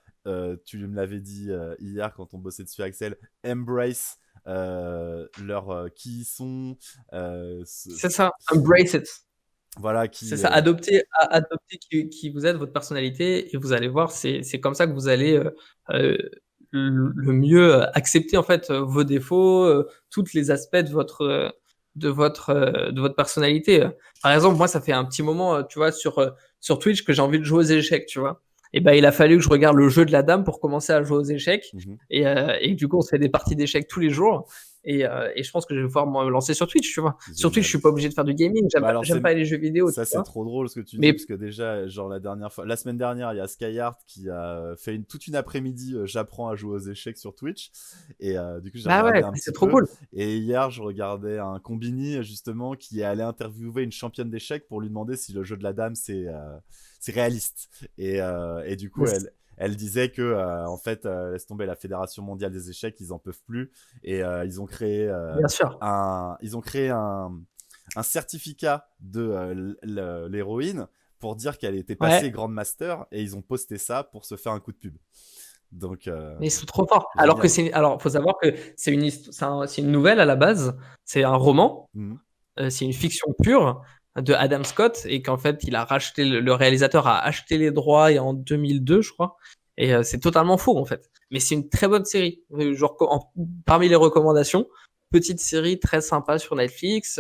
tu me l'avais dit hier quand on bossait dessus, Axel, embrace qui ils sont, C'est ça, embrace it. voilà, C'est ça, adopter qui vous êtes, votre personnalité, et vous allez voir, c'est comme ça que vous allez euh, le mieux accepter en fait vos défauts, tous les aspects de votre personnalité. Par exemple, moi, ça fait un petit moment, tu vois, sur Twitch que j'ai envie de jouer aux échecs, tu vois. Et ben, il a fallu que je regarde le jeu de la dame pour commencer à jouer aux échecs. Mhm. Et du coup, on se fait des parties d'échecs tous les jours. Et je pense que je vais pouvoir me lancer sur Twitch, tu vois. Sur Twitch, je Génial. suis pas obligé de faire du gaming. Bah alors J'aime pas les jeux vidéo, tu ça c'est vois. trop drôle ce que tu dis Mais parce que déjà genre la semaine dernière il y a Skyheart qui a fait toute une après-midi j'apprends à jouer aux échecs sur Twitch et du coup j'ai bah regardé ouais, un c'est petit trop peu cool. et hier je regardais un combini justement qui est allé interviewer une championne d'échecs pour lui demander si le jeu de la dame c'est réaliste et du coup Mais elle disait que en fait laisse tomber la Fédération mondiale des échecs ils en peuvent plus et bien sûr. ils ont créé un certificat de l'héroïne pour dire qu'elle était passée Ouais, Grandmaster et ils ont posté ça pour se faire un coup de pub. Donc, mais ils sont trop forts. génial. Alors, faut savoir que c'est une nouvelle à la base. C'est un roman. Mhm. C'est une fiction pure de Adam Scott et qu'en fait, il a racheté, le réalisateur a acheté les droits et en 2002, je crois. Et c'est totalement faux, en fait. Mais c'est une très bonne série. Genre, parmi les recommandations, petite série très sympa sur Netflix,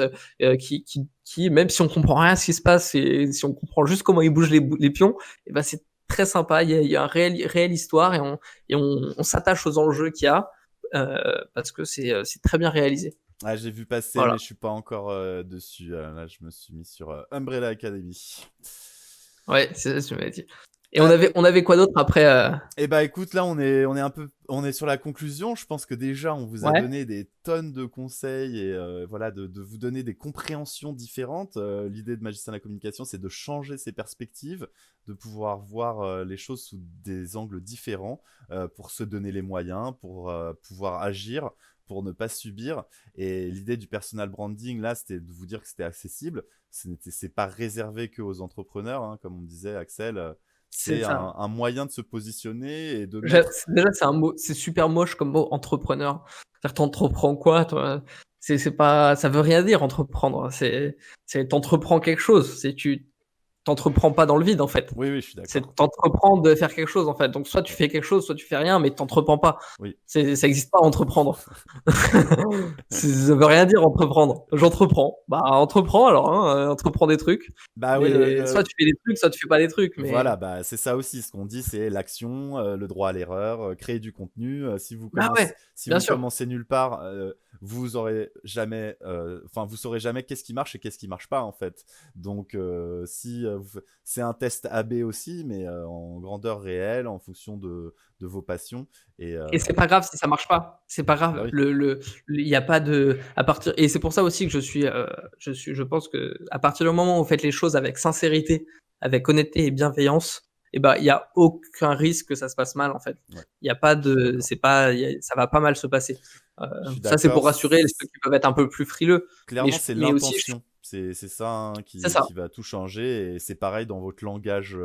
même si on comprend rien à ce qui se passe et si on comprend juste comment ils bougent les pions, et ben c'est très sympa. Il y a une réelle histoire et on s'attache aux enjeux qu'il y a parce que c'est très bien réalisé. Ah, j'ai vu passer, Voilà. mais je suis pas encore dessus. Là, je me suis mis sur Umbrella Academy. Ouais, c'est ça que tu m'avais dit. Et on Euh, avait, on avait quoi d'autre après Eh bah écoute, là on est sur la conclusion. Je pense que déjà on vous a Ouais, donné des tonnes de conseils et voilà de vous donner des compréhensions différentes. L'idée de Magicien de la communication, c'est de changer ses perspectives, de pouvoir voir les choses sous des angles différents pour se donner les moyens, pour pouvoir agir, pour ne pas subir. Et l'idée du personal branding là, c'était de vous dire que c'était accessible. C'est pas réservé que aux entrepreneurs, hein, comme on disait, Axel. c'est C'est ça. un moyen de se positionner et de mettre. Déjà, c'est un mot, c'est super moche comme mot entrepreneur. C'est-à-dire, t'entreprends quoi, toi? C'est pas, ça veut rien dire entreprendre. T'entreprends quelque chose. Tu t'entreprends pas dans le vide en fait. Oui, oui, je suis C'est d'accord. t'entreprendre de faire quelque chose en fait. Donc soit tu Ouais. fais quelque chose, soit tu fais rien, mais t'entreprends pas. Oui. Ça existe pas entreprendre. Ça veut rien dire entreprendre. J'entreprends. Bah entreprends alors, hein, entreprends des trucs. Bah oui, Mais soit tu fais des trucs, soit tu fais pas des trucs. voilà, Mais bah c'est ça aussi. Ce qu'on dit, c'est l'action, le droit à l'erreur, créer du contenu. bah ouais, Si bien vous sûr. commencez nulle part, vous aurez jamais, enfin, vous saurez jamais qu'est-ce qui marche et qu'est-ce qui marche pas en fait. Donc, si c'est un test AB aussi, mais en grandeur réelle, en fonction de vos passions. Et Et c'est pas grave si ça marche pas. C'est pas bah grave. oui, Il y a pas de, à partir, et c'est pour ça aussi que je pense que à partir du moment où vous faites les choses avec sincérité, avec honnêteté et bienveillance, et ben, il y a aucun risque que ça se passe mal, en fait. ouais, Il y a pas je suis de, d'accord. ça va pas mal se passer. Je suis Ça, c'est d'accord. pour rassurer ceux qui peuvent être un peu plus frileux. Clairement, c'est Mais aussi, l'intention. C'est ça hein, c'est ça. qui va tout changer. Et c'est pareil dans votre langage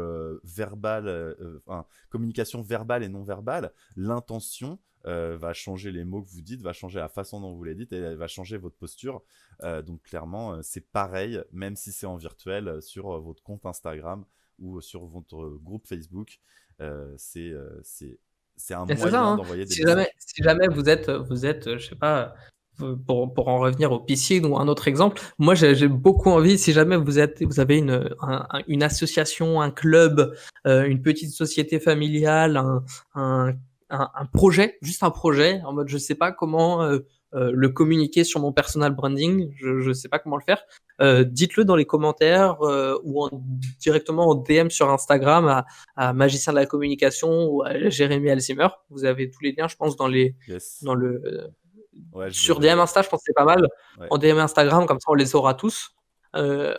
verbal, enfin, communication verbale et non verbale. L'intention va changer les mots que vous dites, va changer la façon dont vous les dites et elle va changer votre posture. Donc clairement, c'est pareil, même si c'est en virtuel, sur votre compte Instagram ou sur votre groupe Facebook. C'est c'est un Mais c'est ça, moyen hein. d'envoyer des Si jamais, messages. si jamais je sais pas, pour en revenir au piscine ou un autre exemple, moi j'ai beaucoup envie, si jamais vous avez une association, un club, une petite société familiale, un, un projet, juste un projet, en mode je sais pas comment le communiquer sur mon personal branding, je sais pas comment le faire, dites-le dans les commentaires directement en DM sur Instagram à Magicien de la communication ou à Jérémy Alzheimer. Vous avez tous les liens, je pense, Yes. dans le, Ouais, sur DM Insta, je pense que c'est pas mal. Ouais. En DM Instagram, comme ça, on les aura tous.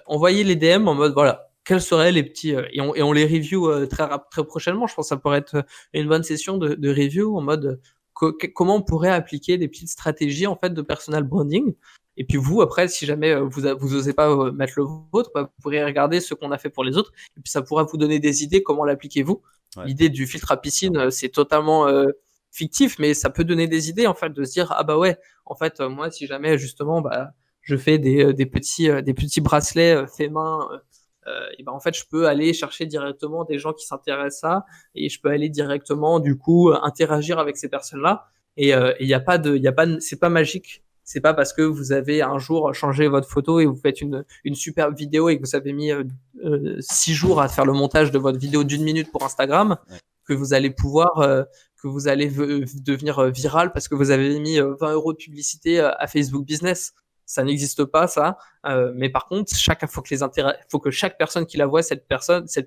Envoyez les DM en mode, voilà, quels seraient les petits. Et on les review très prochainement. Je pense que ça pourrait être une bonne session de review en mode comment on pourrait appliquer des petites stratégies en fait de personal branding. Et puis vous, après, si jamais vous osez pas mettre le vôtre, bah, vous pourrez regarder ce qu'on a fait pour les autres. Et puis ça pourra vous donner des idées comment l'appliquer vous. Ouais. L'idée du filtre à piscine, c'est totalement fictif, mais ça peut donner des idées en fait de se dire ah bah ouais, en fait moi si jamais justement bah je fais des petits bracelets faits main, et ben en fait je peux aller chercher directement des gens qui s'intéressent à ça et je peux aller directement du coup interagir avec ces personnes-là et il y a pas de il y a pas c'est pas magique. C'est pas parce que vous avez un jour changé votre photo et vous faites une superbe vidéo et que vous avez mis 6 jours à faire le montage de votre vidéo d'1 minute pour Instagram Ouais. que vous allez pouvoir que vous allez devenir viral parce que vous avez mis 20 euros de publicité à Facebook Business. Ça n'existe pas, ça. Mais par contre, faut que chaque personne qui la voit, cette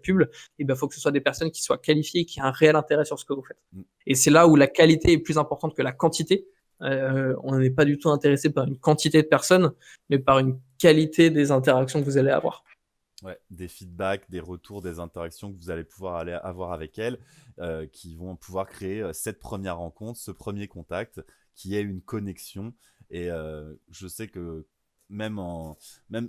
pub, il ben, faut que ce soit des personnes qui soient qualifiées, qui aient un réel intérêt sur ce que vous faites. Mm. Et c'est là où la qualité est plus importante que la quantité. On n'est pas du tout intéressé par une quantité de personnes, mais par une qualité des interactions que vous allez avoir. Ouais, des feedbacks, des retours, des interactions que vous allez pouvoir aller avoir avec elles, qui vont pouvoir créer cette première rencontre, ce premier contact, qui est une connexion. Et je sais que même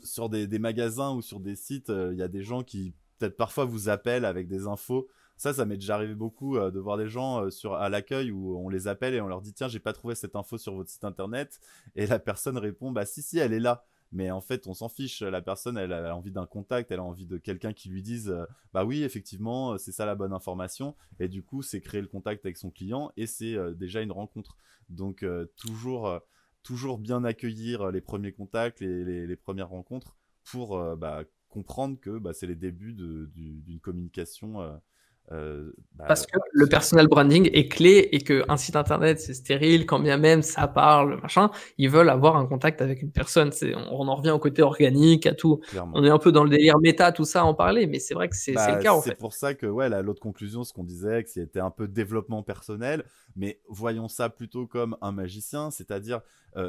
sur des magasins ou sur des sites, il y a des gens qui peut-être parfois vous appellent avec des infos. Ça m'est déjà arrivé beaucoup de voir des gens à l'accueil où on les appelle et on leur dit tiens, j'ai pas trouvé cette info sur votre site internet. Et la personne répond bah si, elle est là. Mais en fait, on s'en fiche. La personne, elle a envie d'un contact, elle a envie de quelqu'un qui lui dise bah oui, effectivement, c'est ça la bonne information. Et du coup, c'est créer le contact avec son client et c'est déjà une rencontre. Donc, toujours bien accueillir les premiers contacts, les premières rencontres pour comprendre que c'est les débuts d'une communication. Parce que le personal branding est clé et qu'un site internet, c'est stérile, quand bien même ça parle, machin, ils veulent avoir un contact avec une personne. On en revient au côté organique, à tout. clairement. On est un peu dans le délire méta, tout ça, à en parler, mais c'est vrai que c'est le cas, en C'est fait. pour ça que ouais, l'autre conclusion, ce qu'on disait, que c'était un peu développement personnel, mais voyons ça plutôt comme un magicien, c'est-à-dire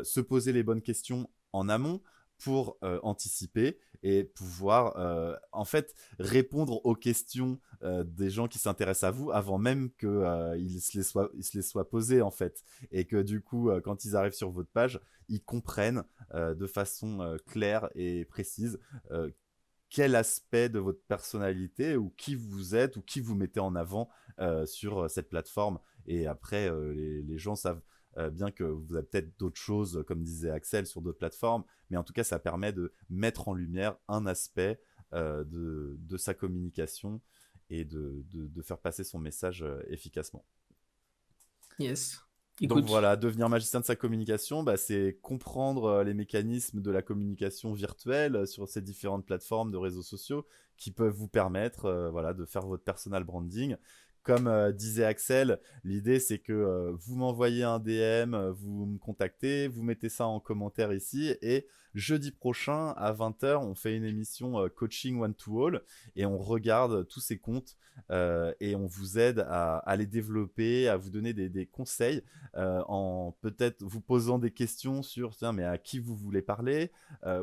se poser les bonnes questions en amont pour anticiper et pouvoir en fait répondre aux questions des gens qui s'intéressent à vous avant même qu'ils ils se les soient posées en fait et que du coup quand ils arrivent sur votre page ils comprennent de façon claire et précise quel aspect de votre personnalité ou qui vous êtes ou qui vous mettez en avant sur cette plateforme. Et après, les gens savent bien que vous avez peut-être d'autres choses, comme disait Axel, sur d'autres plateformes, mais en tout cas, ça permet de mettre en lumière un aspect de sa communication et de faire passer son message efficacement. Yes. Donc Écoute, voilà, devenir magicien de sa communication, c'est comprendre les mécanismes de la communication virtuelle sur ces différentes plateformes de réseaux sociaux qui peuvent vous permettre voilà, de faire votre personal branding. Comme disait Axel, l'idée c'est que vous m'envoyez un DM, vous me contactez, vous mettez ça en commentaire ici et jeudi prochain à 20h, on fait une émission coaching one-to-all et on regarde tous ces comptes et on vous aide à les développer, à vous donner des conseils en peut-être vous posant des questions sur tiens mais à qui vous voulez parler,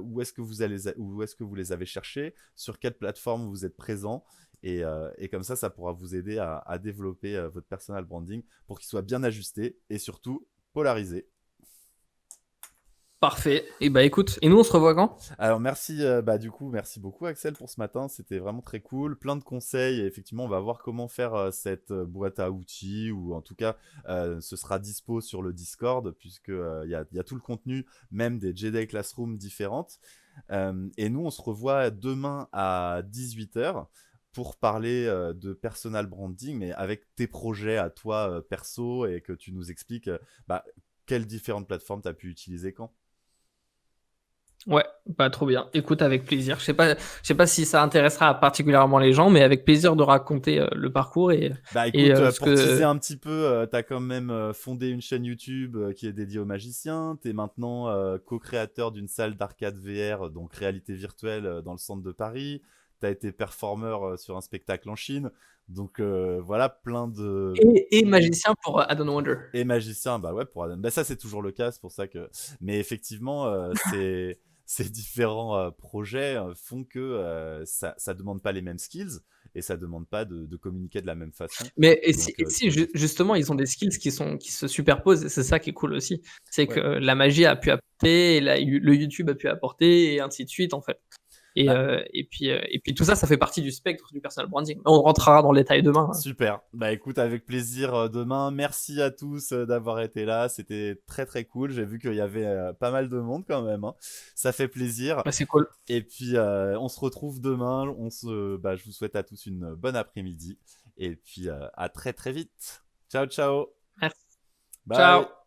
où est-ce que vous les avez cherchés, sur quelle plateforme vous êtes présent et comme ça pourra vous aider à développer votre personal branding pour qu'il soit bien ajusté et surtout polarisé. parfait. Et bah écoute, et nous on se revoit quand? Alors merci, du coup, merci beaucoup Axel pour ce matin, c'était vraiment très cool, plein de conseils et effectivement on va voir comment faire cette boîte à outils ou en tout cas ce sera dispo sur le Discord puisque il y a tout le contenu, même des Jedi Classroom différentes et nous on se revoit demain à 18h pour parler de personal branding, mais avec tes projets à toi perso et que tu nous expliques bah, quelles différentes plateformes tu as pu utiliser quand. Ouais, bah trop bien. Écoute, avec plaisir. Je sais pas si ça intéressera particulièrement les gens, mais avec plaisir de raconter le parcours Bah et écoute, ce pour teaser que. un petit peu, t'as quand même fondé une chaîne YouTube qui est dédiée aux magiciens. T'es maintenant co-créateur d'une salle d'arcade VR, donc réalité virtuelle dans le centre de Paris. T'as été performeur sur un spectacle en Chine. Donc voilà, plein de... Et magicien pour Add on Wonder. Et magicien, bah ouais, pour Adam. Bah ça c'est toujours le cas, c'est pour ça que... Mais effectivement, ces différents projets font que ça demande pas les mêmes skills et ça demande pas de communiquer de la même façon. Mais Donc, justement, ils ont des skills qui se superposent et c'est ça qui est cool aussi. C'est que ouais. la magie a pu apporter, et le YouTube a pu apporter et ainsi de suite en fait. Bah, Et puis tout ça, ça fait partie du spectre du personal branding. On rentrera dans le détail demain. super. Bah écoute, avec plaisir demain. Merci à tous d'avoir été là. C'était très très cool. J'ai vu qu'il y avait pas mal de monde quand même, hein. Ça fait plaisir. Bah, c'est cool. Et puis on se retrouve demain. Bah, je vous souhaite à tous une bonne après-midi. Et puis à très très vite. Ciao ciao. Merci. Bye. Ciao.